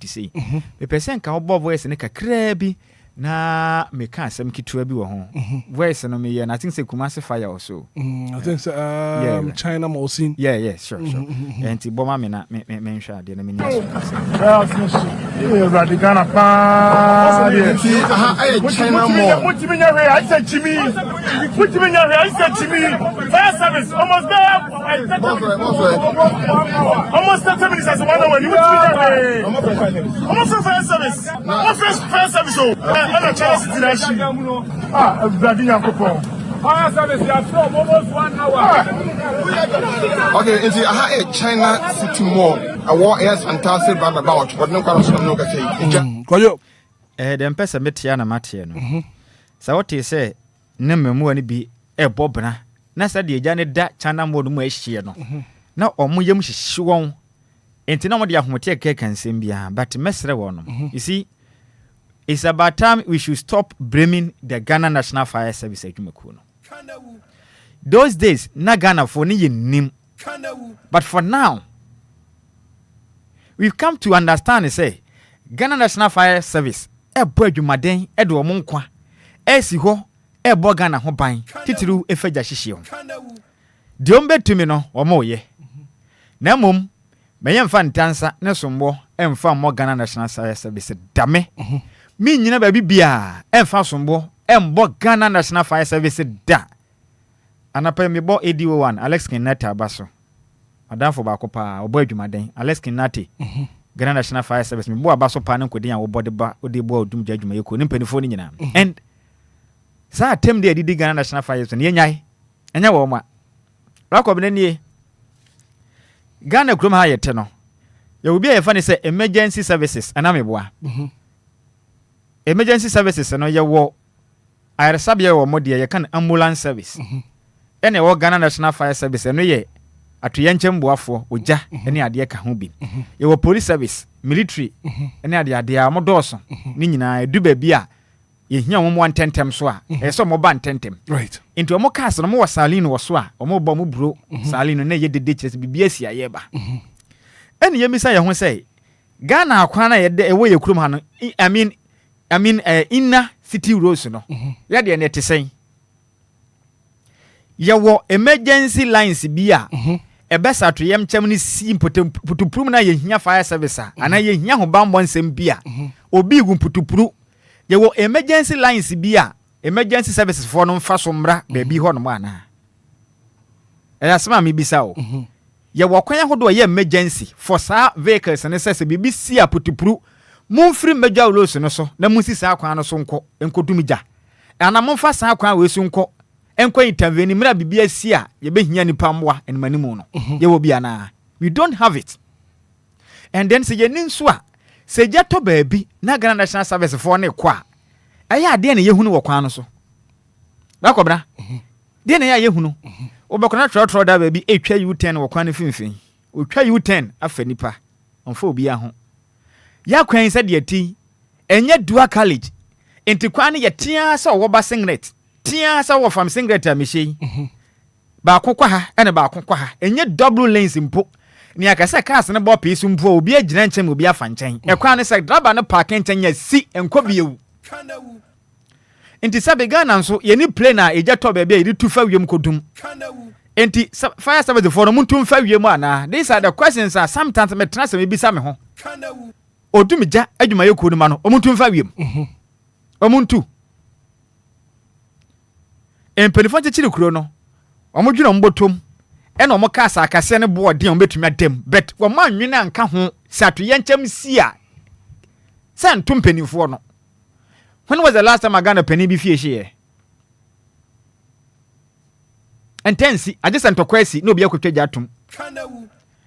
pesen ka obo voice ne kakra bi na me ka asem kitua bi wo ho voice no me ye na think say Kumasi fire also I think China mall scene yeah sure enti boma me na me nhwa de na me nya Ghana pa China mall what you mean I said Jimmy what you mean I said Jimmy fire service almost there almost 30 minutes as one hour you almost fire service what fire service ana chance direction everybody yakopon fire service ya from almost 1 hour okay is it China City Mall I want air fantastic about but no kind of no ka say koyo dem pesa metia na matie no sa wote say ne memu ani bi bobna na sa de eja ne da China Mall mu ahie no na omuyem hyehye won enti na mo de ahomote kekansem bia but mesre won no you see it's about time we should stop blaming the Ghana National Fire Service adwumaku no those days na Ghana for ni nim but for now we've come to understand say Ghana National Fire Service ebo adwumaden de wo nkwa esi ho ebo Ghana ho ban titiru efagya hyehye ho de ombetumi no wo mo ye na mom meyem fa ntansa ne sombo emfa mo Ghana National Fire Service dame mi nyina ba bibia emfa sombo embo Ghana National Fire Service da anapa mi bo AD1 Alex Kinata abaso adafo ba ko pa obo adwumaden Alex Kinati Ghana National Fire Service mi bo abaso pa ne kodin a wo bode ba ode bo odum adwuma yeko ne mpanifo ni nyina and sa atem de didi Ghana National Fire Service ne nyai enya wo ma rakob ne nie Ghana krom ha yete no ya obi a yefane say emergency services anameboa emergency services no ye wo airesabia wo modie ye kan ambulance service ene wo Ghana National Fire Service no ye atoyɛnkyɛm boafo oja ene ade ka ho bi ye police service military ene ade a modɔɔso ni nyinaa edu ba bi a ye hia wo mo antentem so a ɛsɛ mo ba antentem right into mo cast no mo wɔ saline wɔ so a mo bɔ mo bro saline na ye dede kyerɛ bibia si aye ba ene ye misa ye ho sɛ Ghana akwana ye de ɛwɔ ye kurom ha no I mean inner city roads no ya de ne te sɛn ye wo emergency lines bi a ebesa to yem kyem ni si putupuru na ye hia fire service a ana ye hia ho bambɔ nsɛm bi a obi gu putupuru ye wo emergency lines bi a emergency services for no mfa so mmra ba bi ho no ana asema me bisa o ye wo kwan ahodo ye emergency for sa vehicles ne sɛ bibi si a putupuru mumfiri medwa ulos no so na munsi sa kwan no so nkodumigya ana mumfa sa kwan we so nko enko intervene mira bibia si a ye behia nipa mwa enmanimu no ye wo bia na we don't have it and then se ye ninso a se je to baabi na Ghana National Service for ne kwa aya ade ne yehunu wo kwan no so bakobra de ne ya yehunu obekona trotro da baabi etwa U10 wo kwan no finfin otwa U10 afa nipa onfa obi a ho ya kwan se de ati enye dual college enti kwan ne ye tia sa wo ba singlet tia sa wo fam singlet a mehye ba kokwa ha ene ba kokwa ha enye double lanes mpo ni akasa cars ne bo piece mpo obi agina nkyem obi afa nkyɛn ekwan ne se driver ne park nkyɛn ya si enko biewu enti sabe Ghana nso ye ni plane a eja to ba bia yiri tu fa wiem kodum enti fire service for no muntu fa wiem ana these are the questions are sometimes me trans me bisa me ho odumija adwuma ye kodum ano omuntu fa wiem omuntu empenifo chiri kuro no omodwina mbotom ena omo ka asa akase ne board en betumi adem but wo ma nwene anka ho sato yenkyem si a santo mpenifo no. When was the last time I got a penny before she? And tensi I just to kwesi no be akotwa jatum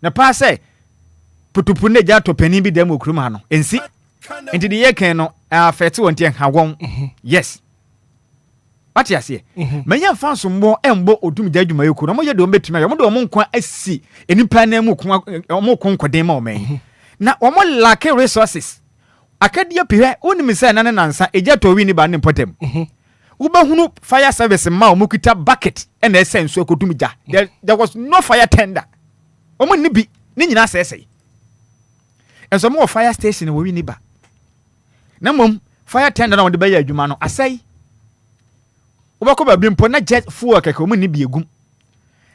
na pa say putupune jato penny bi dem okruma no ensi enti de yeken no afete wonte hawon yes what you say menya fanso mbo embo odum jadwuma yeku no mo ye de ombetuma yo mo de omo nkwa asi enipa na mu kwa omo konkoden ma omen na omo lack resources akadia pihwe onim se na ne nansa ejato wi ni ba ne potem ubahunu fire service ma omukita bucket and essence akodumja there was no fire tender omo ni bi ni nyina sese enso mo fire station wo wi ni ba na mom fire tender na won de ba ya adwuma no asai ubako ba bimpo na jet fuel keke omo ni bi egum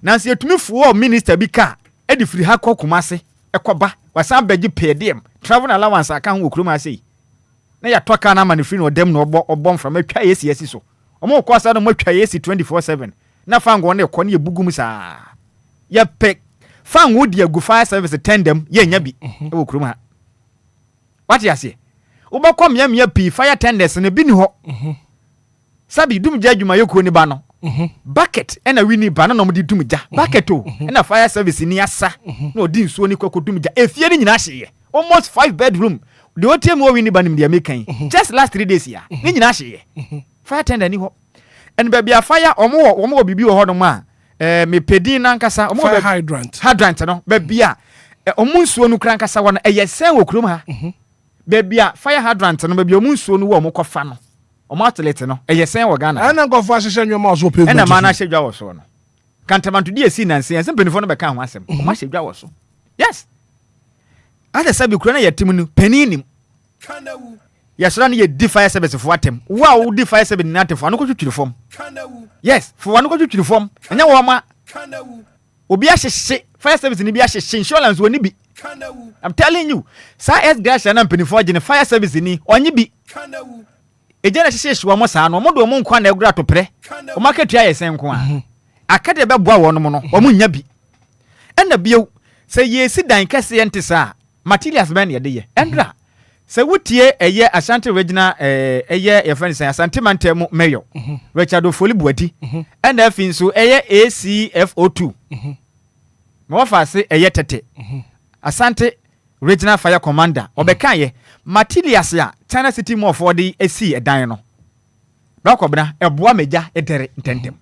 nansi etumi fuel minister bi ka edi free ha kokumase ekoba wasan bagi pdm travel allowance aka ho okroma sei na ya toka na man free no dem no obom from atwa yesi so omo ko asa no matwa yesi 24/7 na fango na ekọ na ebugum saa ya pek fango di agu fire service tendem ye nya bi e okroma what you say ubakọ mia pi fire tenders ne bi ni ho sabi dum ja adwuma yeko ni ba no bucket ena wini ba no mo di dum ja bucket o ena fire service ni asa na odi nsuo ni kwako dum ja efie ni nyina hye almost 5 bedroom the hotel mo wini ba nim dia mekan just last 3 days ya ni nyina hye fire tender ni ho en ba bia fire omo bibi wo ho no ma me pedin na nkasa omo fire hydrant no ba bia omo nsuo no kran nkasa wo no eyesen wo krom ha ba bia fire hydrant no ba bia omo nsuo no wo omo kofa no omo atlet no eyesen wo Ghana ana nkofo ahyehyɛ nwoma so pavement ena ma na hyedwa wo so no kantamanto di esi nanse ensem penifo no beka ho asem omo hyedwa wo so yes ade sabi kura na yatim no paninim yasra no ye di fire service fo atem wo di fire service na atefo anoko twitwiri fom yes fo anoko twitwiri fom enya wo ma obi ahyehye fire service ni bi ahyehye insurance woni bi I'm telling you sa s gracia na penifo agene fire service ni onye bi ejena hyehye hwa mo saa no mo do mo nkwa na egura to pre o marketua yesen nko a akade be boa wo no mo no o mo nya bi ena bieu se yesi dan kase ente saa materials ben ye de ye endra se wutie eye Ashanti regional eye ye friend say Ashanti mantem mayor Richard Ofoli Buadi ena afin so eye ACFO2 mo fa se eye tete Ashanti regional fire commander obeka ye materials ya China City mo for the AC edan no bakobna eboa meja edere ntentem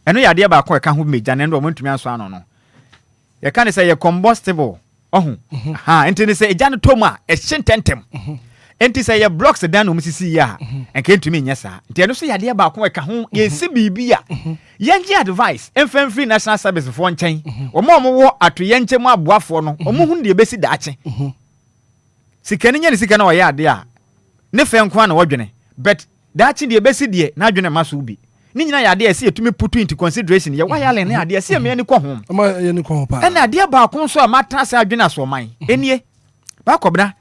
eno yade ba ko eka ho meja ne ndo mo ntumi anso ano no You can't say you're combustible. Oh, until they say Jan Toma, a shintentem. And to say your blocks the dan Mississippi, and came to me, yes, sir. They say idea about Kweka, yes, CBB. Yankee advice, and free national service of one chain, or more at Yanchema Buafono, or Mundi Bessie Dachi. Si Kenyan is no ya dear. Nefe Nkwan ordinary, but that's in the Bessie dear, Najuna Masubi. Nina idea see to me put into consideration. Ya why Allen idea see me any home. And idea about conso matters are dinner so mine. Any Bakobra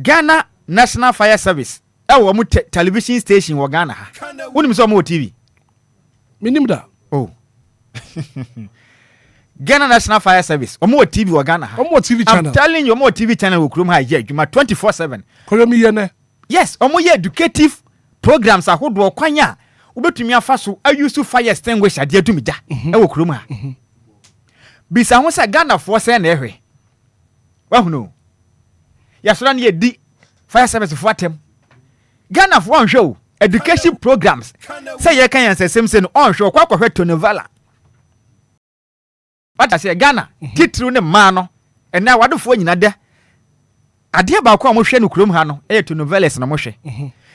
Ghana National Fire Service. Our television station wa Ghana. Wouldn't so more TV. Minimda. Oh. Ghana National Fire Service. Or more TV wa Ghana. Or more TV channel. I'm telling you, more TV channel will come high. You 24/7. Yes, or more educative programs are who do kwanya. Ubetumi afa so ayusu fire extinguisher de adumija e wo krom ha bisa ho se Ghana fo se na ehwe wa huno ya so na ye di fire service fo atem Ghana fo onhwe education programs say ye kan yansesem se no onhwe kwa kwahwe tonovala wata se Ghana titru ne ma no ena wadofo nyina de ade ba kwa mo hwe no krom ha no e tonovelas na mo hwe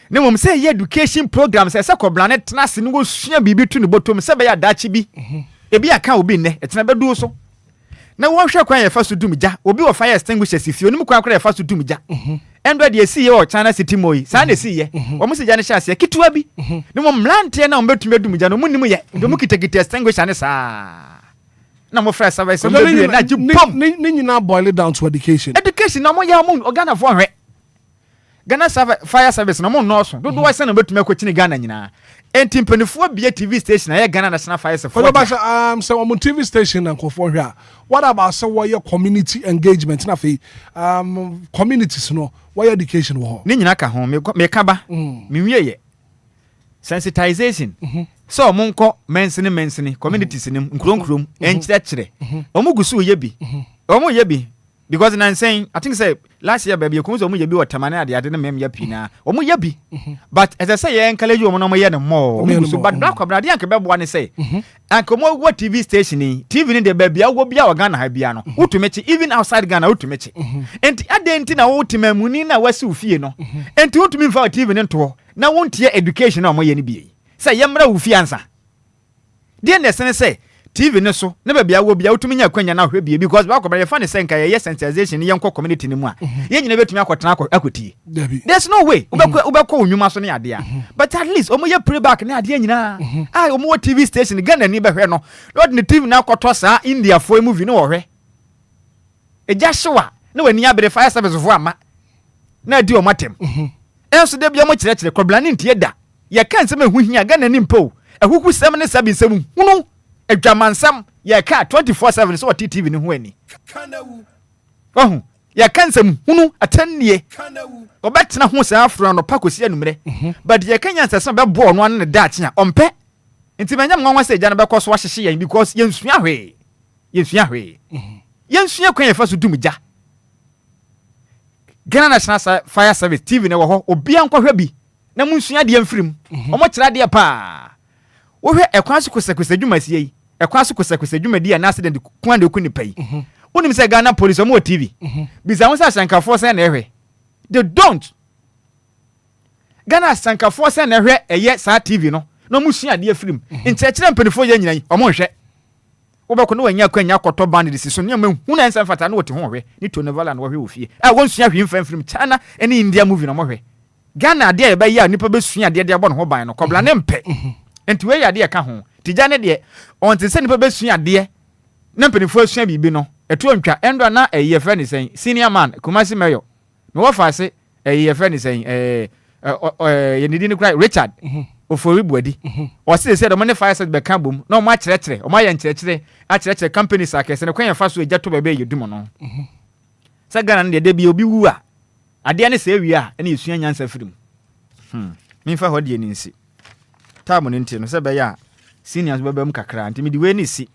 ne mom say education programs say koblane tenase no sua bibi tu ne botom say be ya dachi bi ebi aka obi ne etena bedu so na wo hwe kwan ya fa so dumja obi wo fire extinguisher sifio ne kwan kra ya fa so dumja endo de esi ye o China City moyi sa na esi ye wo musi ja ne hya se kitua bi ne mom lante na ombetumi dumja no munim ye do mu kitakita extinguisher ne sa na mo fresh service no bi na ji pom ni nyina boil it down to education na mo ya mo Ghana fo hwe Ghana Fire Service no mo no so do wa se na betumi akwachini Ghana nyina enti mpanifo bia TV station na ye Ghana National Fire Service for ba say on TV station na nkofo hwe what about say your community engagement na fe communities no why education wo ni nyina ka ho me ka ba me wieye sensitization so mo nko mensini communities ni nkronkrom enkyerɛkyerɛ omo gusu ye bi omo ye bi because I'm saying, I think say last year baby, you come to me you be what tamana ade ade na mem ya pina. Omo ya bi. But as I say, you encourage you no ye no more. But black kwabra de anke bebo ne say. Anke mo what TV station ni, TV ni de baby a wo bia Ghana ha bia no. Utumechi even outside Ghana utumechi. Enti ade enti na wo timamuni na wasi ufie no. Enti utumi fa TV ni nto. Na wontie education na mo ye ni bi. Say yemra ufie ansa. De ne sene say TV ne so ne bia wo bia utumi nya kwanya na hwe bia because ba kwabra ye fa ne senka ye sensitization ye nko community ni mu a ye nyina betumi akotena akoti there's no way ubekọ onwuma so ne ade a but at least omo ye playback ne ade nyina omo TV station Ghana ni behwe no Lord ne TV na akoto sa India for movie no wo hwe eja hyewa ne wani abere fire service fo ama na di o matem enso de bia mo kyerɛkyerɛ kwabra ne ntie da ye kan se mehu hia Ghana ni mpo ehuku sem ne sabi sem hunu edwamansam ye ka 24/7 so TV ni ho ani oh ye kansam hunu atannie obetena ho sa afro no pakosi anumre but ye kanya nsesa be bo no an ne dachi a ompe nti manya nwanwa se gya no be koso wahyehye yan because yensua hwe yensua kwan ye fa so dumgya Ghana National Fire Service TV ne wo ho obi ankɔhwɛ bi na munsua de amfirim omo kyerɛ de pa wo hwɛ ekwan so kosakosa dwumasie yi ekwan so kosakosa dwumadi a na accident kwan de kuni pai wonim sɛ Ghana police omo TV bisa ho sɛ sankafo sɛ na ehwɛ they don't Ghana sankafo sɛ na ehwɛ ɛyɛ sa TV no na musua de afirim nkyerɛkyerɛ mpanifo yɛ nyina yi omo hwɛ wobɛkɔ no wanya kwanya kɔtɔ band de siso ne ma hu na nsa fata na wote ho hwɛ ni to nevala na wɔhwɛ ofie wonsua hwe mfamfirim China ɛne India movie na mo hwɛ Ghana de a ɛbɛyɛ a nipa bɛsua de abɔ no ho ban no kɔbla ne mpɛ enti we ya de ka ho tija ne de on te se nipa bɛsua de na mpanifo asua bibi no ɛto ntwa ɛndɔ na ɛyɛ fɛ ne sɛn senior man Kumasi Mayor me wo fa se ɛyɛ fɛ ne sɛn yɛ ne di ne kura Richard ofori buadi o se de mo ne fire set be ka bom na o ma kyerɛkyerɛ o ma yɛ nkyerɛkyerɛ a kyerɛkyerɛ companies akɛse ne kwan yɛ fa so egya to bɛbɛ yɛ dum no sɛ Ghana ne de bi obi wu a ade ne sɛ wi a ɛne yɛsua nyansa firim mimfa hɔ de ni nsi tamo ne nti no sɛ bɛyɛ a seniors bɛbɛm kakra nti me di we ni si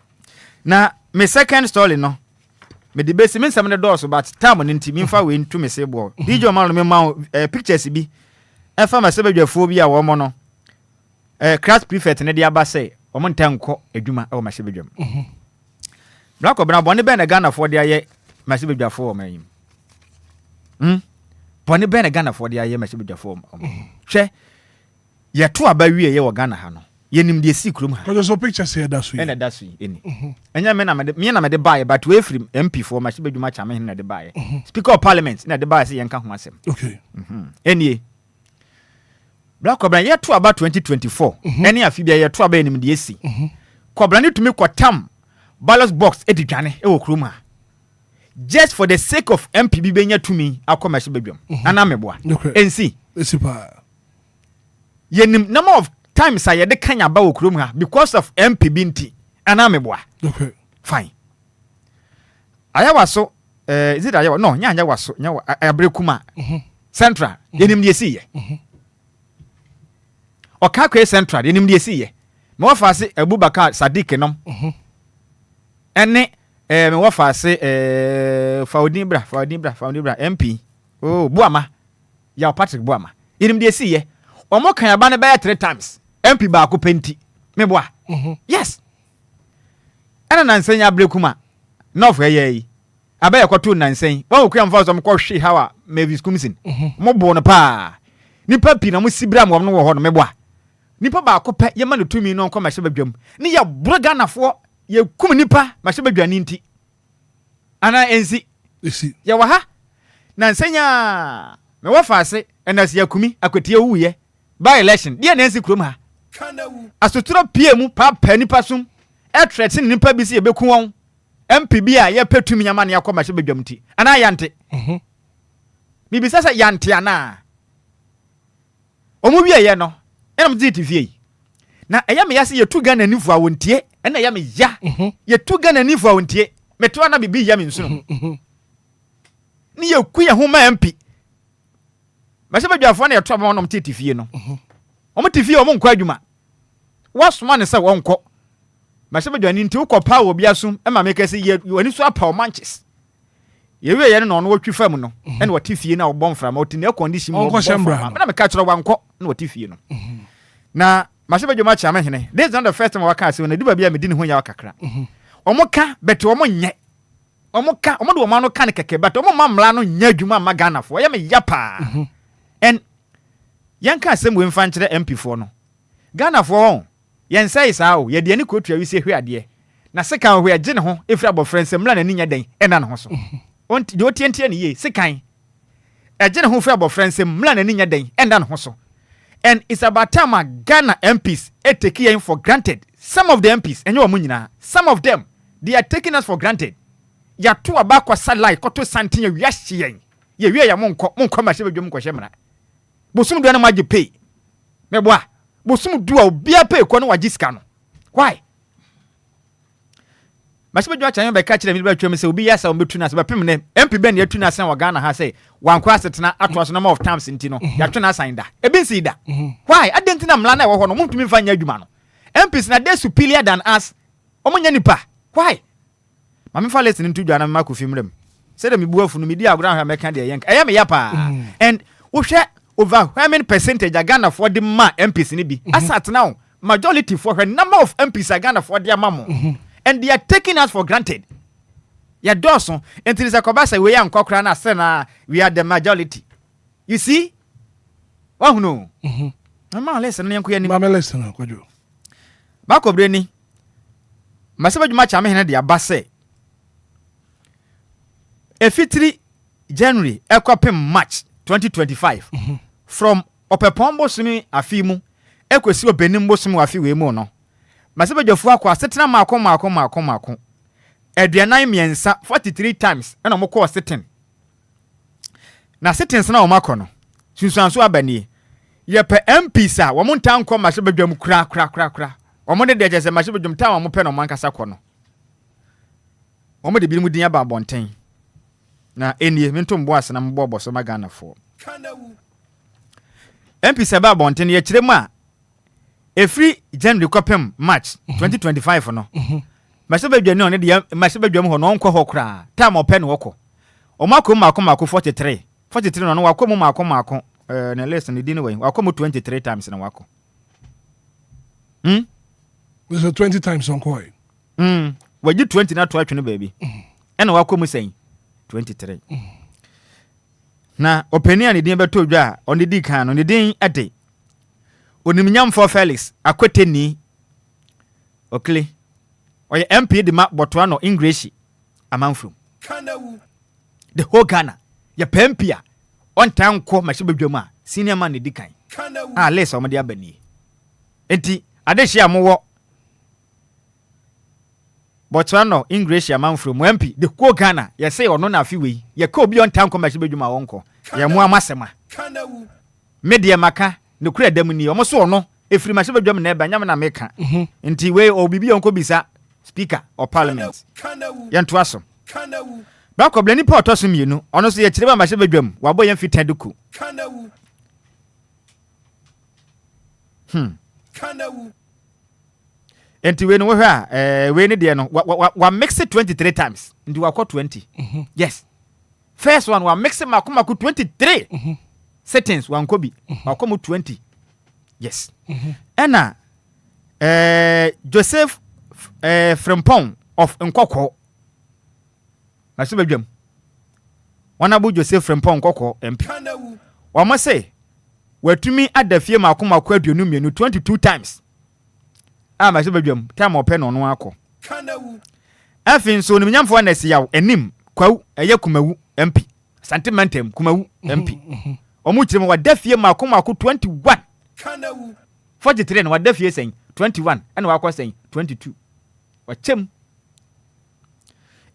na me second story no me di besi me nsɛm ne dɔɔso but tamo ne nti mimfa we ntu me se bo DJ man no me ma pictures bi ɛfa ma sɛ badwafoɔ bi a wɔ mo no class prefect ne de aba sɛ omo ntanko adwuma e o ma hye bedwam Black Obra Bonnie Ben a Ghana for the aye, Massive Jaffor, man. Bonnie Ben a Ghana for the aye, Massive Jaffor. Che, ye two about we a Ghana Hano. Ye nim the secret room. But there's no pictures here that's and that's any. And ya men I'm at the buyer, but we free MP for Massive Match, I mean at the buyer. Speaker of Parliament, in at the buyer, say, and come myself. Okay. Any Black Obra, ye two about 2024. Any of you be a two about him the AC. Cobrani to make what tam. Ballot box edijane e okruma just for the sake of MPB benya to me akoma shebedwam ana meboa ensi esipa yenim number of times I de kanya ba okruma because of MPB nti ana meboa okay fine ayawa so is it ayawa no nya waso nya abrekuma central yenim de siye okakwe central yenim de siye me wa fa se Abubakar Sadiq nom ene me wa fa se Faudibra MP oh Buama ya Patrick Buama inim de siye omo kan aba ne ba 3 times MP ba ko penti me boa yes ana nansen abrekuma no for ye aba ye kwato nansen wa okua mfa so mko hwe hawa Mavis Kumsin mo bo no pa nipa pi na mo sibra mo no wo ho no me boa nipa ba ko pe ye ma no tumi no nkoma hye badwam ni ya broga nafo ye kum nipa ma hye badwani nti ana ensi esi ye wa ha na nsenya me wa faase enas ya kumi akwatie wuye by election dia na ensi krom ha asotro pie mu pa pa nipa sum e threaten nipa bi se ye beku won MPB a ye petumi nyama na yakoma hye badwam nti ana yante bibi sasa yante ana omu wie ye no enam diti fie na eya me yase ye tu Ghana nifu awontie ena eya me ya ye tu Ghana nifu awontie meto na bibi ya me nsu ni ye ku ye ho ma MP ma se badwafo na ye to ma no mtiti fie no omo tifie omo nkwa adwuma wasoma ne se wonko ma se badwani nti ukọ pa Obia sum e ma me kase ye wani so apa o manches ye wie ye no no watwi fam no ena watifie na obon fra ma oti na condition mo na me ka chiro wanko na watifie no na mashebe joma cha mahene this is not the first time waka se na diba bia medini ho ya wakakra omoka bete omonye omoka omodo omano ka ne keke but omo mamla no nya adwuma ma Ghana fo ya me yapa and yanka asem we mfa nkire MP fo no Ghana fo yen say sao ye de ani kotua wi se hwe ade na seka hwe age ne ho efri abofrense mla na ninya den ena ne ho so onti de otientie ne ye sekan age ne ho fri abofrense mla na ninya den ena ne ho so. And it's about time Ghana MPs take him for granted. Some of the MPs, and you are some of them, they are taking us for granted. Ya tu abakwa satellite koto santin ya wiashi yen. Ye wie ya monko ma shebe dwom kwahye mra. Bosum do na maji pay. Meboa. Bosum do a obia pay ko no wajiska no. Why? Mashebe dwa chanyo be ka kire mi be twem se obi yasa ombetu na se be pem ne MP ben ya tu na san wa Ghana ha say wankwa setena ato so number of times ntino ya twe na sign da e bin si da why adenti na mla na wo ho no muntumi fa nya adwuma no MPs na they superior than us omunya nipa why mame fa lesson ntu dwa na me makofi mrem say da me bu afu no me di agora ha me ka de yenka eya me yapa and wo hwe over how many percentage Ghana for the ma MPs ni bi asat now majority for her number of MPs Ghana for their mamo and they are taking us for granted. Ya doso until is a kobasa we am kokra na sena we are the majority. You see? Oh no. Mama listen na yanko ya ni. Mama listen na kwajo. Bako breni. Masaba juma cha me de abase. Efitri January ekopem March 2025 from opepombo sumi afimu ekosi obenimbo sumi afi we mu no. Masaba jofu akwa setena mako Adriana miensa 43 times and I'm call sitting. Na sittings na omako no. Sunsanso abani. Ye pe MP sa wo monta nko mashebe dwam kra. Omo de je se mashebe dwam ta wo pe no mankasa ko no. Omo de bi mu din aba bonten. Na enie mentom bo asena mbo boso magana fo. MP sa ba bonten ye kiremu a efri January kopem March 2025 no. Masebe dwani on de masebe dwam ho no nkọ ho kra time open woko omako mako 43 no wako mu mako na lesson di ni we wako mu 23 times na wako This is 20 times on koi waji 20 na to atwe baby ɛna wakɔ mu sɛn 23 na opani a ne din bɛtɔ dwa a ɔne di kan no ne din ɛde onimnyamfo Felix Akweteni okle ɔyɛ MP de ma Botoa no English amanfo the whole Ghana ya pempia on time ko ma shebedwam a senior man ne di kan lesa o de abani enti adehia mowo Botoa no English amanfo mo MP the whole Ghana ya say ono na afi wei ya ka obi on time ko ma shebedwam a wonko ya mo amasema media maka ne kura dam ni omo so ono efiri ma shebedwam na eba nyam na meka enti wei obibi onko bisa speaker or parliament yanto aso Bako bleni pa otoso mienu ono so ye kireba ma shebedwam wabo ye mfitan duku enti we no wo hwa we ni de no wa mix it 23 times ndi wa 20 yes first one wa mix makoma 23 settings wa nkobi wa 20 yes ena Joseph Frimpong of Nkoko Masibedwam Honorable Joseph Frimpong Nkoko MP Wama say watumi adafie makoma aduonu mienu 22 times Masibedwam time open no akọ afin so nimnyamfo na siyaw enim kwawu eye kumawu MP sentimentem kumawu MP omu kirem wadafie makoma 21 43 na wadafie sen 21 and wakọ sen 22 wachem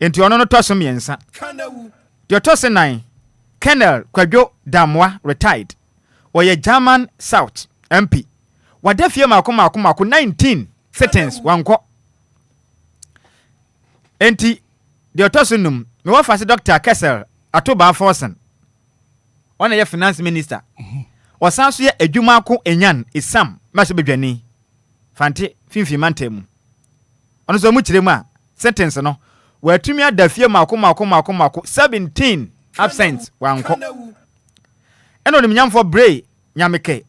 enti ono no toso miensa de toso 9 Colonel Kwadwo Damwa retired oye German South MP wadafie makoma 19 settings wanko enti de toso num me wa fase Dr. Kessel Atoba Forsen ona ye finance minister osanso ye adwuma ko enyan isam masebedwani fante finfi mantem ono so mu kirem a sentence no watumi adafie makoma 17 absent wanko eno nimnyamfo Bray Nyameke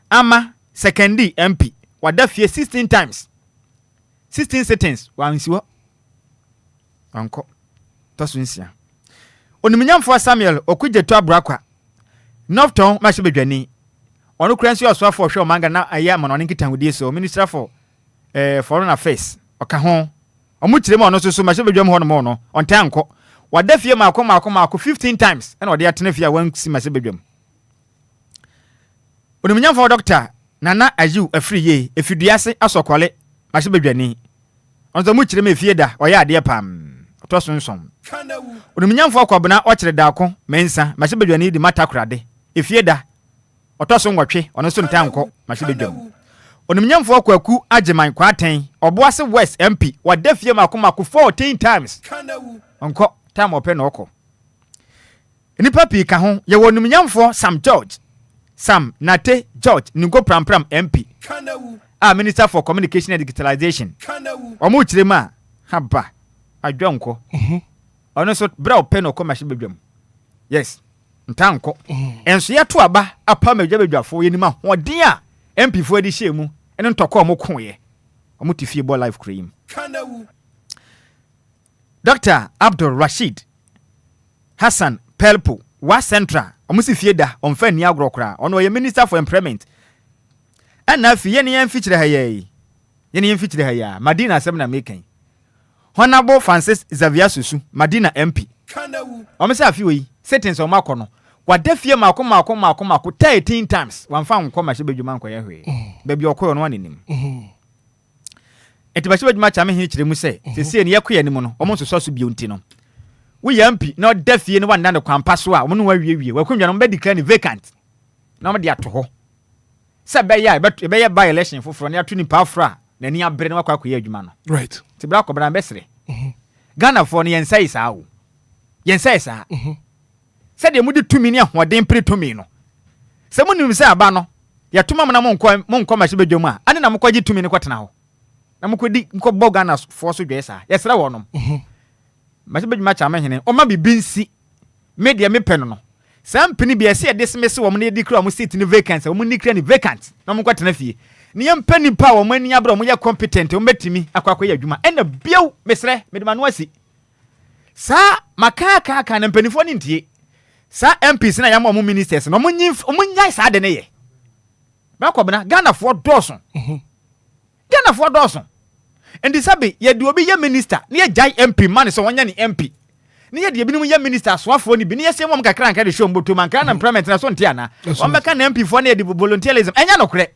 ama secondi MP wadafie 16 times 16 settings wansiwo wanko tosunsia onimnyamfo Samuel Okudjeto Abrakwa Northton masebedwani ono kransi oswafo hwe omanga na aya ma no nkitangudie so minister for foreign affairs oka ho omu kirem ono so masebedwam ho no mo no ontanko wadafie makoma 15 times ena ode atena fia wansi masebedwam onimnyamfo doctor Nana Ayu afriye efiduase asokwale masebedwani onzo mu kirem efie da oya ade pam otosonson onimnyamfo akwabona okire da ko mensa masebedwani di matakrade efie da otoso nwotwe ono so ntanko masebedwam onimnyamfo akwaku ageman kwaten oboase West MP wadafie makoma 14 times onko time open oko nipa pi ka ho ye wonimnyamfo Sam Nate George Ningo Pram MP Minister for Communication and Digitalization omu kirema haba adwonko ono so bra open oko masebedwam yes ntanko enso yeto aba apa madwabadwafo yenima hodin a MP fo adi hyemu ene ntoko omko ye omutifie bo live cream Dr. Abdul Rashid Hassan Pelpo wa central omusifie da omfa ni agrokra ono ye minister for employment ana fi ye ne yemfikire haya Madina asem na mekan Honorable Francis Xavier Susu Madina MP omisa afi we settings o makono wadafie makoma 13 times wamfa nkoma hyebedwuma nkoye hwe baby okoyo no anenim enti hyebedwuma cha me he kire mu se sese ne yakoye anim no omo nsoso so bionti no we yampi na odafie ne wanda ne kwampa so a omo no wawie wakonwa no be declare vacant na omo de ato ho se be ya by election foforo ne ato ni pa afra na ni abre ne wakwakoye adwuma no right tibra ko bra mbesre Ghana for ne yensai saa wo yensai saa said de mudi tumi ne ahoden pre tumi no se munim se aba no ya tuma mo na mo nkọ masebedwom a ane na mo kwaji tumi ne kwatena ho na mo kwedi nkọ bọ Ghana for so dwesa yesra wonom masebedwom acha mahene o ma bibinsi media me pen no sam pini bia se dismiss wo mo ne dikra mo seat ne vacant wo mo nikra ne vacant na mo kwatena fie ne yɛmpa nipa wɔ mani abra mo yɛ competent mo betimi akwakoyɛ adwuma ɛna biaw mesrɛ mede ma no asi saa makaka na mpanifo ne ntie saa MPs na yɛma mo ministers na mo nyai saa de ne yɛ bakɔbena Ghana for dɔɔso endi sabe yɛde obi yɛ minister ne yɛ jai MP man so wɔnya ne MP ne yɛ de ebi no yɛ minister soafo ne bi ne yɛ sɛ mom kakra nka de show mboto man kana implement na so ntia na wɔn bɛka na MP fo na yɛ de volunteerism ɛnya no korɛ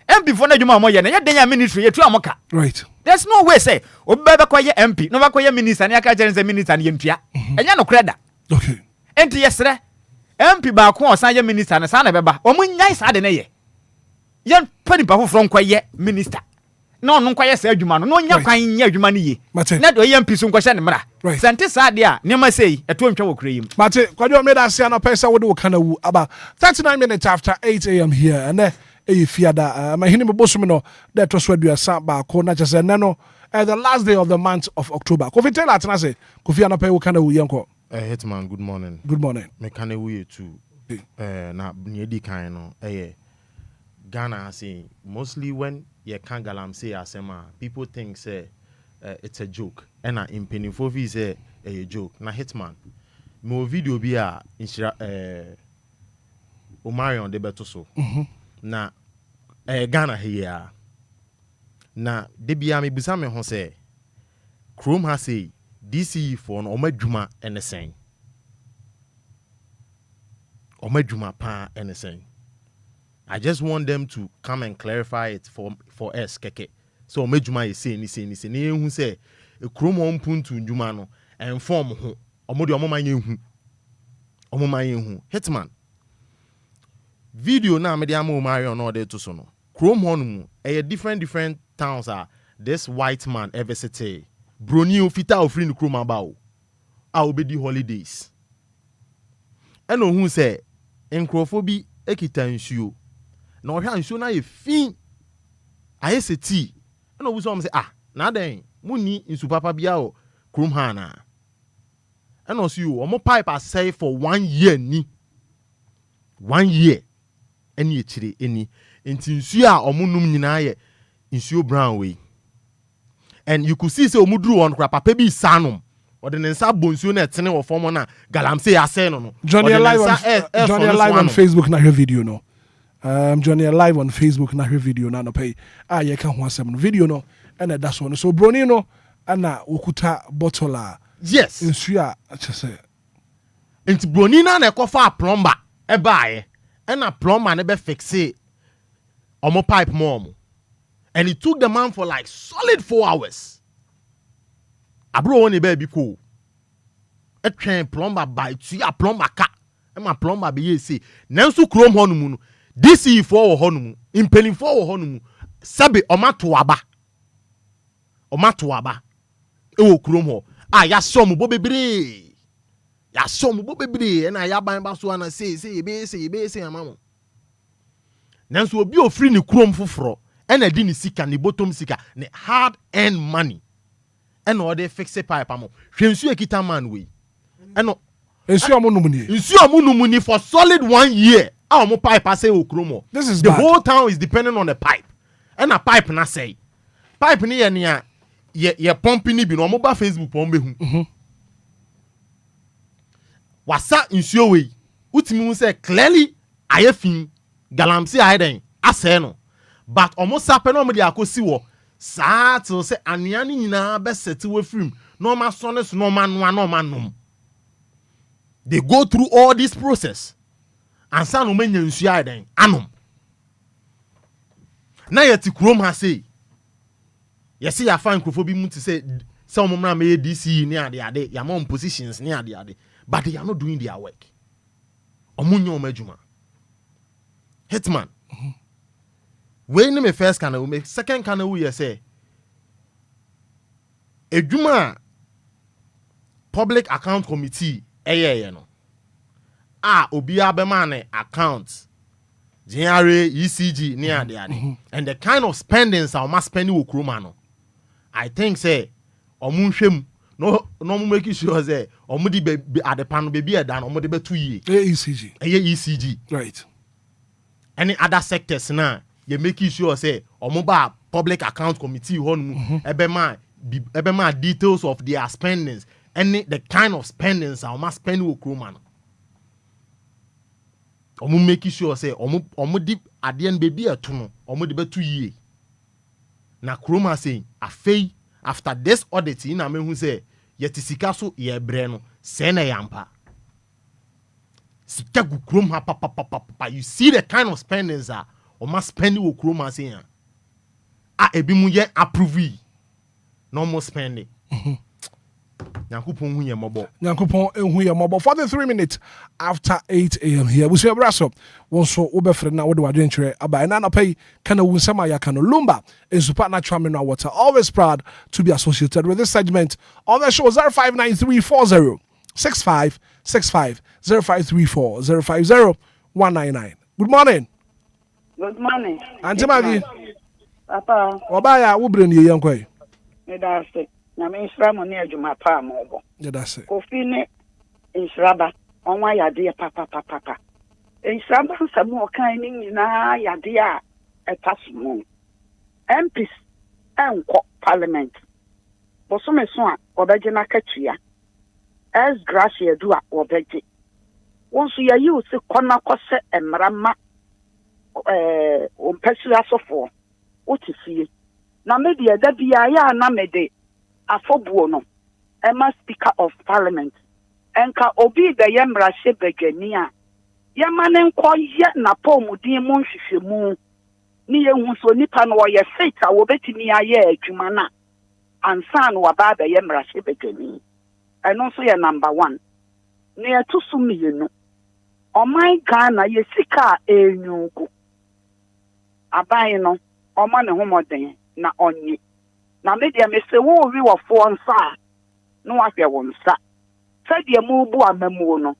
MP fo na adwuma mo yɛ na yɛ de nya ministry yɛ tu amoka right there's no way say obi bɛkɔ yɛ MP no bɛkɔ yɛ minister ne aka kyerɛ sɛ minister ne yɛ ntua ɛnya no korɛ da okay enti yɛsrɛ MP ba ko ɔsan yɛ minister na saa na bɛba wɔn nyai saa de ne yɛ yɛn pani pa foforɔ nkɔ yɛ minister na ɔno nkɔ yɛ saa adwuma no na ɔnya kwan nyɛ adwuma no yie na de ɔyɛ MP so nkɔ hyɛ ne mmara sante saa de a nneɛma sɛ ɛto ntwa wɔ kura yi mu mate kwadwo meda ase ana pɛsɛ wode wo kana wu aba 39 minutes after 8 a.m. here and then fiada mahini mebosom no de to so aduasa ba ko na kyerɛ ne no the last day of the month of October Kofi Taylor atena se Kofi ana pɛ wo kana wu yɛnkɔ Hitman, good morning. Good morning. Me kana wu too. Na niedi kan no Ghana say mostly when you can't galamsey asema people think say it's a joke and in penifo say a joke na Hitman mo video bi a Omarion de beto so na Ghana here na de bia me busa me ho say Chrome ha say DC for no omadwuma enesen pa enesen I just want them to come and clarify it for us keke so omadwuma is say ni ehu say e Chrome on puntu ndwuma no inform ho omode omoman yehu Hitman video na me dey am Mario no dey to so no Chrome honum different towns are this white man ever city broni ofita ofri ni Chrome about a obedi holidays and who say encrophobia ekita nsuo na ohwa nsuo na ye fin ayese tea and obu so am say na den muni nsu papa bia o Chrome hana and also you omo pipe asay for 1 year ni 1 year eni echire eni enti nsuo a omo num nyina ye nsuo brown way and you could see say omudru on kra papa bi sanum or the nsa bonsuo na etene wo form na galamsey asay no Johnny live on Facebook na her video no Johnny live on Facebook na her video na no pay ye ka ho asem no video no and that's one so broni no ana okuta bottle yes nsuo a chese enti broni na ekofa plumber e baaye na plumber na be fixe omo pipe mo and it took the man for like solid 4 hours abro woni ba bi ko e twen plumber by tua plumber ka e ma plumber be yesi nanso Chrome honum no DC for honum impelling for honum sabe omato aba e wo Chrome ho ya som bo bebre na ya ban ba so ana say e be amamo nanso obi ofri ni Chrome foforo and I didn't seek and the bottom seeker, the hard earned money. And all they fix a pipe. Shensu ekita man way. And money for solid 1 year. Our mo pipe I say okromo. This is the bad. whole town is dependent on the pipe. And a pipe na say. Pipe ni ye pumping ni bi no mo ba Facebook pon be hu. Wasa nsuo we. Utimi hu say clearly ayefin galamsey ayden asay no. But almost happen on the akosi wo saa till say ania ni nyina be set we film no ma sones no man nom they go through all this process and san no menya nsu aden anom na yeti Chrome ha say yesi ya fan crofo mu to say some mra me DC ni ade ya mom positions ni ade but they are not doing their work omunyo omajuma Hitman when me first kana we second kana we say edwuma public account committee no Obia be man account GRA ECG ni ade and the kind of spendings I must spend with Chrome no I think say omu hwem no make sure say omu di be ade pano be bia dan omu de be 2 years ECG ECG right any other sectors na you make sure say omoba public account committee hon ebema details of their spendings and the kind of spendings I must spend with Kroma. Omo make sure say omo di adian baby atuno omo de betu ye. Na Kroma saying afei after this audit in ame hu say yetisika so ye bre no se na yampa. Sika gu Krom ha papa. You see the kind of spendings are or must spend with Kroma saying ebi mu ye approve no more spending. Nyankopon hu ye mobo. Nyankopon hu ye mobo. 43 minutes after 8 a.m. here. We see abraso. Wonso obefre na wode wadwenkyere aba na na pay kana wunsama ya kana Lumba in supernatural mineral water. Always proud to be associated with this segment on the show 059340 6565 0534 050 199. Good morning. Good morning. Auntie Maggie. Papa. Obaya wubre ni yankoi. Nedase. Na me insra mo ne adwuma pa mo. Nedase. Kofi ne insraba onwa yade papa. Insraba samu okan ni nyina yade a etasu MPs enko parliament. Boso me so a obeje na katua. As gracia do a obeje. Wonso ya yi o se kona kose emrama ompesi asofo otifie. Na me de da bia ya na me de afobuo no Emma Speaker of Parliament enka obi da yemra hye bagani a yemane nko ye na pomudin mu nhwehwemu ni yehu so nipa no ye fit a wo betimi aye adwuma na ansa no waba da yemra hye bagani eno so ye number 1 ne etusu mienu oman Ghana ye sika enyugo aban no oman ne homoden na onye na media me se wo wi wo fo nsa no ahwe wo nsa sadia mu bu amamu no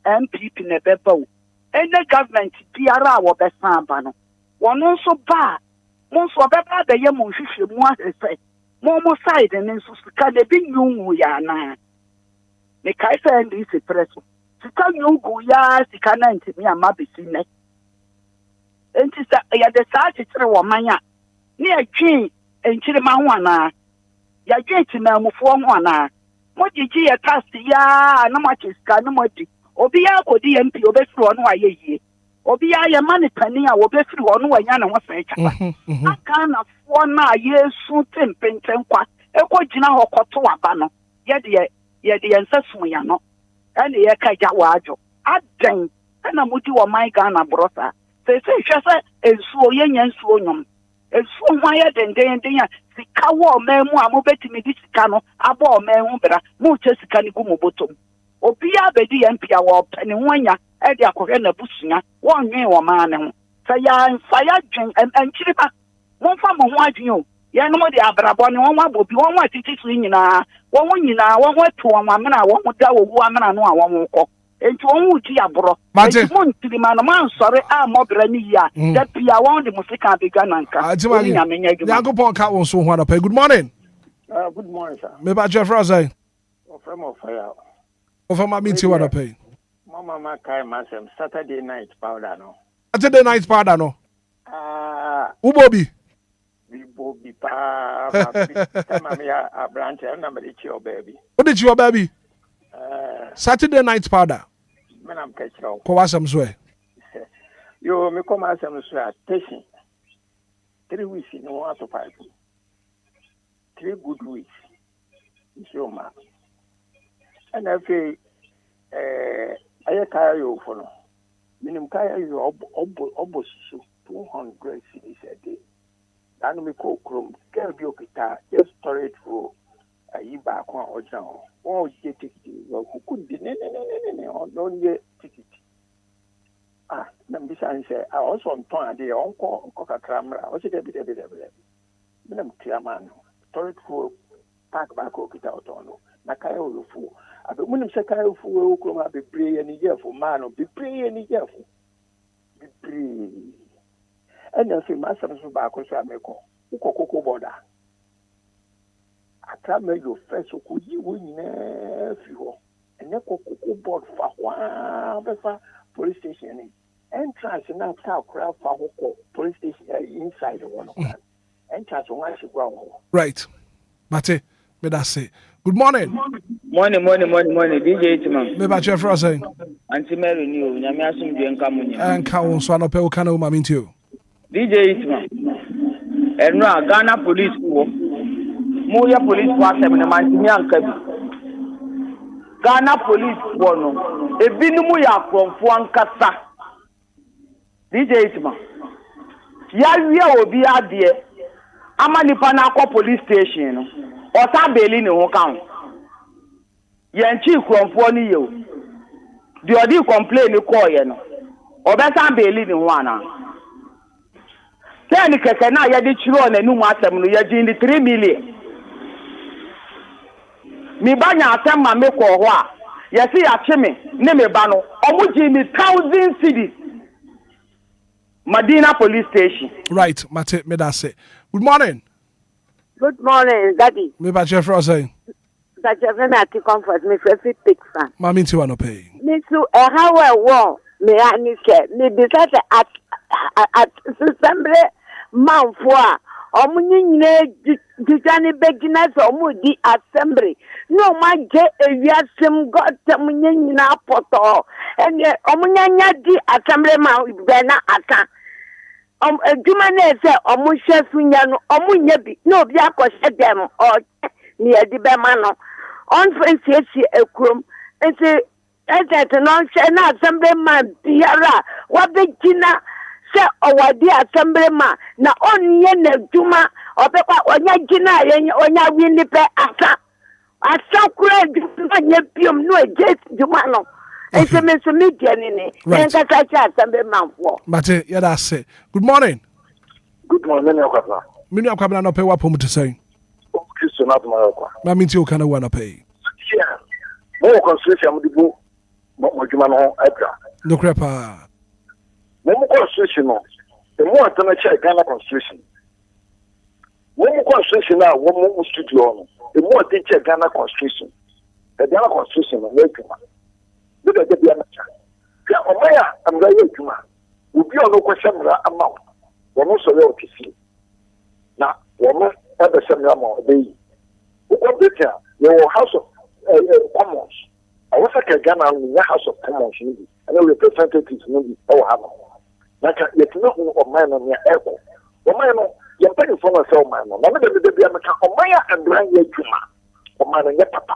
MPP ne bebaw ene government biara wo besa aba no wono nso ba mo nso beba da ye mo hwehwe mu ahese mo side ne nso sika de bi nyungu ya na me kai fa ndi se preso sika nyungu ya sika na ntimi ama besi ne enti sa ya de sa chitre wo manya ne atwi enchire ma ho ana ya geti na mufo ho ana mo gigi ya tax ya na ma chiska na mo di obi ya kodi MP obefiri ono ayeye obi ya mani pani a obefiri ono wanya na ho san chapa aka na fo na yesu tempenten kwa ekogina hokoto aba no ye de nsasum ya no ene ye ka ja wajo adan na mudi wo man Ghana brosa se hwese ensuo ye nya nsuo nyom ensuo ho ya denden ya sika wo memu a mo betimi di sika no abo memu bra mo che sika ni gumo botom obi abedi MP a wo pani ho anya e de akohwe na busua wo nwen wo man ne ho sa ya dwen enchiri ba mo fa mo ho adwen o ye no mo de abrabo ne won abobi won wa titi so nyina won won to won amena won da wo amena no a won ko enti won wuti abro enti mo ntiri ma no man sore a mo bra ni ya da pia won de musika bega nanka Yakopon ka won so ho ada. Good morning. Good morning, sir. Me ba Jeffrey say From fire. Over my meeting what pay. Mama kai masem Saturday night powder no. Saturday night powder no. Ubobi. Ubobi pa ma me a branch na me di your baby. What did your baby? Saturday night powder. Me na mka chiro. Ko wasam so e. Yo me come asem so a station. 3 weeks no 1 to 5. 3 good weeks. So ma. And I feel I carry you for no. Minimum carry you almost 200 cedis a day. Then we call Chrome, get your guitar, just storage for a year back or down. Oh, get ticket. Who could be no, don't get ticket. Then besides, I also on point the uncle Coca Crammer. I was a bit. Minimum clear man, storage for pack back or guitar on. Nakayo you fool. I be when say kayo fool ko ma be pray any year for man be pray any year for be pray. And then say master so ba ko so ameko. Ukoko border. Atra me your first ko yi wo nyina fi ho. Ene kokoko board fa wa be fa police station ni. entrance na car crowd for police station inside one. Entrance one should go. Right. Mate, me that say. Good morning. Morning. DJ Hitman. Me ba chef Ross saying. Auntie Mary new. Nyame asum de nka munye. Enka won so anope wo kana wo ma minti o. DJ Hitman. Enra Ghana police wo. Mo ya police wo asem na mantimi anka bi. Ghana police wo no. Ebinumu ya akromfo ankasa. DJ Hitman. Ya wie obi ade. Ama nipa na akọ police station no. Ota beli ni ho kan. Yenchi kromfo ni ye o. The odi complain call ye no. Obesa beli ni ho ana. Tell keke na ye di chiro na nu mu asem no ye gi 3 million. Mi ba nya asem ma me ko ho a. Ye si ya chime ne me ba no. Omu gi ni 1,000 cedis. Madina police station. Right, Mate, me that say. Good morning. Good morning, Daddy. Me ba chef Ross saying. That you have not comfort me for fit pick fan. Ma minti wa no pay. Me so how I want me ani ke me be at assembly man for omunyi nyine dijani begina so omudi assembly no ma je ewiasem god munyi nyina poto ene omunyanya di assembly man be na aka juma na ese omuhwe funya no omunya bi no obi akose dem o ni edi be ma no on fancy ekrom ese no na assembly man biara wa begina se owadi assembly man na onye na juma obekwa onya gina onya wini pe asa kura juma nye biom no eje juma no ese me so media ni ni enka kacha assembly man for Mate, ya da say. Good morning. Good morning, Okapa. Mini akwabna no pay wa pom to say. Kristo na tuma okwa. Ma minti o kana wa no pay. Yeah. Mo constitution mo dibo mo juma no abra. No crepa. Mo constitution no. The more atana check Ghana constitution. Mo constitution na wo mo studio no. The more they check Ghana constitution. The Ghana constitution no we juma. Look at the biamacha. Ya omaya amra ye juma. Obi ono kweshamra amount. Wo mo so ye ofisi. Na wo mo ebe semra ma obeyi. Wo beta your House of Commons. I was like a Ghana House of Commons, and the representatives maybe our hammer. Like yet no man on your echo. Or man, you're paying for myself, man. No matter the baby, I'm a Maya and Brian Yuma, or man and your papa.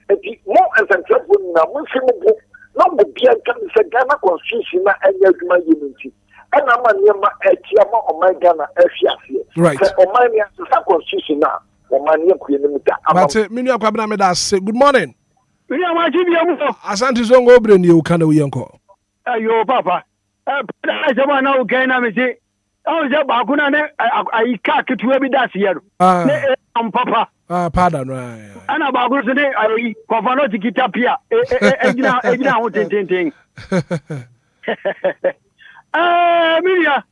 And more as I'm traveling now, no would be a Ghana constitution and your unity. And I'm a near my Chiama or my Ghana FCA. Right. Or my constitution now. Mate, mini akwabna me da say. Good morning. Mini amachi bi amu. Asante zongo obre ni o kana wo yenko. Ayo papa. Jama na o gaina me se. O je ba kuna ne ayi ka ketuwa bi da se yero. Ne am papa. Pardon right. Ana ba guru se ne ayi kofano tikita pia. Ejina ho tenten. Minia.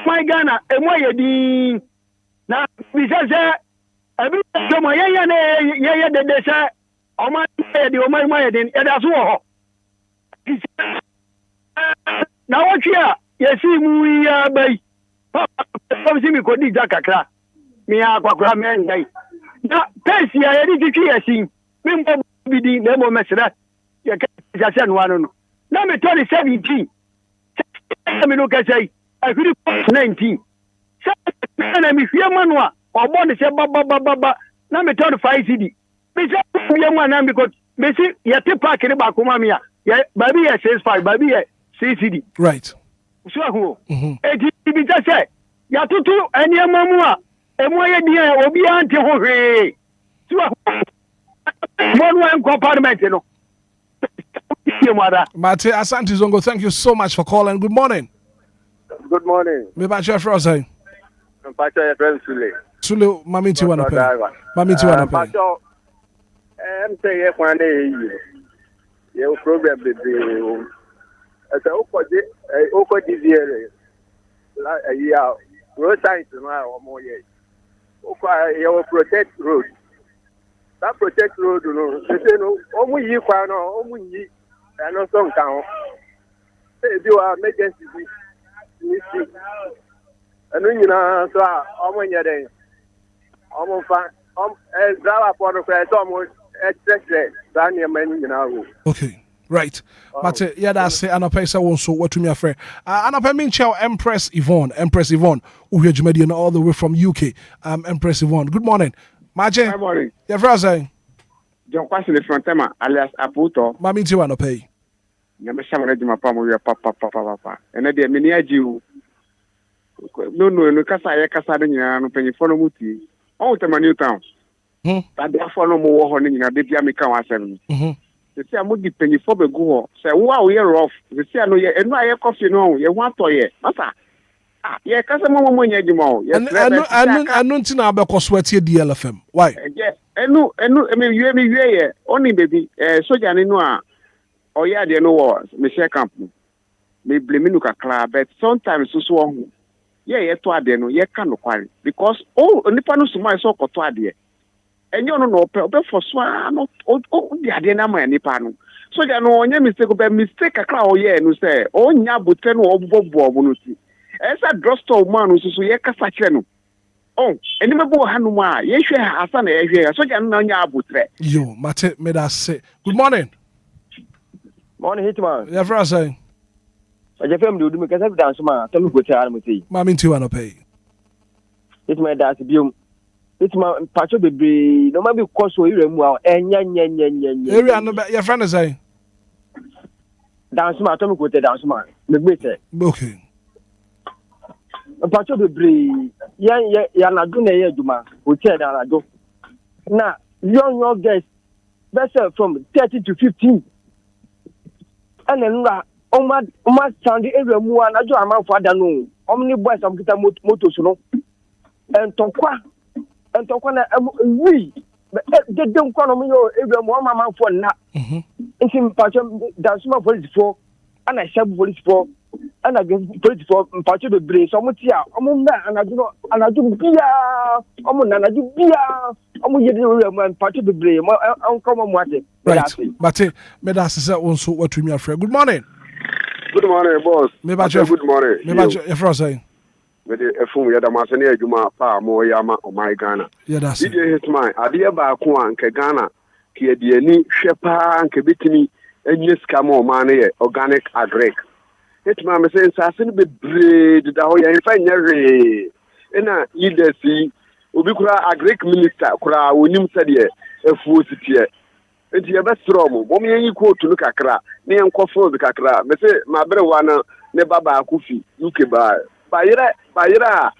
My Ghana, and why you did now? Because every time I they say, oh my, that's all. Now, what you see, we are by something we could do, Jackacra. Me, I got man day. Now, Percy, I did to see me, the name of Messer. You can't send one. Now, me 2017. Let me look at say. I feel 19. So, I'm here, Manua, or born to say, Baba, now me turn 5 CD. Me say, young man, because me see, you take park in the back of Mamia. Yeah, baby, says 5, baby, 6 CD. Right. So, who? It just say, Yatutu, and your mamma, and why dear, Obia, and Tehore. So, one compartment, you know. Mate, Asante Zongo, thank you so much for calling. Good morning. Good morning. Me ba chef Ross saying. Pacho your friend Sule. Sule, mami ti wana pe. Mami ti wana pe. Pacho, say ye kwan dey ye program bebre. Asa okodi die la ya road science na o mo ye. Okwa ye protect road. that protect road no they say no omu yi kwa no omu yi no so nkan ho say bi wa emergency ni si anu nyina so a omu nye den omu fa driver for no fa so omu express that near many nyina ho. Okay. Right. But yeah, that's Anapesa won so what to me afraid. Anapa Minchel Empress Yvonne, who here Jumedian all the way from UK. Empress Yvonne. Good morning. Maje. Good morning. Yeah, Fraza. John Kwasi from Tema alias Aputo. Mami Tiwa no pay. Nyame shamara juma pa mo papa. Ene de meni ajiu. No kasa ye kasa de nyina no panyifo no muti. On Tema New Town. That therefore no mo wo ho nyina de bia me kan wasem. Sisi a mudi panyifo be go ho. Se wo a wo ye rough. Sisi a no ye enu aye coffee no ye ho atoye. Masa ye kasa mo nya juma o. Anu ntina abekoso atie DLFM. Why? Enu me ye oni baby soja ni no a oya de no wo me share camp me blame no kakra but sometimes so ho ye to ade no ye ka no kware because nipa no suma so koto ade enyo no ope for so no di ade na ma nipa no soja no onye mistake kakra o ye no say onya bote no obobo no ti esa drugstore man so ye kasa kire no. Oh, any member Hanuma, yes, you have a son, so you know your abutre. Yo, Mate, made us say, good morning. Morning, Hitman. Yeah, for us saying, I just do because I've done some, tell me what I'm with you. Mammy, to an pay. It's my dad's view. It's my patch of the breed, no matter cost or you remove, and yan. Area, no, your friend is saying, dance my atomic with the dance man. The better. Okay. Patch of the breed, yana do na yeduma, hotel na do. Now, young guys, best from 30 to 15. And then, almost sound the area more, and I do a man for the no. How many boys have got motos, no? And Tokwa, we, they don't call me every more man for now. It's in patch of dance my police for, and I shall police for. And I give police for patch of the brain. So much here, and I do not, and I do beer, and I do beer. I'm patch of the brain. I'm coming what it. Right, Mate, made us say also what to me afraid. Good morning. Good morning, boss. Good morning. Maybe your friend saying. But if we had a Masania Juma, Pa, more Yama, or my Ghana. Yeah, that's it. Hitman, Adia Bakuan, Kagana, Kiadiani, Shepa, and Kabitini, and yes, come on, money, organic agrek. Hitman, I say, Sassin be breed, the Hoya, if I never. And I either see, Ubikura, agrek minister, Kura, when you said, a fool city. It's your best room. Woman, you quote to look at Kra, near Kofu the Kakra. Me say, my brother, one, Nebaba Kufi, UK by. Bayera,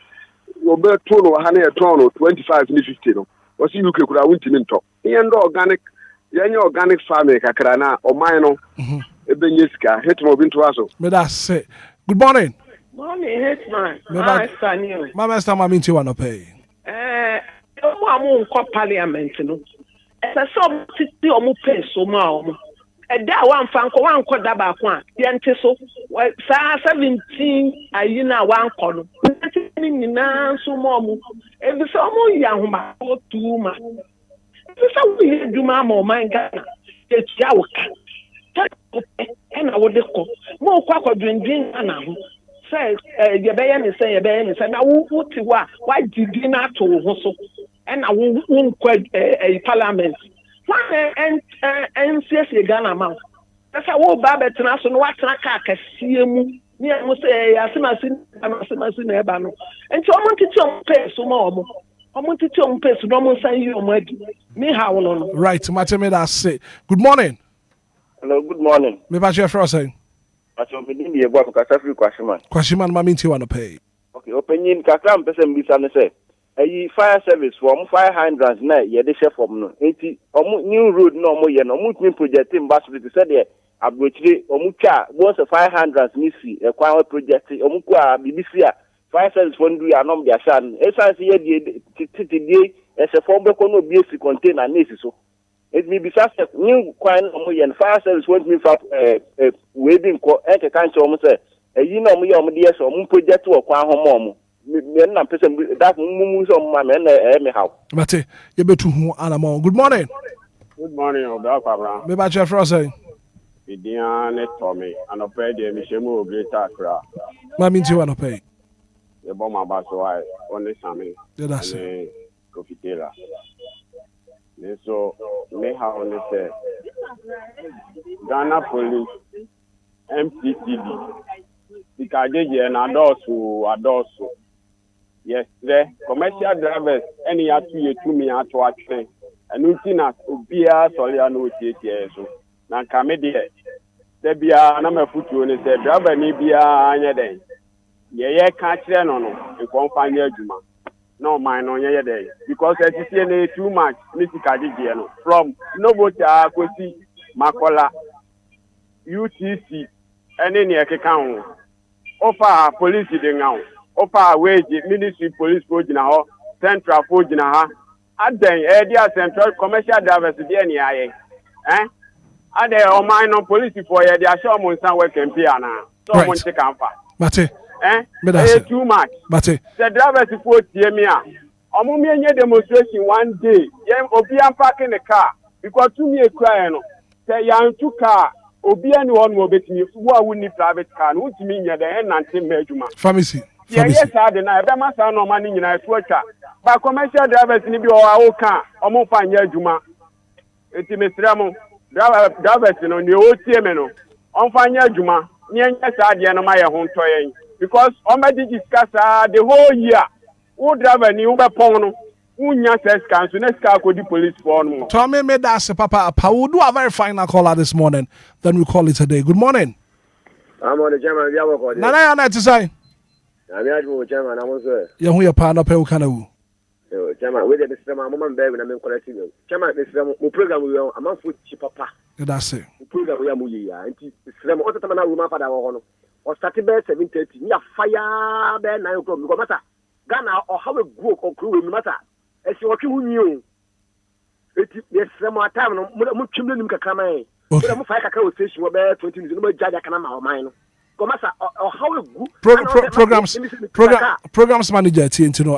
Robert Tono, Hane Tono, 25 and 50. Was you could have went in top. And organic, organic farming, Kakrana, or Mino, Ebeniska, Hitmo into us. May I say, good morning. Morning, Hitman. Mamma, I'm into one pay. I'm parliament. As a sum, city or more pay so more. And that one one called about one. Yantiso, 17, I one corner. So more. And the some young man, 2 months. So we do mamma, my Ghana. It's Yawaka. And I would call more quack drink now. Says, your bayan is saying, and I won't see why did you not to Hosso? And I won't quite a parliament. And seriously, Ghana mouth. That's how old Babette and us and what I see you. Yeah, must say, I see my sin, and Ebano. And so I wanted to pay some more. I wanted to pay some more, say you, me how long. Right, Matemeda say, good morning. Hello, good morning. Me back your first saying. I shall be in the work of Casafi Quashiman. Quashiman, Mammy, you want to pay. Okay, opinion, Kakam, person, Miss say. A fire service from 500 na ye de chef from no enti new road no mo ye no mo tumi project in basu to say there abrochire omu twa once 500 ni si e kwa project omu kwa BBC a fire service for ndu ya nom dia shan e san se ye die e se form be ko no BC container na esi so it me bisa se new kwa no mo ye fire service want me fa we bin ko e ke kan che omu say e yi na omu ye omu de so omu project wo kwa ho mo na person that mumu so ma me na me how. Mate, you betu hu anamo. Good morning. Good morning, Obia Abraham. Me ba che fro say. Idiane Tommy, and opay de Michemo Greater Accra. Ma min ti wa no pay. The bomber bass why only Sammy. Yeah, that's it. Profitera. So, me how only say Ghana Police, MCTD, the Kajeji and Adosu. Yes, the commercial drivers, any atu 2 million to actually, and Utina, Obia, Soliano, so. Na kamede de bia na mafutuo ne se driver ni bia anya den ye ka kire no e konfanya adwuma no man no ye den because it is too much musical DJ no from nobody akosi makola UTC ene ne ekeka ho ofa police de ngawo ofa wage ministry police for gina ho central for gina ha aden e dia central commercial drivers de ne aye ade o man police for ye dey show mo nsan work MP ana so mo nche kan fa Mate too much Mate the drivers for tie me a omo me nye demonstration one day ye obi am parking the car because to me e cry no say yan tu car obi ani won mo betimi wo a woni private car no ntimi nya dey nante madwuma pharmacy yes ade na e be ma sa no ma ni nyina efu atwa ba commercial drivers ni bi o a o kan omo fa nya adwuma enti mesra mo drivers no ne o tie me no on fanya adwuma ne nya sa de no ma ye ho ntoyen because on ma discuss the whole year wo driver ni wo be pon no unya ses cancel next car ko di police for no to me that's papa we'll do a very final caller this morning then we call it a day. Good morning. I'm on the chairman we are recording na ya na ti say I'm here to chairman I'm also ye hu ye pa na pe wo kana wu chairman we the system am man baby na me correcting you chairman the system mo program we am for chi papa that's it program we am yi ya anti system o tata na room father wo no o start be 7:30 ya fire be 9 o'clock because matter Ghana or how a go or crew no matter esi o twi hu nyi o eti the system at time no mo twimle nim kakra man mo fire kakra o station we be 20 minutes no mo jaja kana ma o man no Komasa or how a programs manager you know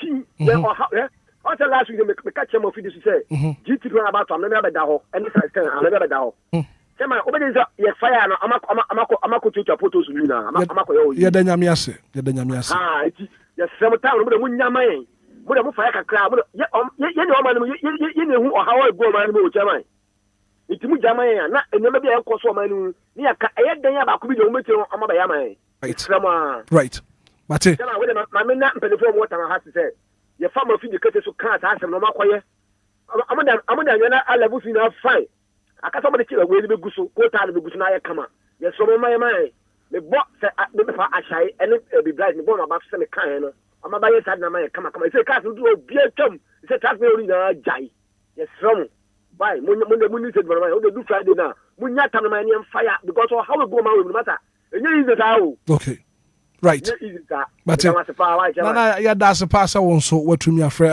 you also last week me catch him of this say GT plan about am never da ho any size 10 am never da ho Chema obedi say ye fire no amako tutu photos you na amako ye ye da nyame ase ah iti ye sem time no mo nyama yen mo fire kakra mo ye ne o man mo ye ne hu o how e go man mo chema itimu jama ya na enema bia enkoso manu ni aka eyedan ya ba ko bi de o meti o ma ba ya man right mate kana we na me na mpelefo mo tan ha se ye fa ma fi de kete so kan ta asem no makoye amoda yana alabu fi na fine aka so mo de kira we ni be guso ko ta na be guso na ye kama ye so mo mai me bo se me fa ashai ene be bright me bo na ba se me kan no ama ba ye sad na mai kama se ka so du obi atwam se ta me ori na jai ye so mo why mun said brother o do Friday na mun nya tan man em fire because how we go man we matter enye is that okay right but na ya da se pass won so watumi afre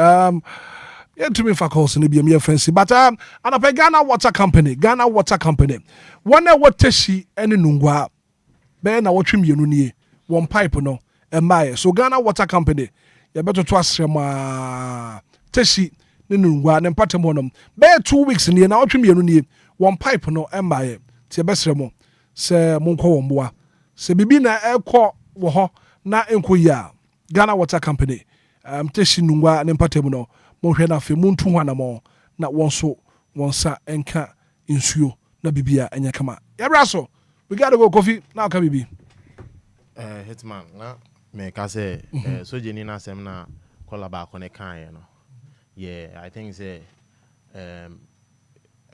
ya to me for calls ni bi me fancy but anapa Ghana Water Company one water shi ene nungwa be na watwemi enu nie one pipe no embaye so Ghana Water Company ya beto to asrema teshi ne nungwa ne mpatem honom be 2 weeks nie na otwe mienu nie one pipe no embaye tie besre mo se monko womboa se bibi na ekọ wo ho na enkoya Ghana Water Company teshi nungwa ne mpatem no mo hwe na fe muntu ho anamo na wonso wonsa enka insuo na bibia enya kama yabra so we got to go coffee now ka bibi Hitman na me ka say so jeni na sem na kola ba ko ne kan no. Yeah, I think say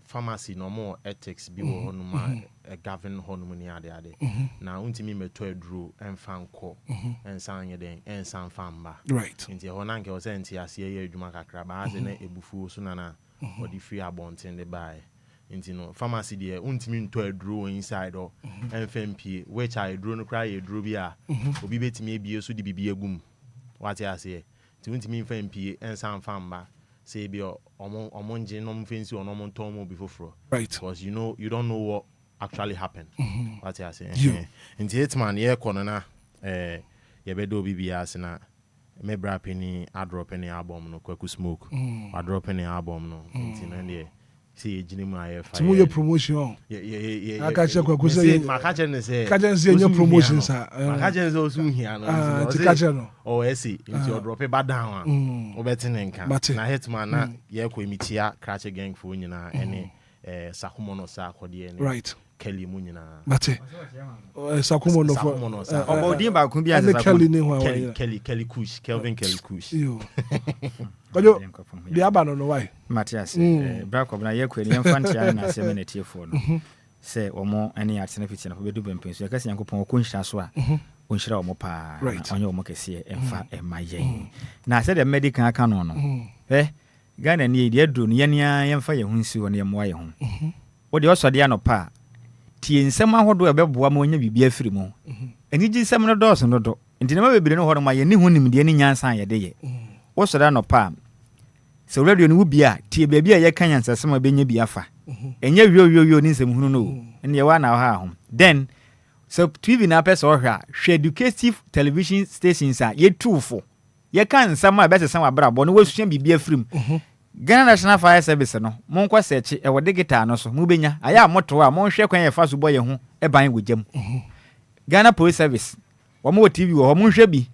pharmacy no more ethics bi wo honuma govern honum ni ade na untimi meto aduro enfan ko ensan ye den ensan famba right nti ho na nke o se nti ase ye adwuma kakra ba ase na ebufu so na odi free abonten de buy nti no pharmacy de untimi nto aduro inside o enfan pie which I aduro no kra ye aduro bi a obi betimi ebie so di bibie gum what you say ti untimi enfan pie ensan famba say be omonje no mfensi ono montomo before right because you don't know what actually happened what you say nti Hitman ye kono na yɛbɛdɔ obi biara se na me bra penny drop any album no kwaku smoke drop any album no nti na deɛ see ejini mu aye fa timu ye promotion yeah aka che kwaku say maka ne say ka che say promotion sa maka che say osu hia no nti ka che no o esi nti o drop ba down a o beti ne nka na hitman na ye ko emitia crash gang fo nyina ene sakumo no sa akode ene right Kelly mu nyina mate sakumo no fo obodin ba ku bia sa Kelly ni ho Kelly Kush Kelvin Kelly Kush yo kojo bia ba no why Matthias bra ko na ye ko ni mfantia na se me netie fo no se omo ene ya tena fitina fo bedu bempensu ya kasi yankopon ko nhira so a onhira omo pa onye omo kese emfa emaye na se de medical aka no no Ghana ni de aduru no yenia yemfa ye hunsi won ye moa ye ho wo de osode ya no pa tie nsɛm ahodo ɛbɛboa ma onya bibia firi mu enigi nsɛm no dɔɔso no do nti na ma bebire no hɔ no ma ye ni hu nimdeɛ ni nyansa ye de ye wo sɔda no pa sɛ radio no wubia tie baabi a ye kan yansasɛm abɛnya bi afa enya wiyo ni nsɛm hunu no ne ye wa na ha ho then so TV na pɛ sɛ ɔhwɛ hwɛ educative television stations a ye tuufo ye kan nsɛm a bɛsɛ sɛm abrabɔ no wasua bibia firi mu Ghana National Fire Service no monkwa search e wo digital no so mu benya aya moto a monhwe kwan ye fa so boye ho e ban wojam Ghana Police Service wo mo TV wo monhwe bi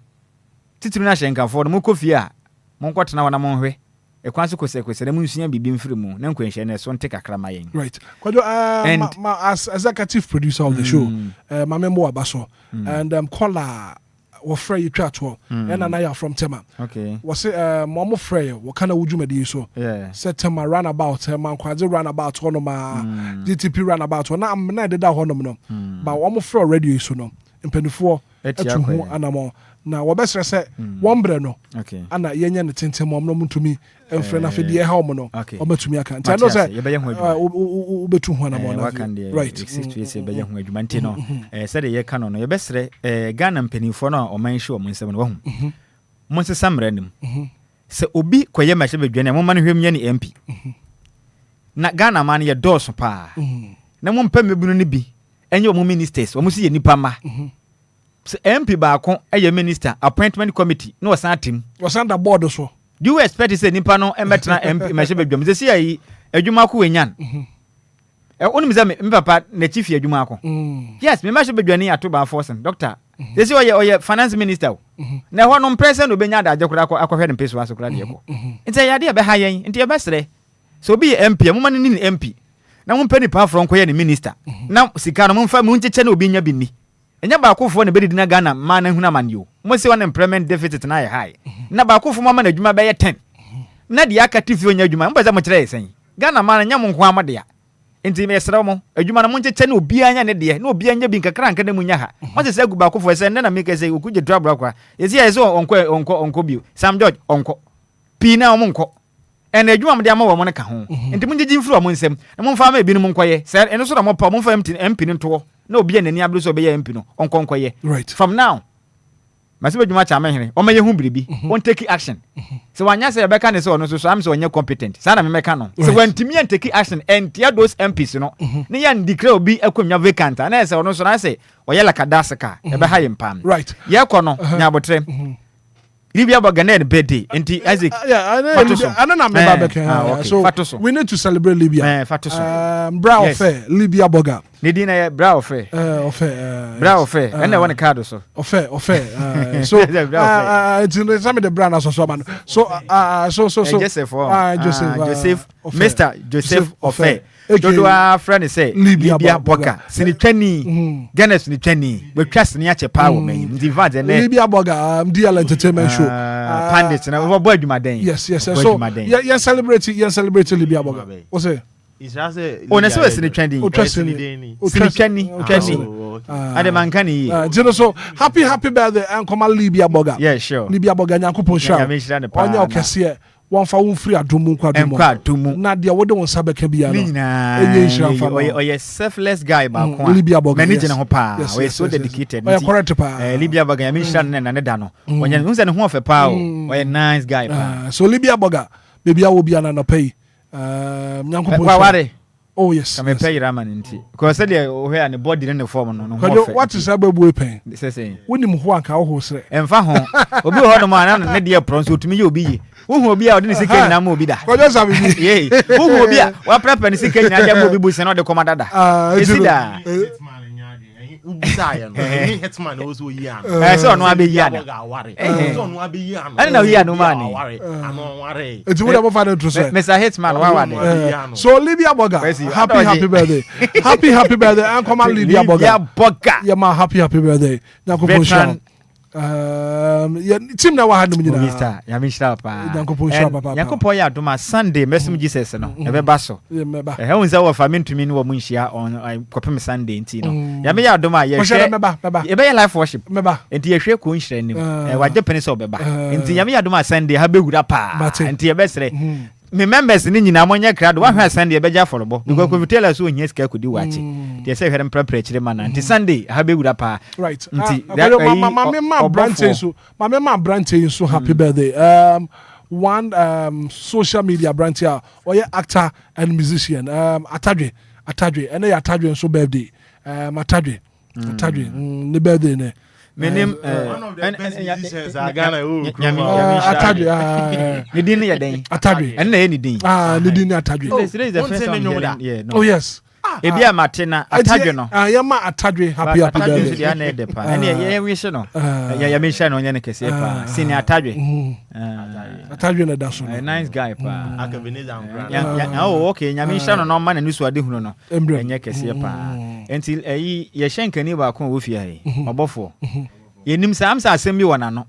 titiri na hyenkafo no mokofie a monkwa tena wana monhwe e kwan so kosekosere munsua bibi mfiri mu na nkwanhye na so nte kakra ma yen right kwajo as executive producer of the show my member abaso and caller wo frey you chat wo and na ya from Tema okay wo say mo frey wo kana wujumadi so say Tema runabout man kwaje runabout hono ma GTP runabout na am na deda hono no ba wo frey radio so no mpendufo etu ho anamo na wo besre say one bre no okay ana yenye ne tentem mo no mutumi emfre na fedi e ha mo no o matumi aka nti no say o betu ho anamo na right 6 be ye ho adwuma nti no say de ye ka no ye besre Ghana mpanimfo no o man hwe o monsem no wo hu monsesa mranim se obi koye ma hye bedwane mo man hwem nya ni MP na Ghana man ye dose pa na mo mpa mebunu ni bi enye o mo ministers o mo si ye nipa ma MP baako eye minister appointment committee no wasan atim wasan da board so do you expect say nipa no emetna MP ma hye bedwam se si ayi adwuma ko wenyan onim ze me papa na chief adwuma ko yes me ma hye bedwane ato ba force doctor se si oye finance minister na ho no president no benya da agekura akɔhwɛ ne peso aso kura de ko nti ya de be ha yen nti e besre so bi MP mo ma ni MP na mo mpani pa from koye ne minister na sika no mo mfa mo ncheche na obi nya bi ni enya ba akofo na bedidi na Ghana ma na huna man yo mo se one employment deficit na high na ba akofo ma na adwuma be ye 10 na de akatifi onya adwuma mo za mo kire yesen Ghana ma na nya mo nko amade ya enti me yesra mo adwuma na mo ncheche na obi anya ne de na obi anya bi nkakra nka na mu nya ha mo se gu ba akofo se na me kese okuje trouble akwa yesi ya yeso onko bio Sam George onko pi na mo nko ene adwuma mo de ama wo mo ne ka ho enti mo ngegi mfiri mo nsem na mo mfa ma ebi no mo nkoye se eno so da mo pa mo mfa MP no to na obi anani abro so be ya MP no onkonkoye right from now masibe dwuma cha mehene o maye hu biribi on take action se wanya se beka ne se ono so am se onye competent sana me meka no se wantimi an take action and tia those MPs no ne ya declare obi akwanya vacant na se ono so na se oyela kadasaka e be ha yempam right ye ko no nya botre Libya Ghanaian birthday enti Isaac na me babeka so we need to celebrate Libya bra of Libya burger ne din na bra of bra of and one card so of so it's some the brand so man so Joseph Mr. Joseph Ofe Dodoa friend say Libya burger sinitwani Ghana sinitwani we trust ni ache power man divide and Libya burger DL entertainment show pandit na we boy jumaden yes so yeah celebrate Libya burger what's it Israel say o na so sinitwani sinitwani ade mankani so happy birthday and come Libya burger yeah sure Libya burger nyankopon sha onya okese one for one free adumu kwadumu na dia wode won sabeka bia no enye nshrafa oye selfless guy ba ko Libya burger manage na ho pa we so dedicated oye correct pa Libya burger ya mention na ne da no onye nse ne ho ofe pa oye nice guy pa so Libya burger baby awo bia na no pay nyankopon ware Oh yes. Come pay Raman inti. Because said you hear the body in the form no. What is Ababu pen? Say when him Juan ka ho sre. Emfa ho. Obi ho no man na dey pron so tumi ye obi. Who Obia odin sika nyina ma obi da. Ko just have me. Yey. Who Obia wa prepare sika nyina dey obi bu se na de komada da. Esida. Ubisaya no. Hitman also yan. So no abi yan. So no abi yan. Ani na yan no man. Ano ware. Eti wo da mo fa na true say. Mr. Hitman wa wa. So Lydia Boga, happy birthday. Happy birthday. And come on Lydia Boga. Yeah, my happy birthday. Veteran. Yeah, team na wa hanu nyina. Mr. Ya mishra pa. Yankopon sha papa. Yankopon ya doma Sunday mesim Jesus no. E be ba so. Yeah, me ba. He unza wa family to me no mu nhia on kopem Sunday nti no. Ya me ya doma ye hwe. E be life worship. Me ba. Nti ye hwe ko nhira nim. Wa je pene so be ba. Nti ya me ya doma Sunday ha be wura pa. Nti ye be sere. Me members ni nyina monye krado wa hwa Sunday e be ja forobo. Because ko vitela so onyes ka kodi wachi. They say hwere mpra chire mana. Nti Sunday ha be wura pa. Right. Nti my branch so happy birthday. One social media branch here, or actor and musician. Atadwe, and they Atadwe so birthday. Atadwe, the birthday ne. Menim one of the best musicians are Ghana. Atadwe. Ni din ya den. Atadwe. And na ni din. Ni din Atadwe. Today is the first time. Yeah, no. Oh yes. Ebia Martina Atadwe no. Yama Atadwe happy birthday. Ya na de pa. And ye wish no. Ya me share no nya ne kese pa. Senior Atadwe. Atadwe na daso. Nice guy pa. Akabineza Ambrana. Ya oh okay, nya me share no man na nusu ade hunu no. Enya kese pa. Until ye shenkani ba kon wo fia yi. Obofo. Yenim sa amsa asem bi wona no.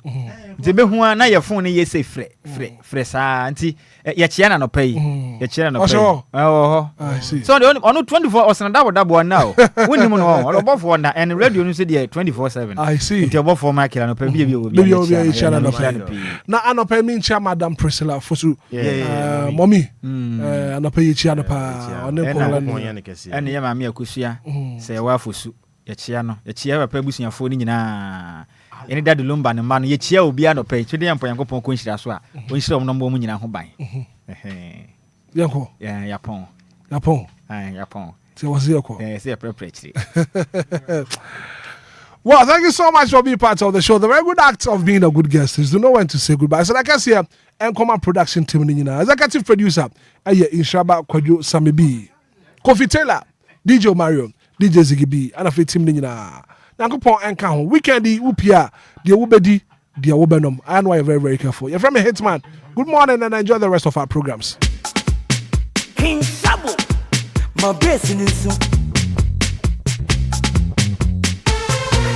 Nti be hu na ye phone ye say frɛ saa nti ye chia na no pay. Ye chia na no pay. Oh. So the on 24 osana dabo now. Wonim no on obofo na and radio no say dey 24/7. I see. Nti obofo ma kila no pay bi ye chia na no pay. Na anopa mi chia Madam Priscilla Fosu. Mommy. Anopa ye chia no pa. One ko and ye ma me akusua say wa Fosu. Yechia no yechia papa busuafo ni nyina ene dadu Lumba ne ma no yechia Obia no pe twede yampo Yankopon ko nhira so a onhira om no mo nyina ho ban yanko yapon yapon se was yako se prepare. Well, thank you so much for being part of the show. The very good act of being a good guest is to know when to say goodbye. So like I say, Enquires production team ni nyina executive producer aye Inshaba Kwadwo Samibi Kofi Taylor DJ Mario DJ Zigibi and a fit team nina. Nankopon enka ho weekend upia de wobedi de wobenom. I know you're very very careful. You're from a Hitman. Good morning and enjoy the rest of our programs. King Sabu, my best in